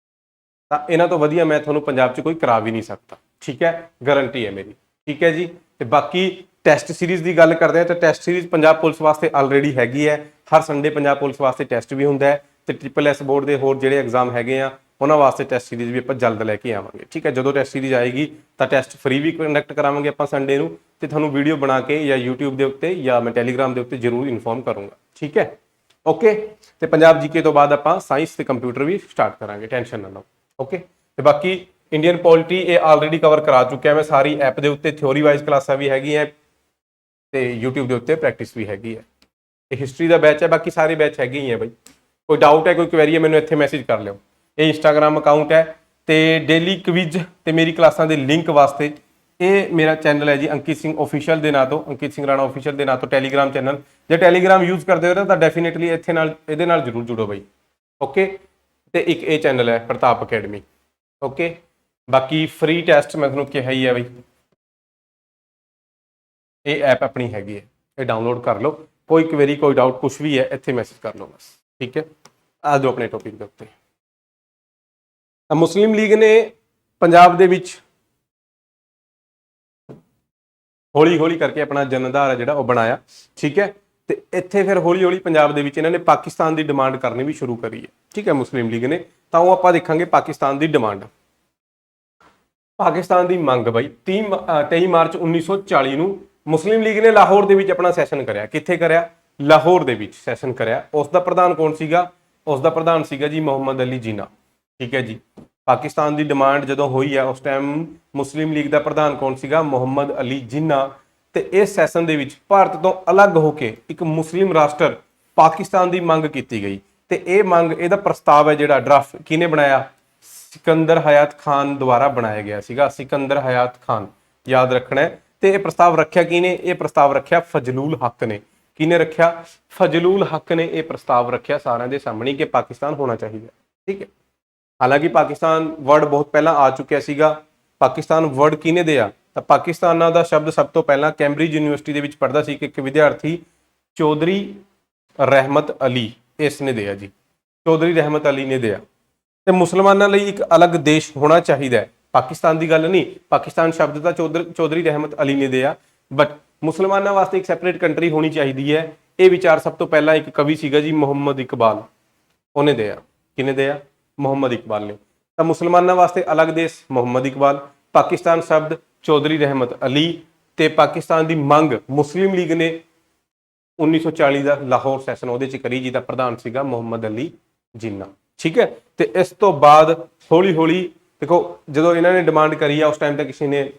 ਤਾਂ ਇਹਨਾਂ ਤੋਂ ਵਧੀਆ ਮੈਂ ਤੁਹਾਨੂੰ ਪੰਜਾਬ 'ਚ ਕੋਈ ਕਰਾ ਵੀ ਨਹੀਂ ਸਕਦਾ, ਠੀਕ ਹੈ। ਗਾਰੰਟੀ ਹੈ ਮੇਰੀ, ਠੀਕ ਹੈ ਜੀ। ਤੇ ਬਾਕੀ ਟੈਸਟ ਸੀਰੀਜ਼ ਦੀ ਗੱਲ ਕਰਦੇ ਹਾਂ ਤਾਂ ਟੈਸਟ ਸੀਰੀਜ਼ ਪੰਜਾਬ ਪੁਲਿਸ ਵਾਸਤੇ ਆਲਰੇਡੀ ਹੈਗੀ ਹੈ। ਹਰ ਸੰਡੇ ਪੰਜਾਬ ਪੁਲਿਸ ਵਾਸਤੇ ਟੈਸਟ ਵੀ ਹੁੰਦਾ ਹੈ, ਤੇ SSS ਬੋਰਡ ਦੇ ਹੋਰ ਜਿਹੜੇ ਐਗਜ਼ਾਮ ਹੈਗੇ ਆ ਉਹਨਾਂ ਵਾਸਤੇ ਟੈਸਟ ਸੀਰੀਜ਼ ਵੀ ਆਪਾਂ ਜਲਦ ਲੈ ਕੇ ਆਵਾਂਗੇ, ਠੀਕ ਹੈ। ਜਦੋਂ ਟੈਸਟ ਸੀਰੀਜ਼ ਆਏਗੀ ਤਾਂ ਟੈਸਟ ਫ੍ਰੀ ਵੀ ਕੰਡਕਟ ਕਰਾਵਾਂਗੇ ਆਪਾਂ ਸੰਡੇ ਨੂੰ, ਤੇ ਤੁਹਾਨੂੰ ਵੀਡੀਓ ਬਣਾ ਕੇ ਜਾਂ YouTube ਦੇ ਉੱਤੇ ਜਾਂ ਮੈਂ ਟੈਲੀਗ੍ਰਾਮ ਦੇ ਉੱਤੇ ਜ਼ਰੂਰ ਇਨਫੋਰਮ ਕਰੂੰਗਾ, ਠੀਕ ਹੈ। ਓਕੇ। ਤੇ ਪੰਜਾਬ ਜੀਕੇ ਤੋਂ ਬਾਅਦ ਆਪਾਂ ਸਾਇੰਸ ਤੇ ਕੰਪਿਊਟਰ ਵੀ ਸਟਾਰਟ ਕਰਾਂਗੇ, ਟੈਨਸ਼ਨ ਨਾ ਲਓ, ਓਕੇ। ਤੇ ਬਾਕੀ ਇੰਡੀਅਨ ਪੋਲਿਟੀ ਇਹ ਆਲਰੇਡੀ ਕਵਰ ਕਰਾ ਚੁੱਕਿਆ ਮੈਂ ਸਾਰੀ ਐਪ ਦੇ ਉੱਤੇ, ਥਿਓਰੀ ਵਾਈਜ਼ ਕਲਾਸਾਂ ਵੀ ਹੈਗੀਆਂ ਤੇ YouTube ਦੇ ਉੱਤੇ ਪ੍ਰੈਕਟਿਸ ਵੀ ਹੈਗੀ ਹੈ। ਇਹ ਹਿਸਟਰੀ ਦਾ ਬੈਚ ਹੈ, ਬਾਕੀ ਸਾਰੇ ਬੈਚ ਹੈਗੇ ਹੀ ਹੈ ਬਾਈ। ਕੋਈ ਡਾਊਟ ਹੈ, ਕੋਈ ਕੁਐਰੀ ਹੈ, ਮੈਨੂੰ ਇੱਥੇ ਮੈਸੇਜ ਕਰ ਲਿਓ। ਇਹ ਇੰਸਟਾਗ੍ਰਾਮ ਅਕਾਊਂਟ ਹੈ, ਤੇ ਡੇਲੀ ਕਵਿਜ਼ ਤੇ ਮੇਰੀ ਕਲਾਸਾਂ ਦੇ ਲਿੰਕ ਵਾਸਤੇ ਇਹ ਮੇਰਾ ਚੈਨਲ ਹੈ ਜੀ, ਅੰਕਿਤ ਸਿੰਘ ਆਫੀਸ਼ੀਅਲ ਦੇ ਨਾਂ ਤੋਂ, ਅੰਕਿਤ ਸਿੰਘ ਰਾਣਾ ਆਫੀਸ਼ੀਅਲ ਦੇ ਨਾਂ ਤੋਂ ਟੈਲੀਗ੍ਰਾਮ ਚੈਨਲ। ਜੇ ਟੈਲੀਗ੍ਰਾਮ ਯੂਜ਼ ਕਰਦੇ ਹੋ ਤਾਂ ਡੈਫੀਨੇਟਲੀ ਇੱਥੇ ਨਾਲ ਇਹਦੇ ਨਾਲ ਜ਼ਰੂਰ ਜੁੜੋ ਬਾਈ, ਓਕੇ। ਤੇ ਇੱਕ ਇਹ ਚੈਨਲ ਹੈ ਪ੍ਰਤਾਪ ਅਕੈਡਮੀ, ਓਕੇ। ਬਾਕੀ ਫ੍ਰੀ ਟੈਸਟ ਮੈਂ ਤੁਹਾਨੂੰ ਕਿਹਾ ਹੀ ਹੈ ਬਾਈ, ਇਹ ਐਪ ਆਪਣੀ ਹੈਗੀ ਹੈ, ਇਹ ਡਾਊਨਲੋਡ ਕਰ ਲਓ। ਕੋਈ ਕੁਐਰੀ, ਕੋਈ ਡਾਊਟ, ਕੁਝ ਵੀ ਹੈ ਇੱਥੇ ਮੈਸੇਜ ਕਰ ਲਓ ਬਸ, ਠੀਕ ਹੈ। ਆ ਜਾਓ ਆਪਣੇ ਟੌਪਿਕ ਦੇ ਉੱਤੇ। ਮੁਸਲਿਮ ਲੀਗ ਨੇ ਪੰਜਾਬ ਦੇ ਵਿੱਚ ਹੌਲੀ ਹੌਲੀ ਕਰਕੇ ਆਪਣਾ ਜਨਆਧਾਰ ਹੈ ਜਿਹੜਾ ਉਹ ਬਣਾਇਆ, ਠੀਕ ਹੈ। ਤੇ ਇੱਥੇ ਫਿਰ ਹੌਲੀ ਹੌਲੀ ਪੰਜਾਬ ਦੇ ਵਿੱਚ ਇਹਨਾਂ ਨੇ ਪਾਕਿਸਤਾਨ ਦੀ ਡਿਮਾਂਡ ਕਰਨੀ ਵੀ ਸ਼ੁਰੂ ਕਰੀ ਹੈ, ਠੀਕ ਹੈ, ਮੁਸਲਿਮ ਲੀਗ ਨੇ। ਤਾਂ ਉਹ ਆਪਾਂ ਦੇਖਾਂਗੇ ਪਾਕਿਸਤਾਨ ਦੀ ਡਿਮਾਂਡ, ਪਾਕਿਸਤਾਨ ਦੀ ਮੰਗ ਬਾਈ। 23 ਮਾਰਚ 1940 ਨੂੰ ਮੁਸਲਿਮ ਲੀਗ ਨੇ ਲਾਹੌਰ ਦੇ ਵਿੱਚ ਆਪਣਾ ਸੈਸ਼ਨ ਕਰਿਆ। ਕਿੱਥੇ ਕਰਿਆ? ਲਾਹੌਰ ਦੇ ਵਿੱਚ ਸੈਸ਼ਨ ਕਰਿਆ। ਉਸ ਦਾ ਪ੍ਰਧਾਨ ਕੌਣ ਸੀਗਾ? ਉਸ ਦਾ ਪ੍ਰਧਾਨ ਸੀਗਾ ਜੀ ਮੁਹੰਮਦ ਅਲੀ ਜਿਨਾ, ਠੀਕ ਹੈ ਜੀ। ਪਾਕਿਸਤਾਨ ਦੀ ਡਿਮਾਂਡ ਜਦੋਂ ਹੋਈ ਹੈ ਉਸ ਟਾਈਮ ਮੁਸਲਿਮ ਲੀਗ ਦਾ ਪ੍ਰਧਾਨ ਕੌਣ ਸੀਗਾ? ਮੁਹੰਮਦ ਅਲੀ ਜਿਨਾ। ਤੇ ਇਸ ਸੈਸ਼ਨ ਦੇ ਵਿੱਚ ਭਾਰਤ ਤੋਂ ਅਲੱਗ ਹੋ ਕੇ ਇੱਕ ਮੁਸਲਿਮ ਰਾਸ਼ਟਰ ਪਾਕਿਸਤਾਨ ਦੀ ਮੰਗ ਕੀਤੀ ਗਈ। ਤੇ ਇਹ ਮੰਗ, ਇਹਦਾ ਪ੍ਰਸਤਾਵ ਹੈ ਜਿਹੜਾ ਡਰਾਫਟ ਕਿਹਨੇ ਬਣਾਇਆ? ਸਿਕੰਦਰ ਹਯਾਤ ਖਾਨ ਦੁਆਰਾ ਬਣਾਇਆ ਗਿਆ ਸੀਗਾ। ਸਿਕੰਦਰ ਹਯਾਤ ਖਾਨ, ਯਾਦ ਰੱਖਣਾ ਹੈ। ਤੇ ਇਹ ਪ੍ਰਸਤਾਵ ਰੱਖਿਆ ਕਿਹਨੇ? ਇਹ ਪ੍ਰਸਤਾਵ ਰੱਖਿਆ ਫਜ਼ਲੁਲ ਹੱਕ ਨੇ। ਕਿਹਨੇ ਰੱਖਿਆ? ਫਜ਼ਲੁਲ ਹੱਕ ਨੇ ਇਹ ਪ੍ਰਸਤਾਵ ਰੱਖਿਆ ਸਾਰਿਆਂ ਦੇ ਸਾਹਮਣੇ ਕਿ ਪਾਕਿਸਤਾਨ ਹੋਣਾ ਚਾਹੀਦਾ, ਠੀਕ ਹੈ। ਹਾਲਾਂਕਿ ਪਾਕਿਸਤਾਨ ਵਰਡ ਬਹੁਤ ਪਹਿਲਾਂ ਆ ਚੁੱਕਿਆ ਸੀਗਾ। ਪਾਕਿਸਤਾਨ ਵਰਡ ਕਿਹਨੇ ਦਿਆ? ਤਾਂ ਪਾਕਿਸਤਾਨਾਂ ਦਾ ਸ਼ਬਦ ਸਭ ਤੋਂ ਪਹਿਲਾਂ ਕੈਂਬਰਿਜ ਯੂਨੀਵਰਸਿਟੀ ਦੇ ਵਿੱਚ ਪੜ੍ਹਦਾ ਸੀ ਕਿ ਇੱਕ ਵਿਦਿਆਰਥੀ ਚੌਧਰੀ ਰਹਿਮਤ ਅਲੀ, ਇਸ ਨੇ ਦਿਆ ਜੀ, ਚੌਧਰੀ ਰਹਿਮਤ ਅਲੀ ਨੇ ਦਿਆ। ਤੇ ਮੁਸਲਮਾਨਾਂ ਲਈ ਇੱਕ ਅਲੱਗ ਦੇਸ਼ ਹੋਣਾ ਚਾਹੀਦਾ ਹੈ, ਪਾਕਿਸਤਾਨ ਦੀ ਗੱਲ ਨਹੀਂ। ਪਾਕਿਸਤਾਨ ਸ਼ਬਦ ਤਾਂ ਚੌਧਰੀ ਰਹਿਮਤ ਅਲੀ ਨੇ ਦਿਆ, ਬਟ ਮੁਸਲਮਾਨਾਂ ਵਾਸਤੇ ਇੱਕ ਸੈਪਰੇਟ ਕੰਟਰੀ ਹੋਣੀ ਚਾਹੀਦੀ ਹੈ। ਇਹ ਵਿਚਾਰ ਸਭ ਤੋਂ ਪਹਿਲਾਂ ਇੱਕ ਕਵੀ ਸੀਗਾ ਜੀ ਮੁਹੰਮਦ ਇਕਬਾਲ, ਉਹਨੇ ਦਿਆ। ਕਿਹਨੇ ਦਿਆ? ਮੁਹੰਮਦ ਇਕਬਾਲ ਨੇ। ਤਾਂ ਮੁਸਲਮਾਨਾਂ ਵਾਸਤੇ ਅਲੱਗ ਦੇਸ਼ ਮੁਹੰਮਦ ਇਕਬਾਲ, ਪਾਕਿਸਤਾਨ ਸ਼ਬਦ ਚੌਧਰੀ ਰਹਿਮਤ ਅਲੀ। ਤੇ ਪਾਕਿਸਤਾਨ ਦੀ ਮੰਗ ਮੁਸਲਿਮ ਲੀਗ ਨੇ 1940 ਦਾ ਲਾਹੌਰ ਸੈਸ਼ਨ ਉਹਦੇ ਚ ਕਰੀ, ਜਿਹਦਾ ਪ੍ਰਧਾਨ ਸੀਗਾ ਮੁਹੰਮਦ ਅਲੀ ਜਿੰਨਾ, ਠੀਕ ਹੈ। ਤੇ ਇਸ ਤੋਂ ਬਾਅਦ ਹੌਲੀ ਹੌਲੀ ਦੇਖੋ, ਜਦੋਂ ਇਹਨਾਂ ਨੇ ਡਿਮਾਂਡ ਕਰੀ ਆ ਉਸ ਟਾਈਮ ਤਾਂ ਕਿਸੇ ਨੇ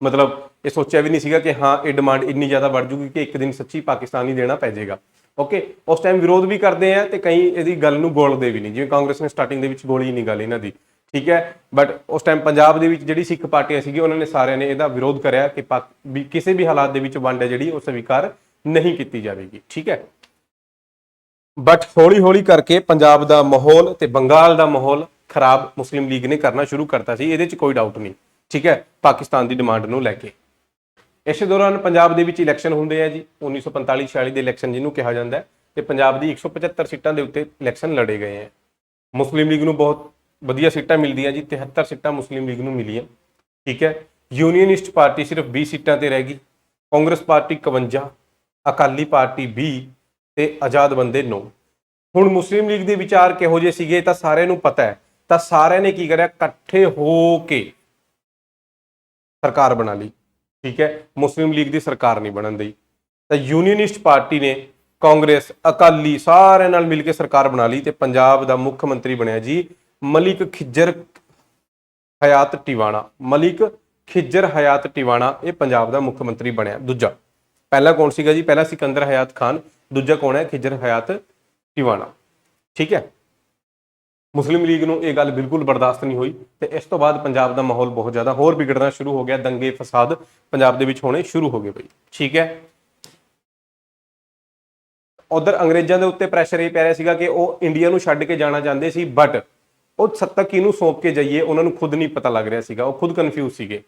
ਮਤਲਬ ਇਹ ਸੋਚਿਆ ਵੀ ਨਹੀਂ ਸੀਗਾ ਕਿ ਹਾਂ ਇਹ ਡਿਮਾਂਡ ਇੰਨੀ ਜ਼ਿਆਦਾ ਵੱਧ ਜੂਗੀ ਕਿ ਇੱਕ ਦਿਨ ਸੱਚੀ ਪਾਕਿਸਤਾਨ ਹੀ ਦੇਣਾ ਪੈ ਜਾਏਗਾ, ਓਕੇ। ਉਸ ਟਾਈਮ ਵਿਰੋਧ ਵੀ ਕਰਦੇ ਆ ਤੇ ਕਈ ਇਹਦੀ ਗੱਲ ਨੂੰ ਗੋਲਦੇ ਵੀ ਨਹੀਂ, ਜਿਵੇਂ ਕਾਂਗਰਸ ਨੇ ਸਟਾਰਟਿੰਗ ਦੇ ਵਿੱਚ ਗੋਲੀ ਨਹੀਂ ਗੱਲ ਇਹਨਾਂ ਦੀ, ਠੀਕ ਹੈ। ਬਟ ਉਸ ਟਾਈਮ ਪੰਜਾਬ ਦੇ ਵਿੱਚ ਜਿਹੜੀ ਸਿੱਖ ਪਾਰਟੀਆਂ ਸੀਗੀ ਉਹਨਾਂ ਨੇ ਸਾਰਿਆਂ ਨੇ ਇਹਦਾ ਵਿਰੋਧ ਕਰਿਆ ਕਿ ਵੀ ਕਿਸੇ ਵੀ ਹਾਲਾਤ ਦੇ ਵਿੱਚ ਵੰਡ ਹੈ ਜਿਹੜੀ ਉਹ ਸਵੀਕਾਰ ਨਹੀਂ ਕੀਤੀ ਜਾਵੇਗੀ, ਠੀਕ ਹੈ। ਬਟ ਹੌਲੀ ਹੌਲੀ ਕਰਕੇ ਪੰਜਾਬ ਦਾ ਮਾਹੌਲ ਤੇ ਬੰਗਾਲ ਦਾ ਮਾਹੌਲ ਖਰਾਬ ਮੁਸਲਿਮ ਲੀਗ ਨੇ ਕਰਨਾ ਸ਼ੁਰੂ ਕਰਤਾ ਸੀ, ਇਹਦੇ 'ਚ ਕੋਈ ਡਾਊਟ ਨਹੀਂ, ਠੀਕ ਹੈ, ਪਾਕਿਸਤਾਨ ਦੀ ਡਿਮਾਂਡ ਨੂੰ ਲੈ ਕੇ। ਇਸੇ ਦੌਰਾਨ ਪੰਜਾਬ ਦੇ ਵਿੱਚ ਇਲੈਕਸ਼ਨ ਹੁੰਦੇ ਆ ਜੀ, 1945-46 ਦੇ ਇਲੈਕਸ਼ਨ ਜਿਹਨੂੰ ਕਿਹਾ ਜਾਂਦਾ ਹੈ। ਤੇ ਪੰਜਾਬ ਦੀ 175 ਸੀਟਾਂ ਦੇ ਉੱਤੇ ਇਲੈਕਸ਼ਨ ਲੜੇ ਗਏ ਹੈ। ਮੁਸਲਿਮ ਲੀਗ ਨੂੰ ਬਹੁਤ ਵਧੀਆ ਸੀਟਾਂ ਮਿਲਦੀਆਂ ਜੀ, 73 ਸੀਟਾਂ ਮੁਸਲਿਮ ਲੀਗ ਨੂੰ ਮਿਲੀਆਂ, ਠੀਕ ਹੈ। ਯੂਨੀਅਨਿਸਟ ਪਾਰਟੀ ਸਿਰਫ 20 ਸੀਟਾਂ ਤੇ ਰਹਿ ਗਈ, ਕਾਂਗਰਸ ਪਾਰਟੀ 51, ਅਕਾਲੀ ਪਾਰਟੀ 20 ਤੇ ਆਜ਼ਾਦ ਬੰਦੇ 9। ਹੁਣ ਮੁਸਲਿਮ ਲੀਗ ਦੇ ਵਿਚਾਰ ਕਿਹੋ ਜਿਹੇ ਸੀਗੇ ਤਾਂ ਸਾਰਿਆਂ ਨੂੰ ਪਤਾ ਹੈ ਤਾਂ ਸਾਰਿਆਂ ਨੇ ਕੀ ਕਰਿਆ, ਇਕੱਠੇ ਹੋ ਕੇ ਸਰਕਾਰ ਬਣਾ ਲਈ। ਠੀਕ ਹੈ, ਮੁਸਲਿਮ ਲੀਗ ਦੀ ਸਰਕਾਰ ਨਹੀਂ ਬਣਨ ਦਈ, ਤਾਂ ਯੂਨੀਅਨਿਸਟ ਪਾਰਟੀ ਨੇ, ਕਾਂਗਰਸ, ਅਕਾਲੀ ਸਾਰਿਆਂ ਨਾਲ ਮਿਲ ਕੇ ਸਰਕਾਰ ਬਣਾ ਲਈ ਤੇ ਪੰਜਾਬ ਦਾ ਮੁੱਖ ਮੰਤਰੀ ਬਣਿਆ ਜੀ ਮਲਿਕ ਖਿੱਜਰ ਹਯਾਤ ਟਿਵਾਣਾ। ਮਲਿਕ ਖਿੱਜਰ ਹਯਾਤ ਟਿਵਾਣਾ ਇਹ ਪੰਜਾਬ ਦਾ ਮੁੱਖ ਮੰਤਰੀ ਬਣਿਆ ਦੂਜਾ। ਪਹਿਲਾ ਕੌਣ ਸੀਗਾ ਜੀ? ਪਹਿਲਾ ਸਿਕੰਦਰ ਹਯਾਤ ਖਾਨ, ਦੂਜਾ ਕੌਣ ਹੈ? ਖਿੱਜਰ ਹਯਾਤ ਟਿਵਾਣਾ। ਠੀਕ ਹੈ, ਮੁਸਲਿਮ ਲੀਗ ਨੂੰ ਇਹ ਗੱਲ ਬਿਲਕੁਲ ਬਰਦਾਸ਼ਤ ਨਹੀਂ ਹੋਈ ਤੇ ਇਸ ਤੋਂ ਬਾਅਦ ਪੰਜਾਬ ਦਾ ਮਾਹੌਲ ਬਹੁਤ ਜ਼ਿਆਦਾ ਹੋਰ ਵਿਗੜਨਾ ਸ਼ੁਰੂ ਹੋ ਗਿਆ, ਦੰਗੇ ਫਸਾਦ ਪੰਜਾਬ ਦੇ ਵਿੱਚ ਹੋਣੇ ਸ਼ੁਰੂ ਹੋ ਗਏ ਬਈ। ਠੀਕ ਹੈ, ਉਧਰ ਅੰਗਰੇਜ਼ਾਂ ਦੇ ਉੱਤੇ ਪ੍ਰੈਸ਼ਰ ਇਹ ਪੈ ਰਿਹਾ ਸੀਗਾ ਕਿ ਉਹ ਇੰਡੀਆ ਨੂੰ ਛੱਡ ਕੇ ਜਾਣਾ ਚਾਹੁੰਦੇ ਸੀ, ਬਟ ਉਹ ਸੱਤਾ ਕਿਹਨੂੰ ਸੌਂਪ ਕੇ ਜਾਈਏ ਉਹਨਾਂ ਨੂੰ ਖੁਦ ਨਹੀਂ ਪਤਾ ਲੱਗ ਰਿਹਾ ਸੀਗਾ, ਉਹ ਖੁਦ ਕਨਫਿਊਜ਼ ਸੀਗੇ।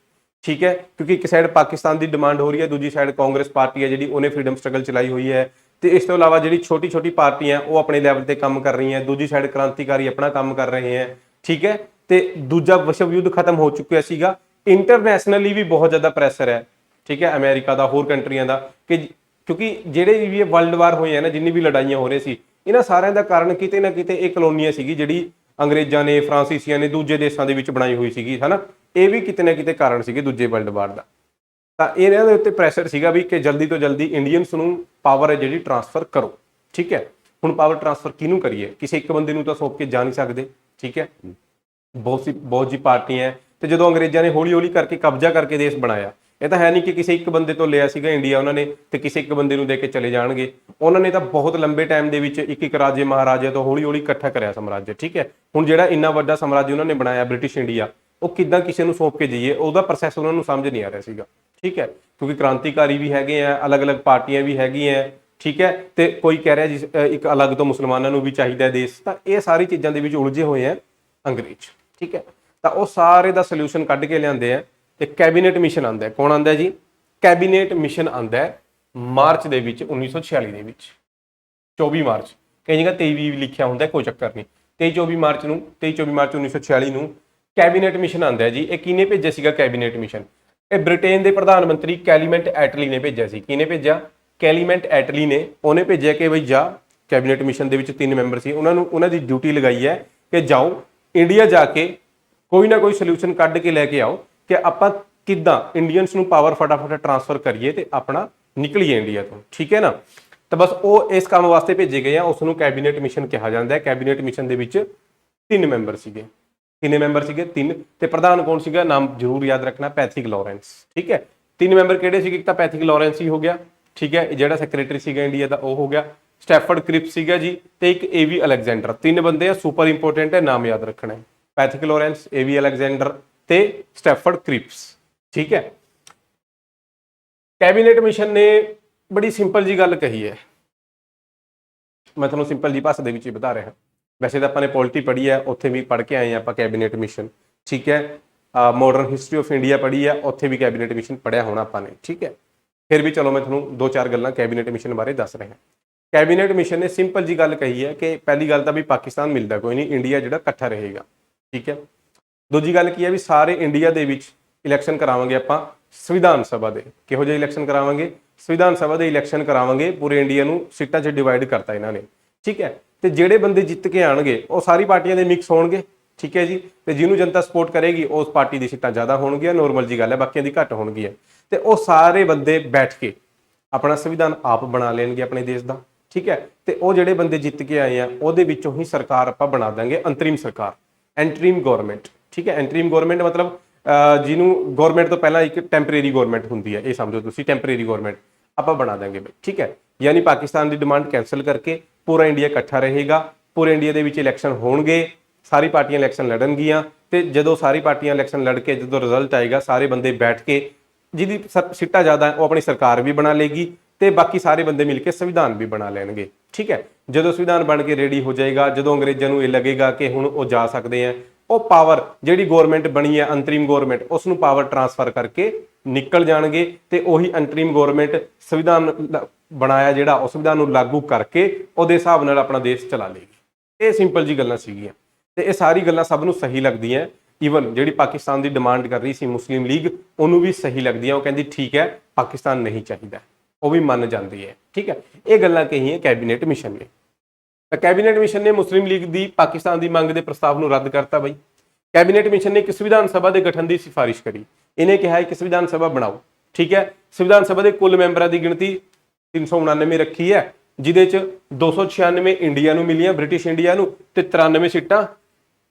ਠੀਕ ਹੈ, ਕਿਉਂਕਿ ਇੱਕ ਸਾਈਡ ਪਾਕਿਸਤਾਨ ਦੀ ਡਿਮਾਂਡ ਹੋ ਰਹੀ ਹੈ, ਦੂਜੀ ਸਾਈਡ ਕਾਂਗਰਸ ਪਾਰਟੀ ਹੈ ਜਿਹੜੀ ਉਹਨੇ ਫਰੀडम ਸਟਰਗਲ ਚਲਾਈ ਹੋਈ ਹੈ, ਤੇ ਇਸ ਤੋਂ ਇਲਾਵਾ ਜਿਹੜੀ ਛੋਟੀ ਛੋਟੀ ਪਾਰਟੀਆਂ ਉਹ ਆਪਣੇ ਲੈਵਲ ਤੇ ਕੰਮ ਕਰ ਰਹੀਆਂ, ਦੂਜੀ ਸਾਈਡ ਕ੍ਰਾਂਤੀਕਾਰੀ ਆਪਣਾ ਕੰਮ ਕਰ ਰਹੇ ਹੈ। ਠੀਕ ਹੈ, ਤੇ ਦੂਜਾ ਵਿਸ਼ਵ ਯੁੱਧ ਖਤਮ ਹੋ ਚੁੱਕਿਆ ਸੀਗਾ, ਇੰਟਰਨੈਸ਼ਨਲੀ ਵੀ ਬਹੁਤ ਜ਼ਿਆਦਾ ਪ੍ਰੈਸ਼ਰ ਹੈ। ਠੀਕ ਹੈ, ਅਮਰੀਕਾ ਦਾ, ਹੋਰ ਕੰਟਰੀਆਂ ਦਾ, ਕਿ ਕਿਉਂਕਿ ਜਿਹੜੇ ਵੀ ਵਰਲਡ ਵਾਰ ਹੋਏ ਆ ਨਾ, ਜਿੰਨੀ ਵੀ ਲੜਾਈਆਂ ਹੋ ਰਹੀ ਸੀ, ਇਹਨਾਂ ਸਾਰਿਆਂ ਦਾ ਕਾਰਨ ਕਿਤੇ ਨਾ ਕਿਤੇ ਇਹ ਕਲੋਨੀਆਂ ਸੀਗੀ ਜਿਹੜੀ ਅੰਗਰੇਜ਼ਾਂ ਨੇ, ਫਰਾਂਸੀਸੀਆਂ ਨੇ ਦੂਜੇ ਦੇਸ਼ਾਂ ਦੇ ਵਿੱਚ ਬਣਾਈ ਹੋਈ ਸੀਗੀ, ਹਨਾ। ਇਹ ਵੀ ਕਿਤੇ ਨਾ ਕਿਤੇ ਕਾਰਨ ਸੀਗੇ ਦੂਜੇ ਵਰਲਡ ਵਾਰ ਦਾ। ਤਾਂ ਇਹਨਾਂ ਦੇ ਉੱਤੇ ਪ੍ਰੈਸ਼ਰ ਸੀਗਾ ਵੀ ਕਿ ਜਲਦੀ ਤੋਂ ਜਲਦੀ ਇੰਡੀਅਨਸ ਨੂੰ ਪਾਵਰ ਹੈ ਜਿਹੜੀ ਟ੍ਰਾਂਸਫਰ ਕਰੋ। ਠੀਕ ਹੈ, ਹੁਣ ਪਾਵਰ ਟ੍ਰਾਂਸਫਰ ਕਿਹਨੂੰ ਕਰੀਏ? ਕਿਸੇ ਇੱਕ ਬੰਦੇ ਨੂੰ ਤਾਂ ਸੌਂਪ ਕੇ ਜਾ ਨਹੀਂ ਸਕਦੇ। ਠੀਕ ਹੈ, ਬਹੁਤ ਜੀ ਪਾਰਟੀਆਂ ਹੈ, ਤੇ ਜਦੋਂ ਅੰਗਰੇਜ਼ਾਂ ਨੇ ਹੌਲੀ ਹੌਲੀ ਕਰਕੇ ਕਬਜ਼ਾ ਕਰਕੇ ਦੇਸ਼ ਬਣਾਇਆ, ਇਹ ਤਾਂ ਹੈ ਨਹੀਂ ਕਿ ਕਿਸੇ ਇੱਕ ਬੰਦੇ ਤੋਂ ਲਿਆ ਸੀਗਾ ਇੰਡੀਆ ਉਹਨਾਂ ਨੇ ਤੇ ਕਿਸੇ ਇੱਕ ਬੰਦੇ ਨੂੰ ਦੇ ਕੇ ਚਲੇ ਜਾਣਗੇ। ਉਹਨਾਂ ਨੇ ਤਾਂ ਬਹੁਤ ਲੰਬੇ ਟਾਈਮ ਦੇ ਵਿੱਚ ਇੱਕ ਇੱਕ ਰਾਜੇ ਮਹਾਰਾਜੇ ਤੋਂ ਹੌਲੀ ਹੌਲੀ ਇਕੱਠਾ ਕਰਿਆ ਸਾਮਰਾਜ। ਠੀਕ ਹੈ, ਹੁਣ ਜਿਹੜਾ ਇੰਨਾ ਵੱਡਾ ਸਾਮਰਾਜ ਉਹਨਾਂ ਨੇ ਬਣਾਇਆ ਬ੍ਰਿਟਿਸ਼ ਇੰਡੀਆ, ਉਹ ਕਿੱਦਾਂ ਕਿਸੇ ਨੂੰ ਸੌਂਪ ਕੇ ਜਾਈਏ, ਉਹਦਾ ਪ੍ਰੋਸੈਸ ਉਹਨਾਂ ਨੂੰ ਸਮਝ ਨਹੀਂ ਆ ਰਿਹਾ ਸੀਗਾ। ਠੀਕ ਹੈ, ਕਿਉਂਕਿ ਕ੍ਰਾਂਤੀਕਾਰੀ ਵੀ ਹੈਗੇ ਆ, ਅਲੱਗ-ਅਲੱਗ ਪਾਰਟੀਆਂ ਵੀ ਹੈਗੀਆਂ। ਠੀਕ ਹੈ, ਤੇ ਕੋਈ ਕਹਿ ਰਿਹਾ ਜੀ ਇੱਕ ਅਲੱਗ ਤੋਂ ਮੁਸਲਮਾਨਾਂ ਨੂੰ ਵੀ ਚਾਹੀਦਾ ਦੇਸ਼, ਤਾਂ ਇਹ ਸਾਰੀ ਚੀਜ਼ਾਂ ਦੇ ਵਿੱਚ ਉਲਝੇ ਹੋਏ ਆ ਅੰਗਰੇਜ਼। ਠੀਕ ਹੈ, ਤਾਂ ਉਹ ਸਾਰੇ ਦਾ ਸੋਲੂਸ਼ਨ ਕੱਢ ਕੇ ਲਿਆਂਦੇ ਆ ਤੇ ਕੈਬਨਿਟ ਮਿਸ਼ਨ ਆਂਦਾ। ਕੌਣ ਆਂਦਾ ਜੀ? ਕੈਬਨਿਟ ਮਿਸ਼ਨ ਆਂਦਾ ਮਾਰਚ ਦੇ ਵਿੱਚ 1946 ਦੇ ਵਿੱਚ, 24 ਮਾਰਚ, ਕਈ ਜਗ੍ਹਾ 23 ਵੀ ਲਿਖਿਆ ਹੁੰਦਾ, ਕੋਈ ਚੱਕਰ ਨਹੀਂ। 23-24 ਮਾਰਚ ਨੂੰ, 23-24 ਮਾਰਚ 1946 ਨੂੰ ਕੈਬਨਿਟ ਮਿਸ਼ਨ ਆਂਦਾ ਜੀ। ਇਹ ਕਿਹਨੇ ਭੇਜਿਆ ਸੀਗਾ ਕੈਬਨਿਟ ਮਿਸ਼ਨ? ਇਹ ਬ੍ਰਿਟੇਨ ਦੇ ਪ੍ਰਧਾਨ ਮੰਤਰੀ ਕੈਲੀਮੈਂਟ ਐਟਲੀ ਨੇ ਭੇਜਿਆ ਸੀ। ਕਿਹਨੇ ਭੇਜਿਆ? ਕੈਲੀਮੈਂਟ ਐਟਲੀ ਨੇ। ਉਹਨੇ ਭੇਜਿਆ ਕਿ ਬਈ ਜਾ, ਕੈਬਨਿਟ ਮਿਸ਼ਨ ਦੇ ਵਿੱਚ 3 ਮੈਂਬਰ ਸੀ, ਉਹਨਾਂ ਦੀ ਡਿਊਟੀ ਲਗਾਈ ਹੈ ਕਿ ਜਾਓ ਇੰਡੀਆ ਜਾ ਕੇ ਕੋਈ ਨਾ ਕੋਈ ਸੋਲੂਸ਼ਨ ਕੱਢ ਕੇ ਲੈ ਕੇ ਆਓ ਕਿ ਆਪਾਂ ਕਿੱਦਾਂ ਇੰਡੀਅਨਸ ਨੂੰ ਪਾਵਰ ਫਟਾਫਟ ਟ੍ਰਾਂਸਫਰ ਕਰੀਏ ਤੇ ਆਪਣਾ ਨਿਕਲੀਏ ਇੰਡੀਆ ਤੋਂ। ਠੀਕ ਹੈ ਨਾ, ਤਾਂ ਬਸ ਉਹ ਇਸ ਕੰਮ ਵਾਸਤੇ ਭੇਜੇ ਗਏ ਆ, ਉਸ ਨੂੰ ਕੈਬਨਿਟ ਮਿਸ਼ਨ ਕਿਹਾ ਜਾਂਦਾ ਹੈ। ਕੈਬਨਿਟ ਮਿਸ਼ਨ ਦੇ ਵਿੱਚ 3 ਮੈਂਬਰ ਸੀਗੇ। ਕਿੰਨੇ ਮੈਂਬਰ ਸੀਗੇ? 3। ਤੇ ਪ੍ਰਧਾਨ ਕੌਣ ਸੀਗਾ? ਨਾਮ ਜ਼ਰੂਰ ਯਾਦ ਰੱਖਣਾ, ਪੈਥਿਕ ਲਾਰੈਂਸ। ਠੀਕ ਹੈ, 3 ਮੈਂਬਰ ਕਿਹੜੇ ਸੀਗੇ? ਇੱਕ ਤਾਂ ਪੈਥਿਕ ਲਾਰੈਂਸ ਹੀ ਹੋ ਗਿਆ। ਠੀਕ ਹੈ, ਜਿਹੜਾ ਸੈਕਟਰੀ ਸੀਗਾ ਇੰਡੀਆ ਦਾ ਉਹ ਹੋ ਗਿਆ। ਸਟੈਫਰਡ ਕ੍ਰਿਪਸ ਸੀਗਾ ਜੀ, ਤੇ ਇੱਕ ਏਵੀ ਅਲੈਗਜ਼ੈਂਡਰ। 3 ਬੰਦੇ ਆ, ਸੁਪਰ ਇੰਪੋਰਟੈਂਟ ਹੈ, ਨਾਮ ਯਾਦ ਰੱਖਣਾ ਹੈ। ਪੈਥਿਕ ਲਾਰੈਂਸ, ਏਵੀ ਅਲੈਗਜ਼ੈਂਡਰ ਤੇ ਸਟੈਫਰਡ ਕ੍ਰਿਪਸ। ਠੀਕ ਹੈ, ਕੈਬਨਿਟ ਮਿਸ਼ਨ ਨੇ ਬੜੀ ਸਿੰਪਲ ਜੀ ਗੱਲ ਕਹੀ ਹੈ, ਮੈਂ ਤੁਹਾਨੂੰ ਸਿੰਪਲ ਜੀ ਭਾਸ਼ਾ ਦੇ ਵਿੱਚ ਹੀ ਬਤਾ ਰਿਹਾ। ਵੈਸੇ ਤਾਂ ਆਪਾਂ ਨੇ ਪੋਲਿਟੀ ਪੜ੍ਹੀ ਹੈ, ਉੱਥੇ ਵੀ ਪੜ੍ਹ ਕੇ ਆਏ ਆਪਾਂ ਕੈਬਨਿਟ ਮਿਸ਼ਨ। ਠੀਕ ਹੈ, ਮਾਡਰਨ ਹਿਸਟਰੀ ਆਫ ਇੰਡੀਆ ਪੜ੍ਹੀ ਹੈ, ਉੱਥੇ ਵੀ ਕੈਬਨਿਟ ਮਿਸ਼ਨ ਪੜ੍ਹਿਆ ਹੋਣਾ ਆਪਾਂ ਨੇ। ਠੀਕ ਹੈ, ਫਿਰ ਵੀ ਚਲੋ ਮੈਂ ਤੁਹਾਨੂੰ 2-4 ਗੱਲਾਂ ਕੈਬਨਿਟ ਮਿਸ਼ਨ ਬਾਰੇ ਦੱਸ ਰਿਹਾ। ਕੈਬਨਿਟ ਮਿਸ਼ਨ ਨੇ ਸਿੰਪਲ ਜੀ ਗੱਲ ਕਹੀ ਹੈ ਕਿ ਪਹਿਲੀ ਗੱਲ ਤਾਂ ਵੀ ਪਾਕਿਸਤਾਨ ਮਿਲਦਾ ਕੋਈ ਨਹੀਂ, ਇੰਡੀਆ ਜਿਹੜਾ ਇਕੱਠਾ ਰਹੇਗਾ। ਠੀਕ ਹੈ, ਦੂਜੀ ਗੱਲ ਕੀ ਹੈ ਵੀ ਸਾਰੇ ਇੰਡੀਆ ਦੇ ਵਿੱਚ ਇਲੈਕਸ਼ਨ ਕਰਾਵਾਂਗੇ ਆਪਾਂ ਸੰਵਿਧਾਨ ਸਭਾ ਦੇ। ਕਿਹੋ ਜਿਹੇ ਇਲੈਕਸ਼ਨ ਕਰਾਵਾਂਗੇ? ਸੰਵਿਧਾਨ ਸਭਾ ਦੇ ਇਲੈਕਸ਼ਨ ਕਰਾਵਾਂਗੇ। ਪੂਰੇ ਇੰਡੀਆ ਨੂੰ ਸੀਟਾਂ 'ਚ ਡਿਵਾਈਡ ਕਰਤਾ ਇਹਨਾਂ ਨੇ। ਠੀਕ ਹੈ, ਤੇ ਜਿਹੜੇ ਬੰਦੇ ਜਿੱਤ ਕੇ ਆਣਗੇ ਉਹ ਸਾਰੀ ਪਾਰਟੀਆਂ ਦੇ ਮਿਕਸ ਹੋਣਗੇ। ਠੀਕ ਹੈ ਜੀ, ਤੇ ਜਿਹਨੂੰ ਜਨਤਾ ਸਪੋਰਟ ਕਰੇਗੀ ਉਸ ਪਾਰਟੀ ਦੀ ਸੀਟਾਂ ਜ਼ਿਆਦਾ ਹੋਣਗੀਆਂ, ਨੋਰਮਲ ਜੀ ਗੱਲ ਹੈ, ਬਾਕੀਆਂ ਦੀ ਘੱਟ ਹੋਣਗੀਆਂ। ਤੇ ਉਹ ਸਾਰੇ ਬੰਦੇ ਬੈਠ ਕੇ ਆਪਣਾ ਸੰਵਿਧਾਨ ਆਪ ਬਣਾ ਲੈਣਗੇ ਆਪਣੇ ਦੇਸ਼ ਦਾ। ਠੀਕ ਹੈ, ਤੇ ਉਹ ਜਿਹੜੇ ਬੰਦੇ ਜਿੱਤ ਕੇ ਆਏ ਆ ਉਹਦੇ ਵਿੱਚੋਂ ਹੀ ਸਰਕਾਰ ਆਪਾਂ ਬਣਾ ਦਾਂਗੇ, ਅੰਤਰਿਮ ਸਰਕਾਰ, ਐਂਟਰੀਮ ਗਵਰਨਮੈਂਟ। ਠੀਕ ਹੈ, ਐਂਟਰੀਮ ਗਵਰਨਮੈਂਟ ਮਤਲਬ ਜਿਹਨੂੰ ਗਵਰਨਮੈਂਟ ਤੋਂ ਪਹਿਲਾਂ ਇੱਕ ਟੈਂਪਰੇਰੀ ਗਵਰਨਮੈਂਟ ਹੁੰਦੀ ਹੈ, ਇਹ ਸਮਝੋ ਤੁਸੀਂ, ਟੈਂਪਰੇਰੀ ਗਵਰਨਮੈਂਟ ਆਪਾਂ ਬਣਾ ਦਾਂਗੇ ਬਈ। ਠੀਕ ਹੈ, ਯਾਨੀ ਪਾਕਿਸਤਾਨ ਦੀ ਡਿਮਾਂਡ ਕੈਂਸਲ ਕਰਕੇ ਪੂਰਾ ਇੰਡੀਆ ਇਕੱਠਾ ਰਹੇਗਾ। ਪੂਰੇ ਇੰਡੀਆ ਦੇ ਵਿੱਚ ਇਲੈਕਸ਼ਨ ਹੋਣਗੇ, ਸਾਰੀ ਪਾਰਟੀਆਂ ਇਲੈਕਸ਼ਨ ਲੜਨਗੀਆਂ, ਤੇ ਜਦੋਂ ਸਾਰੀ ਪਾਰਟੀਆਂ ਇਲੈਕਸ਼ਨ ਲੜ ਕੇ ਜਦੋਂ ਰਿਜ਼ਲਟ ਆਏਗਾ, ਸਾਰੇ ਬੰਦੇ ਬੈਠ ਕੇ ਜਿਹਦੀ ਸੀਟਾਂ ਜ਼ਿਆਦਾ ਉਹ ਆਪਣੀ ਸਰਕਾਰ ਵੀ ਬਣਾ ਲੇਗੀ ਤੇ ਬਾਕੀ ਸਾਰੇ ਬੰਦੇ ਮਿਲ ਕੇ ਸੰਵਿਧਾਨ ਵੀ ਬਣਾ ਲੈਣਗੇ। ਠੀਕ ਹੈ, ਜਦੋਂ ਸੰਵਿਧਾਨ ਬਣ ਕੇ ਰੈਡੀ ਹੋ ਜਾਏਗਾ, ਜਦੋਂ ਅੰਗਰੇਜ਼ਾਂ ਨੂੰ ਇਹ ਲੱਗੇਗਾ ਕਿ ਹੁਣ ਉਹ ਜਾ ਸਕਦੇ ਆ, ਉਹ ਪਾਵਰ ਜਿਹੜੀ ਗਵਰਨਮੈਂਟ ਬਣੀ ਹੈ ਅੰਤਰਿਮ ਗਵਰਨਮੈਂਟ, ਉਸ ਨੂੰ ਪਾਵਰ ਟ੍ਰਾਂਸਫਰ ਕਰਕੇ ਨਿਕਲ ਜਾਣਗੇ ਤੇ ਉਹੀ ਅੰਤਰਿਮ ਗਵਰਨਮੈਂਟ ਸੰਵਿਧਾਨ ਬਣਾਇਆ ਜਿਹੜਾ ਉਹ ਸੰਵਿਧਾਨ ਨੂੰ ਲਾਗੂ ਕਰਕੇ ਉਹਦੇ ਹਿਸਾਬ ਨਾਲ ਆਪਣਾ ਦੇਸ਼ ਚਲਾ ਲੇਗੀ। ਇਹ ਸਿੰਪਲ ਜੀ ਗੱਲਾਂ ਸੀਗੀਆਂ ਤੇ ਇਹ ਸਾਰੀ ਗੱਲਾਂ ਸਭ ਨੂੰ ਸਹੀ ਲੱਗਦੀਆਂ। ਈਵਨ ਜਿਹੜੀ ਪਾਕਿਸਤਾਨ ਦੀ ਡਿਮਾਂਡ ਕਰ ਰਹੀ ਸੀ ਮੁਸਲਿਮ ਲੀਗ, ਉਹਨੂੰ ਵੀ ਸਹੀ ਲੱਗਦੀਆਂ। ਉਹ ਕਹਿੰਦੀ ਠੀਕ ਹੈ ਪਾਕਿਸਤਾਨ ਨਹੀਂ ਚਾਹੀਦਾ, ਉਹ ਵੀ ਮੰਨ ਜਾਂਦੀ ਹੈ। ਠੀਕ ਹੈ, ਇਹ ਗੱਲਾਂ ਕਹੀਆਂ ਕੈਬਨਿਟ ਮਿਸ਼ਨ ਨੇ। ਤਾਂ ਕੈਬਨਿਟ ਮਿਸ਼ਨ ਨੇ ਮੁਸਲਿਮ ਲੀਗ ਦੀ ਪਾਕਿਸਤਾਨ ਦੀ ਮੰਗ ਦੇ ਪ੍ਰਸਤਾਵ ਨੂੰ ਰੱਦ ਕਰਤਾ ਬਈ। ਕੈਬਨਿਟ ਮਿਸ਼ਨ ਨੇ ਇੱਕ ਸੰਵਿਧਾਨ ਸਭਾ ਦੇ ਗਠਨ ਦੀ ਸਿਫਾਰਿਸ਼ ਕਰੀ। ਇਹਨੇ ਕਿਹਾ ਕਿ ਸੰਵਿਧਾਨ ਸਭਾ ਬਣਾਓ, ਠੀਕ ਹੈ। ਸੰਵਿਧਾਨ ਸਭਾ ਦੇ ਕੁੱਲ ਮੈਂਬਰਾਂ ਦੀ ਗਿਣਤੀ 399 ਰੱਖੀ ਹੈ, ਜਿਹਦੇ ਚ 296 ਇੰਡੀਆ ਨੂੰ ਮਿਲੀਆਂ, ਬ੍ਰਿਟਿਸ਼ ਇੰਡੀਆ ਨੂੰ, ਤੇ 93 ਸੀਟਾਂ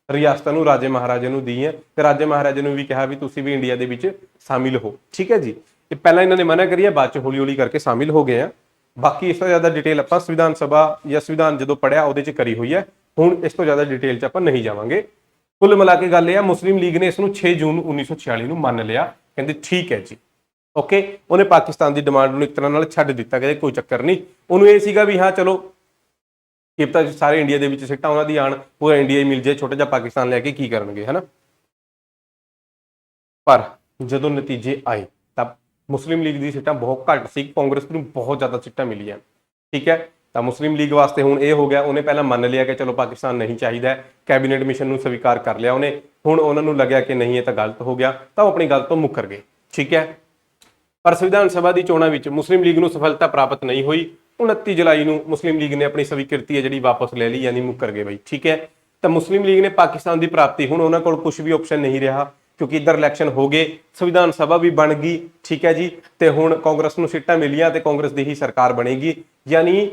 ਰਿਆਸਤਾਂ ਨੂੰ, ਰਾਜੇ ਮਹਾਰਾਜੇ ਨੂੰ ਦੀਆਂ, ਤੇ ਰਾਜੇ ਮਹਾਰਾਜੇ ਨੂੰ ਵੀ ਕਿਹਾ ਵੀ ਤੁਸੀਂ ਵੀ ਇੰਡੀਆ ਦੇ ਵਿੱਚ ਸ਼ਾਮਿਲ ਹੋ, ਠੀਕ ਹੈ ਜੀ। ਇਹ ਪਹਿਲਾਂ ਇਹਨਾਂ ਨੇ ਮਨਾ ਕਰੀ ਹੈ, ਬਾਅਦ ਚ ਹੌਲੀ ਹੌਲੀ ਕਰਕੇ ਸ਼ਾਮਿਲ ਹੋ ਗਏ ਆ। ਬਾਕੀ ਇਸ ਤੋਂ ਜ਼ਿਆਦਾ ਡਿਟੇਲ ਆਪਾਂ ਸੰਵਿਧਾਨ ਸਭਾ ਜਾਂ ਸੰਵਿਧਾਨ ਜਦੋਂ ਪੜਿਆ ਉਹਦੇ ਚ ਕਰੀ ਹੋਈ ਹੈ, ਹੁਣ ਇਸ ਤੋਂ ਜ਼ਿਆਦਾ ਡਿਟੇਲ ਚ ਆਪਾਂ ਨਹੀਂ ਜਾਵਾਂਗੇ। ਕੁੱਲ ਮਿਲਾ ਕੇ ਗੱਲ ਇਹ ਆ, ਮੁਸਲਿਮ ਲੀਗ ਨੇ ਇਸ ਨੂੰ 6 ਜੂਨ 1946 ਨੂੰ ਮੰਨ ਲਿਆ, ਕਹਿੰਦੇ ਠੀਕ ਹੈ ਜੀ, ਓਕੇ। ਉਹਨੇ ਪਾਕਿਸਤਾਨ ਦੀ ਡਿਮਾਂਡ ਨੂੰ ਇੱਕ ਤਰ੍ਹਾਂ ਨਾਲ ਛੱਡ ਦਿੱਤਾ, ਕਹਿੰਦੇ ਕੋਈ ਚੱਕਰ ਨਹੀਂ। ਉਹਨੂੰ ਇਹ ਸੀਗਾ ਵੀ ਹਾਂ ਚਲੋ ਕਿਪਤਾ ਸਾਰੇ ਇੰਡੀਆ ਦੇ ਵਿੱਚ ਸਿੱਟਾਂ ਉਹਨਾਂ ਦੀ ਆਣ, ਪੂਰਾ ਇੰਡੀਆ ਹੀ ਮਿਲ ਜਾਏ, ਛੋਟਾ ਜਿਹਾ ਪਾਕਿਸਤਾਨ ਲੈ ਕੇ ਕੀ ਕਰਨਗੇ, ਹਨਾ। ਪਰ ਜਦੋਂ ਨਤੀਜੇ ਆਏ ਤਾਂ ਮੁਸਲਿਮ ਲੀਗ ਦੀ ਸੀਟਾਂ ਬਹੁਤ ਘੱਟ ਸੀ, ਕਾਂਗਰਸ ਨੂੰ ਬਹੁਤ ਜ਼ਿਆਦਾ ਸੀਟਾਂ ਮਿਲੀਆਂ, ਠੀਕ ਹੈ। ਤਾਂ ਮੁਸਲਿਮ ਲੀਗ ਵਾਸਤੇ ਹੁਣ ਇਹ ਹੋ ਗਿਆ, ਉਹਨੇ ਪਹਿਲਾਂ ਮੰਨ ਲਿਆ ਕਿ ਚਲੋ ਪਾਕਿਸਤਾਨ ਨਹੀਂ ਚਾਹੀਦਾ, ਕੈਬਨਿਟ ਮਿਸ਼ਨ ਨੂੰ ਸਵੀਕਾਰ ਕਰ ਲਿਆ ਉਹਨੇ। ਹੁਣ ਉਹਨਾਂ ਨੂੰ ਲੱਗਿਆ ਕਿ ਨਹੀਂ ਇਹ ਤਾਂ ਗਲਤ ਹੋ ਗਿਆ, ਤਾਂ ਉਹ ਆਪਣੀ ਗੱਲ ਤੋਂ ਮੁੱਕਰ ਗਏ, ਠੀਕ ਹੈ। ਪਰ ਸੰਵਿਧਾਨ ਸਭਾ ਦੀ ਚੋਣਾਂ ਵਿੱਚ ਮੁਸਲਿਮ ਲੀਗ ਨੂੰ ਸਫਲਤਾ ਪ੍ਰਾਪਤ ਨਹੀਂ ਹੋਈ। 29 ਜੁਲਾਈ ਨੂੰ ਮੁਸਲਿਮ ਲੀਗ ਨੇ ਆਪਣੀ ਸਵੀਕ੍ਰਿਤੀ ਹੈ ਜਿਹੜੀ ਵਾਪਸ ਲੈ ਲਈ, ਯਾਨੀ ਮੁੱਕਰ ਗਏ ਬਈ, ਠੀਕ ਹੈ। ਤਾਂ ਮੁਸਲਿਮ ਲੀਗ ਨੇ ਪਾਕਿਸਤਾਨ ਦੀ ਪ੍ਰਾਪਤੀ, ਹੁਣ ਉਹਨਾਂ ਕੋਲ ਕੁਝ ਵੀ ਆਪਸ਼ਨ ਨਹੀਂ ਰਿਹਾ, ਕਿਉਂਕਿ ਇੱਧਰ ਇਲੈਕਸ਼ਨ ਹੋ ਗਏ, ਸੰਵਿਧਾਨ ਸਭਾ ਵੀ ਬਣ ਗਈ, ਠੀਕ ਹੈ ਜੀ। ਤੇ ਹੁਣ ਕਾਂਗਰਸ ਨੂੰ ਸੀਟਾਂ ਮਿਲੀਆਂ ਤੇ ਕਾਂਗਰਸ ਦੀ ਹੀ ਸਰਕਾਰ ਬਣੇਗੀ, ਯਾਨੀ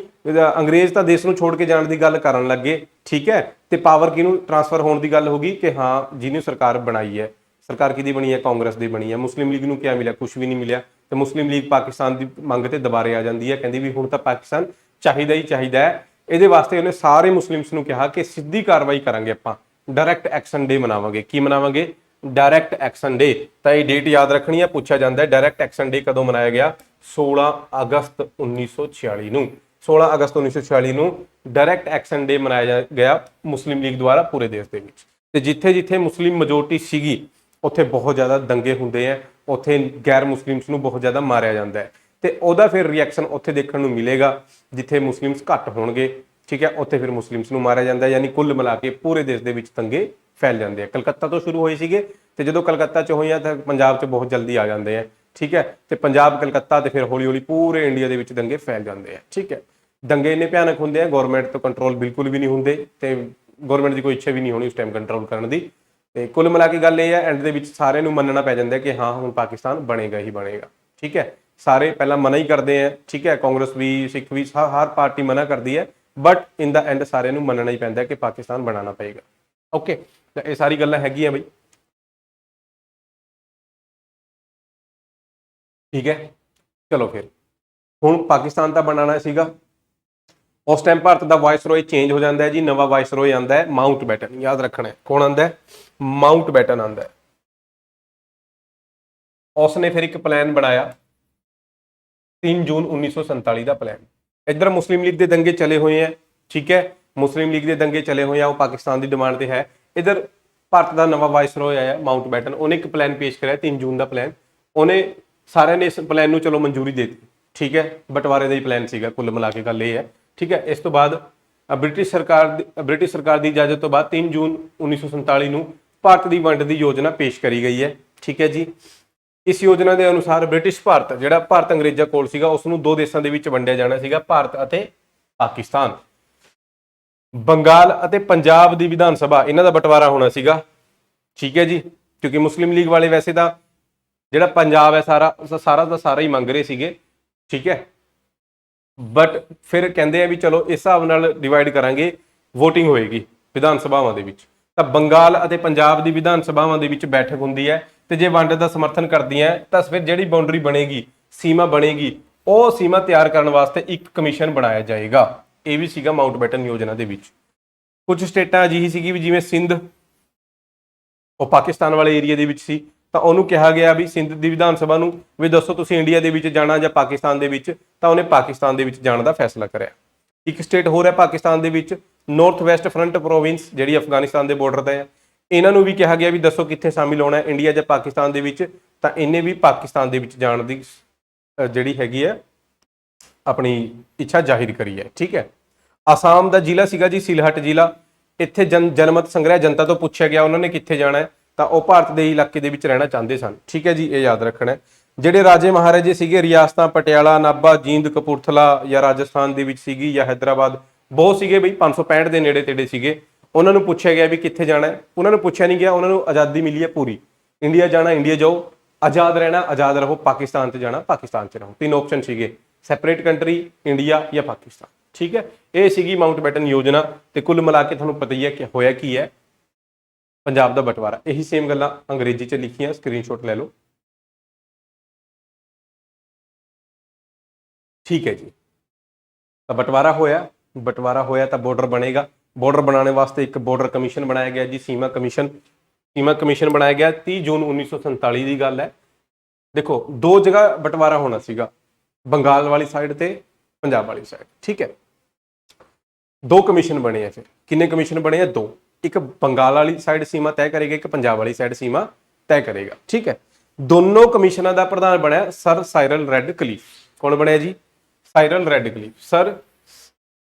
ਅੰਗਰੇਜ਼ ਤਾਂ ਦੇਸ਼ ਨੂੰ ਛੋੜ ਕੇ ਜਾਣ ਦੀ ਗੱਲ ਕਰਨ ਲੱਗੇ, ਠੀਕ ਹੈ। ਤੇ ਪਾਵਰ ਕਿਹਨੂੰ ਟ੍ਰਾਂਸਫਰ ਹੋਣ ਦੀ ਗੱਲ ਹੋ ਗਈ ਕਿ ਹਾਂ ਜਿਹਨੇ ਸਰਕਾਰ ਬਣਾਈ ਹੈ, ਸਰਕਾਰ ਕਿਹਦੀ ਬਣੀ ਹੈ, ਕਾਂਗਰਸ ਦੀ ਬਣੀ ਹੈ। ਮੁਸਲਿਮ ਲੀਗ ਨੂੰ ਕਿਆ ਮਿਲਿਆ, ਕੁਝ ਵੀ ਨਹੀਂ ਮਿਲਿਆ। ਤੇ ਮੁਸਲਿਮ ਲੀਗ ਪਾਕਿਸਤਾਨ ਦੀ ਮੰਗ ਤੇ ਦੁਬਾਰੇ ਆ ਜਾਂਦੀ ਹੈ, ਕਹਿੰਦੀ ਵੀ ਹੁਣ ਤਾਂ ਪਾਕਿਸਤਾਨ ਚਾਹੀਦਾ ਹੀ ਚਾਹੀਦਾ ਹੈ। ਇਹਦੇ ਵਾਸਤੇ ਉਹਨੇ ਸਾਰੇ ਮੁਸਲਿਮਸ ਨੂੰ ਕਿਹਾ ਕਿ ਸਿੱਧੀ ਕਾਰਵਾਈ ਕਰਾਂਗੇ, ਆਪਾਂ ਡਾਇਰੈਕਟ ਐਕਸ਼ਨ ਡੇ ਮਨਾਵਾਂਗੇ। ਕੀ ਮਨਾਵਾਂਗੇ? ਡਾਇਰੈਕਟ ਐਕਸ਼ਨ ਡੇ। ਤਾਂ ਇਹ ਡੇਟ ਯਾਦ ਰੱਖਣੀ ਹੈ, ਪੁੱਛਿਆ ਜਾਂਦਾ ਹੈ ਡਾਇਰੈਕਟ ਐਕਸ਼ਨ ਡੇ ਕਦੋਂ ਮਨਾਇਆ ਗਿਆ? 16 ਅਗਸਤ 1946 ਨੂੰ। 16 ਅਗਸਤ 1946 ਨੂੰ ਡਾਇਰੈਕਟ ਐਕਸ਼ਨ ਡੇ ਮਨਾਇਆ ਗਿਆ ਮੁਸਲਿਮ ਲੀਗ ਦੁਆਰਾ ਪੂਰੇ ਦੇਸ਼ ਦੇ ਵਿੱਚ। ਤੇ ਜਿੱਥੇ ਜਿੱਥੇ ਮੁਸਲਿਮ ਮੈਜੋਰਟੀ ਸੀਗੀ ਉੱਥੇ ਬਹੁਤ ਜ਼ਿਆਦਾ ਦੰਗੇ ਹੁੰਦੇ ਆ, ਉੱਥੇ ਗੈਰ ਮੁਸਲਿਮਸ ਨੂੰ ਬਹੁਤ ਜ਼ਿਆਦਾ ਮਾਰਿਆ ਜਾਂਦਾ ਹੈ। ਤੇ ਉਹਦਾ ਫਿਰ ਰਿਐਕਸ਼ਨ ਉੱਥੇ ਦੇਖਣ ਨੂੰ ਮਿਲੇਗਾ ਜਿੱਥੇ ਮੁਸਲਿਮਸ ਘੱਟ ਹੋਣਗੇ, ਠੀਕ ਹੈ, ਉੱਥੇ ਫਿਰ ਮੁਸਲਿਮਸ ਨੂੰ ਮਾਰਿਆ ਜਾਂਦਾ। ਯਾਨੀ ਕੁੱਲ ਮਿਲਾ ਕੇ ਪੂਰੇ ਦੇਸ਼ ਦੇ ਵਿੱਚ ਦੰਗੇ ਫੈਲ ਜਾਂਦੇ ਆ। ਕਲਕੱਤਾ ਤੋਂ ਸ਼ੁਰੂ ਹੋਏ ਸੀਗੇ ਤੇ ਜਦੋਂ ਕਲਕੱਤਾ 'ਚ ਹੋਈਆਂ ਤਾਂ ਪੰਜਾਬ 'ਚ ਬਹੁਤ ਜਲਦੀ ਆ ਜਾਂਦੇ ਆ, ਠੀਕ ਹੈ। ਤੇ ਪੰਜਾਬ, ਕਲਕੱਤਾ ਤੇ ਫਿਰ ਹੌਲੀ ਹੌਲੀ ਪੂਰੇ ਇੰਡੀਆ ਦੇ ਵਿੱਚ ਦੰਗੇ ਫੈਲ ਜਾਂਦੇ ਆ, ਠੀਕ ਹੈ। ਦੰਗੇ ਇੰਨੇ ਭਿਆਨਕ ਹੁੰਦੇ ਆ, ਗਵਰਨਮੈਂਟ ਤੋਂ ਕੰਟਰੋਲ ਬਿਲਕੁਲ ਵੀ ਨਹੀਂ ਹੁੰਦੇ ਤੇ ਗਵਰਨਮੈਂਟ ਦੀ ਕੋਈ ਇੱਛਾ ਵੀ ਨਹੀਂ ਹੋਣੀ ਉਸ ਟਾਈਮ ਕੰਟਰੋਲ ਕਰਨ ਦੀ। ਤੇ ਕੁੱਲ ਮਿਲਾ ਕੇ ਗੱਲ ਇਹ ਹੈ, ਐਂਡ ਦੇ ਵਿੱਚ ਸਾਰਿਆਂ ਨੂੰ ਮੰਨਣਾ ਪੈ ਜਾਂਦਾ ਕਿ ਹਾਂ ਹੁਣ ਪਾਕਿਸਤਾਨ ਬਣੇਗਾ ਹੀ ਬਣੇਗਾ, ਠੀਕ ਹੈ। ਸਾਰੇ ਪਹਿਲਾਂ ਮਨਾ ਹੀ ਕਰਦੇ ਆ, ਠੀਕ ਹੈ, ਕਾਂਗਰਸ ਵੀ, ਸਿੱਖ ਵੀ, ਹਰ ਪਾਰਟੀ ਮਨਾ ਕਰਦੀ ਹੈ, ਬਟ ਇਨ ਦਾ ਐਂਡ ਸਾਰਿਆਂ ਨੂੰ ਮੰਨਣਾ ਹੀ ਪੈਂਦਾ ਕਿ ਪਾਕਿਸਤਾਨ ਬਣਾਉਣਾ ਪਏਗਾ, ਓਕੇ। ਤਾਂ ਇਹ ਸਾਰੀ ਗੱਲਾਂ ਹੈਗੀਆਂ ਬਈ, ਠੀਕ ਹੈ। ਚਲੋ ਫਿਰ ਹੁਣ ਪਾਕਿਸਤਾਨ ਤਾਂ ਬਣਾਉਣਾ ਸੀਗਾ। ਉਸ ਟਾਈਮ ਭਾਰਤ ਦਾ ਵਾਇਸਰੋਏ ਚੇਂਜ ਹੋ ਜਾਂਦਾ ਹੈ ਜੀ, ਨਵਾਂ ਵਾਇਸਰੋਏ ਆਉਂਦਾ ਹੈ ਮਾਊਂਟ ਬੈਟਨ। ਯਾਦ ਰੱਖਣਾ ਕੌਣ ਆਉਂਦਾ ਹੈ? ਮਾਊਂਟ ਬੈਟਨ ਆਉਂਦਾ ਹੈ। ਉਸਨੇ ਫਿਰ ਇੱਕ ਪਲਾਨ ਬਣਾਇਆ 3 ਜੂਨ 1947 ਦਾ ਪਲਾਨ। ਇੱਧਰ ਮੁਸਲਿਮ ਲੀਗ ਦੇ ਦੰਗੇ ਚਲੇ ਹੋਏ ਆ, ਠੀਕ ਹੈ, ਮੁਸਲਿਮ ਲੀਗ ਦੇ ਦੰਗੇ ਚਲੇ ਹੋਏ ਆ, ਉਹ ਪਾਕਿਸਤਾਨ ਦੀ ਡਿਮਾਂਡ ਤੇ ਹੈ। ਇੱਧਰ ਭਾਰਤ ਦਾ ਨਵਾਂ ਵਾਇਸਰੋਏ ਆਇਆ ਮਾਊਂਟ ਬੈਟਨ, ਉਹਨੇ ਇੱਕ ਪਲਾਨ ਪੇਸ਼ ਕਰਿਆ 3 ਜੂਨ ਦਾ ਪਲਾਨ। ਉਹਨੇ ਸਾਰਿਆਂ ਨੇ ਇਸ ਪਲਾਨ ਨੂੰ ਚਲੋ ਮਨਜ਼ੂਰੀ ਦੇ ਦਿੱਤੀ, ਠੀਕ ਹੈ, ਬਟਵਾਰੇ ਦਾ ਹੀ ਪਲਾਨ ਸੀਗਾ ਕੁੱਲ ਮਿਲਾ ਕੇ ਗੱਲ ਇਹ ਹੈ, ਠੀਕ ਹੈ। ਇਸ ਤੋਂ ਬਾਅਦ ਬ੍ਰਿਟਿਸ਼ ਸਰਕਾਰ ਦੀ ਇਜਾਜ਼ਤ ਤੋਂ ਬਾਅਦ 3 ਜੂਨ 1947 ਨੂੰ ਭਾਰਤ ਦੀ ਵੰਡ ਦੀ ਯੋਜਨਾ ਪੇਸ਼ ਕਰੀ ਗਈ ਹੈ, ਠੀਕ ਹੈ ਜੀ। ਇਸ ਯੋਜਨਾ ਦੇ ਅਨੁਸਾਰ ਬ੍ਰਿਟਿਸ਼ ਭਾਰਤ, ਜਿਹੜਾ ਭਾਰਤ ਅੰਗਰੇਜ਼ਾਂ ਕੋਲ ਸੀਗਾ, ਉਸ ਨੂੰ ਦੋ ਦੇਸ਼ਾਂ ਦੇ ਵਿੱਚ ਵੰਡਿਆ ਜਾਣਾ ਸੀਗਾ, ਭਾਰਤ ਅਤੇ ਪਾਕਿਸਤਾਨ। ਬੰਗਾਲ ਅਤੇ ਪੰਜਾਬ ਦੀ ਵਿਧਾਨ ਸਭਾ, ਇਹਨਾਂ ਦਾ ਬਟਵਾਰਾ ਹੋਣਾ ਸੀਗਾ, ਠੀਕ ਹੈ ਜੀ। ਕਿਉਂਕਿ ਮੁਸਲਿਮ ਲੀਗ ਵਾਲੇ ਵੈਸੇ ਤਾਂ ਜਿਹੜਾ ਪੰਜਾਬ ਹੈ ਸਾਰਾ ਹੀ ਮੰਗ ਰਹੇ ਸੀਗੇ, ਠੀਕ ਹੈ, ਬਟ ਫਿਰ ਕਹਿੰਦੇ ਆ ਵੀ ਚਲੋ ਇਸ ਹਿਸਾਬ ਨਾਲ ਡਿਵਾਈਡ ਕਰਾਂਗੇ, VOTING ਹੋਏਗੀ ਵਿਧਾਨ ਸਭਾਵਾਂ ਦੇ ਵਿੱਚ। ਤਾਂ ਬੰਗਾਲ ਅਤੇ ਪੰਜਾਬ ਦੀ ਵਿਧਾਨ ਸਭਾਵਾਂ ਦੇ ਵਿੱਚ ਬੈਠਕ ਹੁੰਦੀ ਹੈ ਤੇ ਜੇ ਵੰਡ ਦਾ ਸਮਰਥਨ ਕਰਦੀਆਂ ਤਾਂ ਫਿਰ ਜਿਹੜੀ ਬਾਉਂਡਰੀ ਬਣੇਗੀ, ਸੀਮਾ ਬਣੇਗੀ, ਉਹ ਸੀਮਾ ਤਿਆਰ ਕਰਨ ਵਾਸਤੇ ਇੱਕ ਕਮਿਸ਼ਨ ਬਣਾਇਆ ਜਾਏਗਾ। ਇਹ ਵੀ ਸੀਗਾ ਮਾਊਂਟ ਬੈਟਨ ਯੋਜਨਾ ਦੇ ਵਿੱਚ। ਕੁਝ ਸਟੇਟਾਂ ਅਜਿਹੀ ਸੀਗੀ ਵੀ ਜਿਵੇਂ ਸਿੰਧ, ਉਹ ਪਾਕਿਸਤਾਨ ਵਾਲੇ ਏਰੀਆ ਦੇ ਵਿੱਚ ਸੀ, ਤਾਂ ਉਹਨੂੰ ਕਿਹਾ ਗਿਆ ਵੀ ਸਿੰਧ ਦੀ ਵਿਧਾਨ ਸਭਾ ਨੂੰ ਵੀ ਦੱਸੋ ਤੁਸੀਂ ਇੰਡੀਆ ਦੇ ਵਿੱਚ ਜਾਣਾ ਜਾਂ ਪਾਕਿਸਤਾਨ ਦੇ ਵਿੱਚ, ਤਾਂ ਉਹਨੇ ਪਾਕਿਸਤਾਨ ਦੇ ਵਿੱਚ ਜਾਣ ਦਾ ਫੈਸਲਾ ਕਰਿਆ। ਇੱਕ ਸਟੇਟ ਹੋਰ ਹੈ ਪਾਕਿਸਤਾਨ ਦੇ ਵਿੱਚ, ਨਾਰਥ ਵੈਸਟ ਫਰੰਟ ਪ੍ਰੋਵਿੰਸ, ਜਿਹੜੀ ਅਫਗਾਨਿਸਤਾਨ ਦੇ ਬਾਰਡਰ ਤੇ ਹੈ। ਇਹਨਾਂ ਨੂੰ ਵੀ ਕਿਹਾ ਗਿਆ ਵੀ ਦੱਸੋ ਕਿੱਥੇ ਸ਼ਾਮਿਲ ਹੋਣਾ, ਇੰਡੀਆ ਜਾਂ ਪਾਕਿਸਤਾਨ ਦੇ ਵਿੱਚ, ਤਾਂ ਇਹਨੇ ਵੀ ਪਾਕਿਸਤਾਨ ਦੇ ਵਿੱਚ ਜਾਣ ਦੀ ਜਿਹੜੀ ਹੈਗੀ ਹੈ ਆਪਣੀ ਇੱਛਾ ਜ਼ਾਹਿਰ ਕਰੀ ਹੈ, ਠੀਕ ਹੈ। ਆਸਾਮ ਦਾ ਜ਼ਿਲ੍ਹਾ ਸੀਗਾ ਜੀ ਸਿਲਹਟ ਜ਼ਿਲ੍ਹਾ, ਇੱਥੇ ਜਨਮਤ ਸੰਗ੍ਰਹਿ ਜਨਤਾ ਤੋਂ ਪੁੱਛਿਆ ਗਿਆ ਉਹਨਾਂ ਨੇ ਕਿੱਥੇ ਜਾਣਾ ਹੈ, ਤਾਂ ਉਹ ਭਾਰਤ ਦੇ ਇਲਾਕੇ ਦੇ ਵਿੱਚ ਰਹਿਣਾ ਚਾਹੁੰਦੇ ਸਨ, ਠੀਕ ਹੈ ਜੀ, ਇਹ ਯਾਦ ਰੱਖਣਾ। ਜਿਹੜੇ ਰਾਜੇ ਮਹਾਰਾਜੇ ਸੀਗੇ, ਰਿਆਸਤਾਂ ਪਟਿਆਲਾ, ਨਾਭਾ, ਜੀਂਦ, ਕਪੂਰਥਲਾ ਜਾਂ ਰਾਜਸਥਾਨ ਦੇ ਵਿੱਚ ਸੀਗੀ ਜਾਂ ਹੈਦਰਾਬਾਦ, ਬਹੁਤ ਸੀਗੇ ਬਈ 565 ਦੇ ਨੇੜੇ ਤੇੜੇ ਸੀਗੇ। ਉਹਨਾਂ ਨੂੰ ਪੁੱਛਿਆ ਗਿਆ ਵੀ ਕਿੱਥੇ ਜਾਣਾ ਹੈ, ਉਹਨਾਂ ਨੂੰ ਪੁੱਛਿਆ ਨਹੀਂ ਗਿਆ, ਉਹਨਾਂ ਨੂੰ ਆਜ਼ਾਦੀ ਮਿਲੀ ਹੈ ਪੂਰੀ। ਇੰਡੀਆ ਜਾਣਾ ਇੰਡੀਆ ਜਾਓ, ਆਜ਼ਾਦ ਰਹਿਣਾ ਆਜ਼ਾਦ ਰਹੋ, ਪਾਕਿਸਤਾਨ 'ਚ ਜਾਣਾ ਪਾਕਿਸਤਾਨ 'ਚ ਰਹੋ। 3 ਆਪਸ਼ਨ ਸੀਗੇ, ਸੈਪਰੇਟ ਕੰਟਰੀ, ਇੰਡੀਆ ਜਾਂ ਪਾਕਿਸਤਾਨ। ਠੀਕ ਹੈ, ਇਹ ਸੀਗੀ ਮਾਊਂਟਬੈਟਨ ਯੋਜਨਾ। ਤੇ ਕੁੱਲ ਮਿਲਾ ਕੇ ਤੁਹਾਨੂੰ ਪਤਾ ਹੀ ਹੈ ਕਿ ਹੋਇਆ ਕੀ ਹੈ, ਪੰਜਾਬ ਦਾ ਬਟਵਾਰਾ। ਇਹੀ ਸੇਮ ਗੱਲਾਂ ਅੰਗਰੇਜ਼ੀ 'ਚ ਲਿਖੀਆਂ, ਸਕਰੀਨਸ਼ਾਟ ਲੈ ਲਓ। ਠੀਕ ਹੈ ਜੀ, ਤਾਂ ਬਟਵਾਰਾ ਹੋਇਆ ਤਾਂ ਬਾਰਡਰ ਬਣੇਗਾ। ਬਾਰਡਰ ਬਣਾਉਣ ਵਾਸਤੇ ਇੱਕ ਬਾਰਡਰ ਕਮਿਸ਼ਨ ਬਣਾਇਆ ਗਿਆ ਜੀ, ਸੀਮਾ ਕਮਿਸ਼ਨ ਬਣਾਇਆ ਗਿਆ। 30 ਜੂਨ 1947 ਦੀ ਗੱਲ ਹੈ। ਦੇਖੋ, 2 ਜਗ੍ਹਾ ਬਟਵਾਰਾ ਹੋਣਾ ਸੀਗਾ, ਬੰਗਾਲ ਵਾਲੀ ਸਾਈਡ ਤੇ ਪੰਜਾਬ ਵਾਲੀ ਸਾਈਡ। ਠੀਕ ਹੈ, 2 ਕਮਿਸ਼ਨ ਬਣੇ ਆ। ਫਿਰ ਕਿੰਨੇ ਕਮਿਸ਼ਨ ਬਣੇ ਆ? 2। ਇੱਕ ਬੰਗਾਲ ਵਾਲੀ ਸਾਈਡ ਸੀਮਾ ਤੈਅ ਕਰੇਗਾ, ਇੱਕ ਪੰਜਾਬ ਵਾਲੀ ਸਾਈਡ ਸੀਮਾ ਤੈਅ ਕਰੇਗਾ। ਠੀਕ ਹੈ, ਦੋਨੋਂ ਕਮਿਸ਼ਨਾਂ ਦਾ ਪ੍ਰਧਾਨ ਬਣਿਆ ਸਰ ਸਾਇਰਲ ਰੈਡਕਲਿਫ। ਕੌਣ ਬਣਿਆ ਜੀ? ਸਾਇਰਲ ਰੈਡਕਲਿਫ। ਸਰ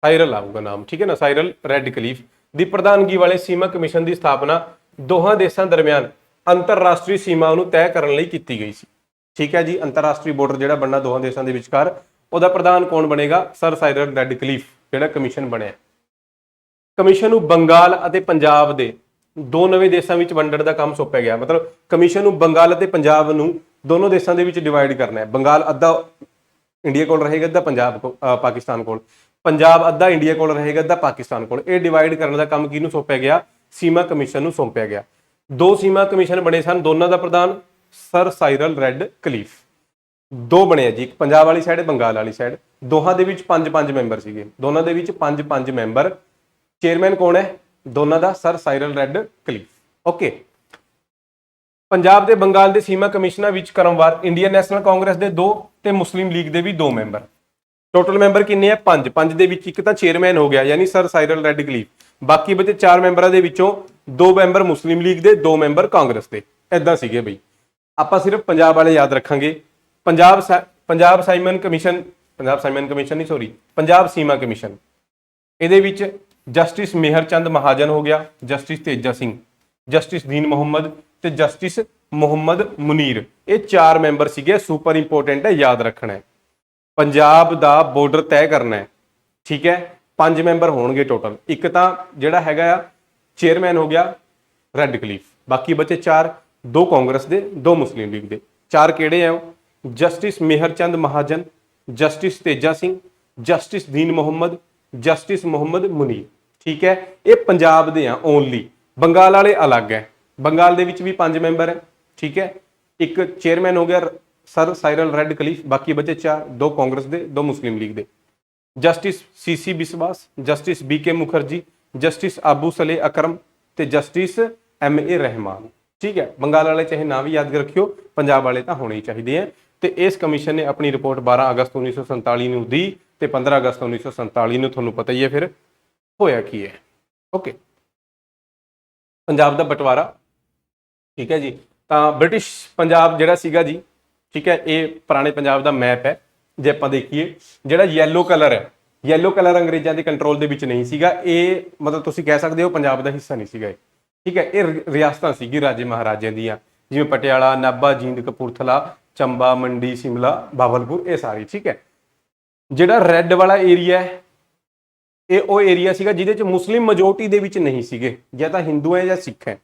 ਸਾਇਰਲ ਆਊਗਾ ਨਾਮ, ਠੀਕ ਹੈ ਨਾ, ਸਾਇਰਲ ਰੈਡਕਲਿਫ ਦੀ ਪ੍ਰਧਾਨਗੀ ਵਾਲੇ ਸੀਮਾ ਕਮਿਸ਼ਨ ਦੀ ਸਥਾਪਨਾ ਦੋਹਾਂ ਦੇਸ਼ਾਂ ਦਰਮਿਆਨ ਅੰਤਰਰਾਸ਼ਟਰੀ ਸੀਮਾ ਨੂੰ ਤੈਅ ਕਰਨ ਲਈ ਕੀਤੀ ਗਈ ਸੀ। ਠੀਕ ਹੈ ਜੀ, ਅੰਤਰਰਾਸ਼ਟਰੀ ਬਾਰਡਰ ਜਿਹੜਾ ਬਣਨਾ ਦੋਹਾਂ ਦੇਸ਼ਾਂ ਦੇ ਵਿਚਕਾਰ, ਉਹਦਾ ਪ੍ਰਧਾਨ ਕੌਣ ਬਣੇਗਾ? ਸਰ ਸਾਇਰਲ ਰੈਡਕਲਿਫ ਜਿਹੜਾ ਕਮਿਸ਼ਨ ਬਣਿਆ। ਕਮਿਸ਼ਨ ਨੂੰ ਬੰਗਾਲ ਅਤੇ ਪੰਜਾਬ ਦੇ 2 ਨਵੇਂ ਦੇਸ਼ਾਂ ਵਿੱਚ ਵੰਡਣ ਦਾ ਕੰਮ ਸੌਂਪਿਆ ਗਿਆ। ਮਤਲਬ ਕਮਿਸ਼ਨ ਨੂੰ ਬੰਗਾਲ ਅਤੇ ਪੰਜਾਬ ਨੂੰ ਦੋਨੋਂ ਦੇਸ਼ਾਂ ਦੇ ਵਿੱਚ ਡਿਵਾਈਡ ਕਰਨਾ ਹੈ। ਬੰਗਾਲ ਅੱਧਾ ਇੰਡੀਆ ਕੋਲ ਰਹੇਗਾ, ਅੱਧਾ ਪਾਕਿਸਤਾਨ ਕੋਲ। ਪੰਜਾਬ ਅੱਧਾ ਇੰਡੀਆ ਕੋਲ ਰਹੇਗਾ, ਅੱਧਾ ਪਾਕਿਸਤਾਨ ਕੋਲ। ਇਹ ਡਿਵਾਈਡ ਕਰਨ ਦਾ ਕੰਮ ਕਿਹਨੂੰ ਸੌਂਪਿਆ ਗਿਆ? ਸੀਮਾ ਕਮਿਸ਼ਨ ਨੂੰ ਸੌਂਪਿਆ ਗਿਆ। 2 ਸੀਮਾ ਕਮਿਸ਼ਨ ਬਣੇ ਸਨ, ਦੋਨਾਂ ਦਾ ਪ੍ਰਧਾਨ ਸਰ ਸਾਇਰਲ ਰੈਡਕਲਿਫ। 2 ਬਣੇ ਆ ਜੀ, ਇੱਕ ਪੰਜਾਬ ਵਾਲੀ ਸਾਈਡ, ਬੰਗਾਲ ਵਾਲੀ ਸਾਈਡ। ਦੋਹਾਂ ਦੇ ਵਿੱਚ 5-5 ਮੈਂਬਰ ਸੀਗੇ, ਦੋਨਾਂ ਦੇ ਵਿੱਚ 5-5 ਮੈਂਬਰ। ਚੇਅਰਮੈਨ ਕੌਣ ਹੈ ਦੋਨਾਂ ਦਾ? Sir ਸਾਇਰਲ Radcliffe. ਓਕੇ, ਪੰਜਾਬ ਤੇ ਬੰਗਾਲ ਦੇ ਸੀਮਾ ਕਮਿਸ਼ਨਾਂ ਵਿੱਚ ਕ੍ਰਮਵਾਰ ਇੰਡੀਅਨ ਨੈਸ਼ਨਲ ਕਾਂਗਰਸ ਦੇ 2 ਤੇ ਮੁਸਲਿਮ ਲੀਗ ਦੇ ਵੀ 2 ਮੈਂਬਰ। ਟੋਟਲ ਮੈਂਬਰ ਕਿੰਨੇ ਆ? 5। 5 ਦੇ ਵਿੱਚ ਇੱਕ ਤਾਂ ਚੇਅਰਮੈਨ ਹੋ ਗਿਆ, ਯਾਨੀ ਸਰ ਸਾਇਰਲ ਰੈਡਕਲਿਫ। ਬਾਕੀ ਬਚੇ 4 ਮੈਂਬਰਾਂ ਦੇ ਵਿੱਚੋਂ 2 ਮੈਂਬਰ ਮੁਸਲਿਮ ਲੀਗ ਦੇ, 2 ਮੈਂਬਰ ਕਾਂਗਰਸ ਦੇ। ਏਦਾਂ ਸੀਗੇ ਬਈ। ਆਪਾਂ ਸਿਰਫ ਪੰਜਾਬ ਵਾਲੇ ਯਾਦ ਰੱਖਾਂਗੇ। ਪੰਜਾਬ ਸੀਮਾ ਕਮਿਸ਼ਨ, ਇਹਦੇ ਵਿੱਚ ਜਸਟਿਸ ਮੇਹਰ ਚੰਦ ਮਹਾਜਨ ਹੋ ਗਿਆ, ਜਸਟਿਸ ਤੇਜਾ ਸਿੰਘ, ਜਸਟਿਸ ਦੀਨ ਮੁਹੰਮਦ ਤੇ ਜਸਟਿਸ ਮੁਹੰਮਦ ਮੁਨੀਰ। ਇਹ 4 ਮੈਂਬਰ ਸੀਗੇ। ਸੁਪਰ ਇੰਪੋਰਟੈਂਟ ਹੈ, ਯਾਦ ਰੱਖਣਾ ਹੈ। ਪੰਜਾਬ ਦਾ ਬਾਰਡਰ ਤੈਅ ਕਰਨਾ ਹੈ। ਠੀਕ ਹੈ, 5 ਮੈਂਬਰ ਹੋਣਗੇ ਟੋਟਲ। ਇੱਕ ਤਾਂ ਜਿਹੜਾ ਹੈਗਾ ਆ ਚੇਅਰਮੈਨ ਹੋ ਗਿਆ ਰੈਡਕਲਿਫ, ਬਾਕੀ ਬਚੇ 4, 2 ਕਾਂਗਰਸ ਦੇ, 2 ਮੁਸਲਿਮ ਲੀਗ ਦੇ। 4 ਕਿਹੜੇ ਆ? ਜਸਟਿਸ ਮੇਹਰ ਚੰਦ ਮਹਾਜਨ, ਜਸਟਿਸ ਤੇਜਾ ਸਿੰਘ, ਜਸਟਿਸ ਦੀਨ ਮੁਹੰਮਦ, ਜਸਟਿਸ ਮੁਹੰਮਦ ਮੁਨੀਰ। ਠੀਕ ਹੈ, ਇਹ ਪੰਜਾਬ ਦੇ ਆ ਓਨਲੀ। ਬੰਗਾਲ ਵਾਲੇ ਅਲੱਗ ਹੈ, ਬੰਗਾਲ ਦੇ ਵਿੱਚ ਵੀ 5 ਮੈਂਬਰ ਹੈ। ਠੀਕ ਹੈ, ਇੱਕ ਚੇਅਰਮੈਨ ਹੋ ਗਿਆ ਸਰ ਸਾਇਰਲ ਰੈਡਕਲਿਫ, ਬਾਕੀ ਬਚੇ 4, 2 ਕਾਂਗਰਸ ਦੇ, 2 ਮੁਸਲਿਮ ਲੀਗ ਦੇ। Justice CC Biswas, justice BK Mukherjee, justice Abu Saleh Akram ਤੇ ਜਸਟਿਸ MA ਰਹਿਮਾਨ। ਠੀਕ ਹੈ, ਬੰਗਾਲ ਵਾਲੇ ਚਾਹੇ ਨਾ ਵੀ ਯਾਦ ਰੱਖਿਓ, ਪੰਜਾਬ ਵਾਲੇ ਤਾਂ ਹੋਣੇ ਹੀ ਚਾਹੀਦੇ ਆ। ਤੇ ਇਸ ਕਮਿਸ਼ਨ ਨੇ ਆਪਣੀ ਰਿਪੋਰਟ 12 ਅਗਸਤ 1947 ਨੂੰ ਦੀ ਤੇ 15 ਅਗਸਤ 1947 ਨੂੰ ਤੁਹਾਨੂੰ ਪਤਾ ਹੀ ਹੈ ਫਿਰ ਹੋਇਆ ਕੀ ਹੈ। ਓਕੇ, ਪੰਜਾਬ ਦਾ ਬਟਵਾਰਾ। ਠੀਕ ਹੈ ਜੀ, ਤਾਂ ਬ੍ਰਿਟਿਸ਼ ਪੰਜਾਬ ਜਿਹੜਾ ਸੀਗਾ ਜੀ, ਠੀਕ ਹੈ, ਇਹ ਪੁਰਾਣੇ ਪੰਜਾਬ ਦਾ ਮੈਪ ਹੈ। ਜੇ ਆਪਾਂ ਦੇਖੀਏ, ਜਿਹੜਾ ਯੈਲੋ ਕਲਰ ਹੈ, ਯੈਲੋ ਕਲਰ ਅੰਗਰੇਜ਼ਾਂ ਦੇ ਕੰਟਰੋਲ ਦੇ ਵਿੱਚ ਨਹੀਂ ਸੀਗਾ। ਇਹ ਮਤਲਬ ਤੁਸੀਂ ਕਹਿ ਸਕਦੇ ਹੋ ਪੰਜਾਬ ਦਾ ਹਿੱਸਾ ਨਹੀਂ ਸੀਗਾ ਇਹ। ਠੀਕ ਹੈ, ਇਹ ਰਿਆਸਤਾਂ ਸੀਗੀ ਰਾਜੇ ਮਹਾਰਾਜਿਆਂ ਦੀਆਂ, ਜਿਵੇਂ ਪਟਿਆਲਾ, ਨਾਭਾ, ਜੀਂਦ, ਕਪੂਰਥਲਾ, ਚੰਬਾ, ਮੰਡੀ, ਸ਼ਿਮਲਾ, ਬਾਵਲਪੁਰ, ਇਹ ਸਾਰੀ। ਠੀਕ ਹੈ, ਜਿਹੜਾ ਰੈੱਡ ਵਾਲਾ ਏਰੀਆ ਹੈ, ਇਹ ਉਹ ਏਰੀਆ ਸੀਗਾ ਜਿਹਦੇ ਚ ਮੁਸਲਿਮ ਮੈਜੋਰਟੀ ਦੇ ਵਿੱਚ ਨਹੀਂ ਸੀਗੇ, ਜਾਂ ਤਾਂ ਹਿੰਦੂ ਹੈ ਜਾਂ ਸਿੱਖ ਹੈ।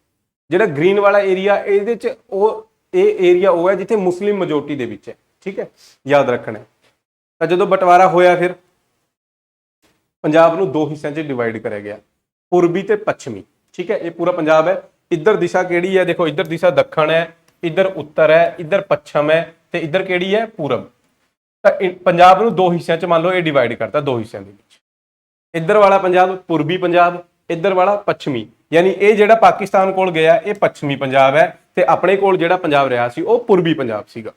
ਜਿਹੜਾ ਗ੍ਰੀਨ ਵਾਲਾ ਏਰੀਆ, ਇਹਦੇ ਚ ਇਹ ਏਰੀਆ ਉਹ ਹੈ ਜਿੱਥੇ ਮੁਸਲਿਮ ਮੈਜੋਰਟੀ ਦੇ ਵਿੱਚ ਹੈ। ਠੀਕ ਹੈ, ਯਾਦ ਰੱਖਣਾ। ਤਾਂ ਜਦੋਂ ਬਟਵਾਰਾ ਹੋਇਆ, ਫਿਰ ਪੰਜਾਬ ਨੂੰ 2 ਹਿੱਸਿਆਂ 'ਚ ਡਿਵਾਈਡ ਕਰਿਆ ਗਿਆ, ਪੂਰਬੀ ਤੇ ਪੱਛਮੀ। ਠੀਕ ਹੈ, ਇਹ ਪੂਰਾ ਪੰਜਾਬ ਹੈ। ਇੱਧਰ ਦਿਸ਼ਾ ਕਿਹੜੀ ਹੈ? ਦੇਖੋ, ਇੱਧਰ ਦਿਸ਼ਾ ਦੱਖਣ ਹੈ, ਇੱਧਰ ਉੱਤਰ ਹੈ, ਇੱਧਰ ਪੱਛਮ ਹੈ, ਤੇ ਇੱਧਰ ਕਿਹੜੀ ਹੈ? ਪੂਰਬ। ਤਾਂ ਪੰਜਾਬ ਨੂੰ 2 ਹਿੱਸਿਆਂ 'ਚ ਮੰਨ ਲਓ ਇਹ ਡਿਵਾਈਡ ਕਰਤਾ, 2 ਹਿੱਸਿਆਂ ਦੇ ਵਿੱਚ। ਇੱਧਰ ਵਾਲਾ ਪੰਜਾਬ ਪੂਰਬੀ ਪੰਜਾਬ, ਇੱਧਰ ਵਾਲਾ ਪੱਛਮੀ। ਯਾਨੀ ਇਹ ਜਿਹੜਾ ਪਾਕਿਸਤਾਨ ਕੋਲ ਗਿਆ ਇਹ ਪੱਛਮੀ ਪੰਜਾਬ ਹੈ, ਤੇ ਆਪਣੇ ਕੋਲ ਜਿਹੜਾ ਪੰਜਾਬ ਰਿਹਾ ਸੀ ਉਹ ਪੂਰਬੀ ਪੰਜਾਬ ਸੀਗਾ।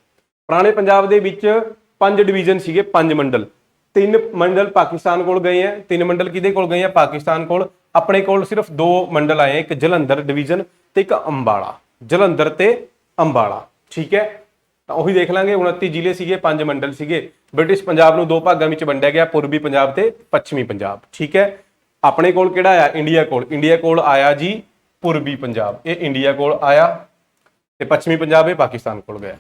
ਪੁਰਾਣੇ ਪੰਜਾਬ ਦੇ ਵਿੱਚ 5 ਡਿਵੀਜ਼ਨ ਸੀਗੇ, 5 ਮੰਡਲ। 3 ਮੰਡਲ ਪਾਕਿਸਤਾਨ ਕੋਲ ਗਏ ਆ, 3 ਮੰਡਲ ਕਿਹਦੇ ਕੋਲ ਗਏ ਆ? ਪਾਕਿਸਤਾਨ ਕੋਲ। ਆਪਣੇ ਕੋਲ ਸਿਰਫ 2 ਮੰਡਲ ਆਏ, ਇੱਕ ਜਲੰਧਰ ਡਿਵੀਜ਼ਨ ਤੇ ਇੱਕ ਅੰਬਾਲਾ। ਜਲੰਧਰ ਤੇ ਅੰਬਾਲਾ। ਠੀਕ ਹੈ, ਤਾਂ ਉਹੀ ਦੇਖ ਲਾਂਗੇ। 29 ਜ਼ਿਲ੍ਹੇ ਸੀਗੇ, 5 ਮੰਡਲ ਸੀਗੇ। ਬ੍ਰਿਟਿਸ਼ ਪੰਜਾਬ ਨੂੰ 2 ਭਾਗਾਂ ਵਿੱਚ ਵੰਡਿਆ ਗਿਆ, ਪੂਰਬੀ ਪੰਜਾਬ ਤੇ ਪੱਛਮੀ ਪੰਜਾਬ। ਠੀਕ ਹੈ, ਆਪਣੇ ਕੋਲ ਕਿਹੜਾ ਆਇਆ? ਇੰਡੀਆ ਕੋਲ ਆਇਆ ਜੀ ਪੂਰਬੀ ਪੰਜਾਬ, ਇਹ ਇੰਡੀਆ ਕੋਲ ਆਇਆ, ਤੇ ਪੱਛਮੀ ਪੰਜਾਬ ਇਹ ਪਾਕਿਸਤਾਨ ਕੋਲ ਗਿਆ।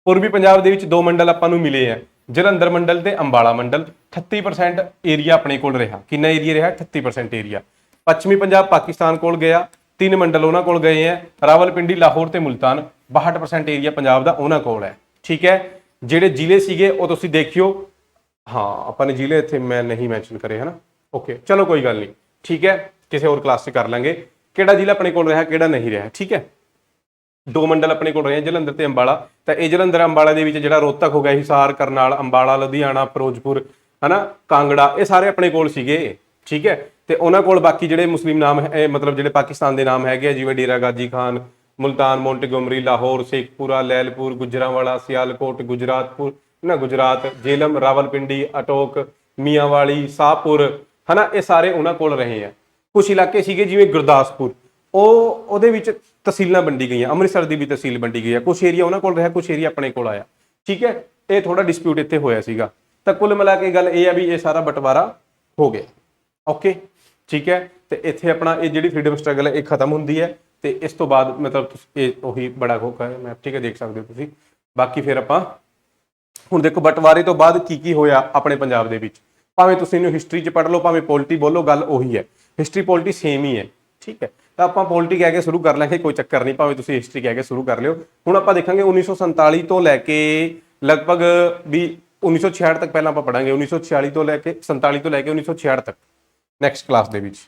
ਪੂਰਬੀ ਪੰਜਾਬ ਦੇ ਵਿੱਚ 2 ਮੰਡਲ ਆਪਾਂ ਨੂੰ ਮਿਲੇ ਆ, ਜਲੰਧਰ ਮੰਡਲ ਤੇ ਅੰਬਾਲਾ ਮੰਡਲ 38% ਏਰੀਆ ਆਪਣੇ ਕੋਲ ਰਿਹਾ। ਕਿੰਨਾ ਏਰੀਆ ਰਿਹਾ? 38% ਏਰੀਆ। ਪੱਛਮੀ ਪੰਜਾਬ ਪਾਕਿਸਤਾਨ ਕੋਲ ਗਿਆ, 3 ਮੰਡਲ ਉਹਨਾਂ ਕੋਲ ਗਏ ਹੈ, ਰਾਵਲਪਿੰਡੀ, ਲਾਹੌਰ ਤੇ ਮੁਲਤਾਨ 62% ਏਰੀਆ ਪੰਜਾਬ ਦਾ ਉਹਨਾਂ ਕੋਲ ਹੈ। ਠੀਕ ਹੈ, ਜਿਹੜੇ ਜ਼ਿਲ੍ਹੇ ਸੀਗੇ ਉਹ ਤੁਸੀਂ ਦੇਖਿਓ। ਹਾਂ, ਆਪਾਂ ਨੇ ਜ਼ਿਲ੍ਹੇ ਇੱਥੇ ਮੈਂ ਨਹੀਂ ਮੈਂਸ਼ਨ ਕਰੇ ਹਨਾ। ਓਕੇ, ਚਲੋ ਕੋਈ ਗੱਲ ਨਹੀਂ, ਠੀਕ ਹੈ, ਕਿਸੇ ਹੋਰ ਕਲਾਸ 'ਚ ਕਰ ਲਾਂਗੇ ਕਿਹੜਾ ਜ਼ਿਲ੍ਹਾ ਆਪਣੇ ਕੋਲ ਰਿਹਾ ਕਿਹੜਾ ਨਹੀਂ ਰਿਹਾ। ਠੀਕ ਹੈ, 2 ਮੰਡਲ ਆਪਣੇ ਕੋਲ ਰਹੇ ਜਲੰਧਰ ਤੇ ਅੰਬਾਲਾ। ਤਾਂ ਇਹ ਜਲੰਧਰ ਅੰਬਾਲਾ ਦੇ ਵਿੱਚ ਜਿਹੜਾ ਰੋਹਤਕ ਹੋ ਗਿਆ, ਹਿਸਾਰ, ਕਰਨਾਲ, ਅੰਬਾਲਾ, ਲੁਧਿਆਣਾ, ਫਿਰੋਜ਼ਪੁਰ, ਹਨਾ, ਕਾਂਗੜਾ, ਇਹ ਸਾਰੇ ਆਪਣੇ ਕੋਲ ਸੀਗੇ। ਠੀਕ ਹੈ, ਤੇ ਉਹਨਾਂ ਕੋਲ ਬਾਕੀ ਜਿਹੜੇ ਮੁਸਲਿਮ ਨਾਮ ਹੈ, ਮਤਲਬ ਜਿਹੜੇ ਪਾਕਿਸਤਾਨ ਦੇ ਨਾਮ ਹੈਗੇ ਆ, ਜਿਵੇਂ ਡੇਰਾ ਗਾਜੀ ਖਾਨ, ਮੁਲਤਾਨ, ਮੋਂਟਗੋਮਰੀ, ਲਾਹੌਰ, ਸ਼ੇਖਪੁਰਾ, ਲੈਲਪੁਰ, ਗੁਜਰਾਂਵਾਲਾ, ਸਿਆਲਕੋਟ, ਗੁਜਰਾਤ, ਜੇਲਮ, ਰਾਵਲਪਿੰਡੀ, ਅਟੋਕ, ਮੀਆਂਵਾਲੀ, ਸਾਹਪੁਰ, ਹਨਾ, ਇਹ ਸਾਰੇ ਉਹਨਾਂ ਕੋਲ ਰਹੇ ਆ। ਕੁਝ ਇਲਾਕੇ ਸੀਗੇ ਜਿਵੇਂ ਗੁਰਦਾਸਪੁਰ, ਉਹਦੇ ਵਿੱਚ ਤਹਿਸੀਲਾਂ ਵੰਡੀ ਗਈਆਂ, ਅੰਮ੍ਰਿਤਸਰ ਦੀ ਵੀ ਤਹਿਸੀਲ ਵੰਡੀ ਗਈ ਹੈ। ਕੁਝ ਏਰੀਆ ਉਹਨਾਂ ਕੋਲ ਰਿਹਾ, ਕੁਝ ਏਰੀਆ ਆਪਣੇ ਕੋਲ ਆਇਆ। ਠੀਕ ਹੈ, ਇਹ ਥੋੜਾ ਡਿਸਪਿਊਟ ਇੱਥੇ ਹੋਇਆ ਸੀਗਾ। ਤਾਂ ਕੁੱਲ ਮਿਲਾ ਕੇ ਗੱਲ ਇਹ ਆ ਵੀ ਇਹ ਸਾਰਾ ਬਟਵਾਰਾ ਹੋ ਗਿਆ। ਓਕੇ, ਠੀਕ ਹੈ, ਤੇ ਇੱਥੇ ਆਪਣਾ ਇਹ ਜਿਹੜੀ ਫਰੀडम ਸਟਰਗਲ ਹੈ ਇਹ ਖਤਮ ਹੁੰਦੀ ਹੈ। ਤੇ ਇਸ ਤੋਂ ਬਾਅਦ ਮਤਲਬ ਇਹ ਉਹੀ ਬੜਾ ਖੋਖਾ ਹੈ ਮੈਪ। ਠੀਕ ਹੈ, ਦੇਖ ਸਕਦੇ ਹੋ ਤੁਸੀਂ। ਬਾਕੀ ਫਿਰ ਆਪਾਂ ਹੁਣ ਦੇਖੋ ਬਟਵਾਰੇ ਤੋਂ ਬਾਅਦ ਕੀ ਹੋਇਆ ਆਪਣੇ ਪੰਜਾਬ ਦੇ ਵਿੱਚ। ਭਾਵੇਂ ਤੁਸੀਂ ਇਹਨੂੰ ਹਿਸਟਰੀ 'ਚ ਪੜ੍ਹ ਲਓ, ਭਾਵੇਂ ਪੋਲਿਟੀ ਬੋਲੋ, ਗੱਲ ਉਹੀ ਹੈ। ਹਿਸਟਰੀ ਪੋਲਿਟੀ ਸੇਮ ਹੀ ਹੈ। ਠੀਕ ਹੈ, ਤਾਂ ਆਪਾਂ ਪੋਲਿਟੀ ਕਹਿ ਕੇ ਸ਼ੁਰੂ ਕਰ ਲਾਂਗੇ, ਕੋਈ ਚੱਕਰ ਨਹੀਂ, ਭਾਵੇਂ ਤੁਸੀਂ ਹਿਸਟਰੀ ਕਹਿ ਕੇ ਸ਼ੁਰੂ ਕਰ ਲਿਓ। ਹੁਣ ਆਪਾਂ ਦੇਖਾਂਗੇ 1947 ਤੋਂ ਲੈ ਕੇ ਲਗਭਗ ਵੀ 1966 ਤੱਕ ਪਹਿਲਾਂ ਆਪਾਂ ਪੜਾਂਗੇ। 1946 ਤੋਂ ਲੈ ਕੇ 47 ਤੋਂ ਲੈ ਕੇ 1966 ਤੱਕ ਨੈਕਸਟ ਕਲਾਸ ਦੇ ਵਿੱਚ।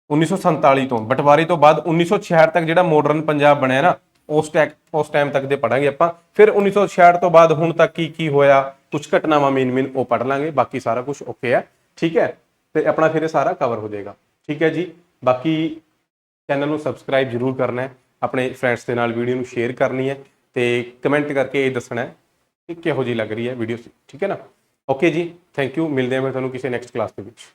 1947 ਤੋਂ ਬਟਵਾਰੇ ਤੋਂ ਬਾਅਦ 1966 ਤੱਕ ਜਿਹੜਾ ਮਾਡਰਨ ਪੰਜਾਬ ਬਣਿਆ ਨਾ, ਉਸ ਟਾਈਮ ਤੱਕ ਦੇ ਪੜਾਂਗੇ ਆਪਾਂ। ਫਿਰ 1966 ਤੋਂ ਬਾਅਦ ਹੁਣ ਤੱਕ ਕੀ ਹੋਇਆ, ਕੁਝ ਘਟਨਾਵਾਂ ਮੇਨ ਉਹ ਪੜ ਲਾਂਗੇ। ਬਾਕੀ ਸਾਰਾ ਕੁਝ ਓਕੇ ਹੈ। ਠੀਕ ਹੈ, ਤੇ ਆਪਣਾ ਫਿਰ ਇਹ ਸਾਰਾ ਕਵਰ ਹੋ ਜਾਏਗਾ। ਠੀਕ ਹੈ ਜੀ, ਬਾਕੀ ਚੈਨਲ ਨੂੰ ਸਬਸਕ੍ਰਾਈਬ ਜ਼ਰੂਰ ਕਰਨਾ ਹੈ, ਆਪਣੇ ਫਰੈਂਡਸ ਦੇ ਨਾਲ ਵੀਡੀਓ ਨੂੰ ਸ਼ੇਅਰ ਕਰਨੀ ਹੈ, ਤੇ ਕਮੈਂਟ ਕਰਕੇ ਇਹ ਦੱਸਣਾ ਹੈ ਕਿ ਕਿਹੋ ਜਿਹੀ ਲੱਗ ਰਹੀ ਹੈ ਵੀਡੀਓ। ਠੀਕ ਹੈ ਨਾ। ਓਕੇ ਜੀ, ਥੈਂਕ ਯੂ। ਮਿਲਦੇ ਹਾਂ ਮੈਂ ਤੁਹਾਨੂੰ ਕਿਸੇ ਨੈਕਸਟ ਕਲਾਸ ਦੇ ਵਿੱਚ।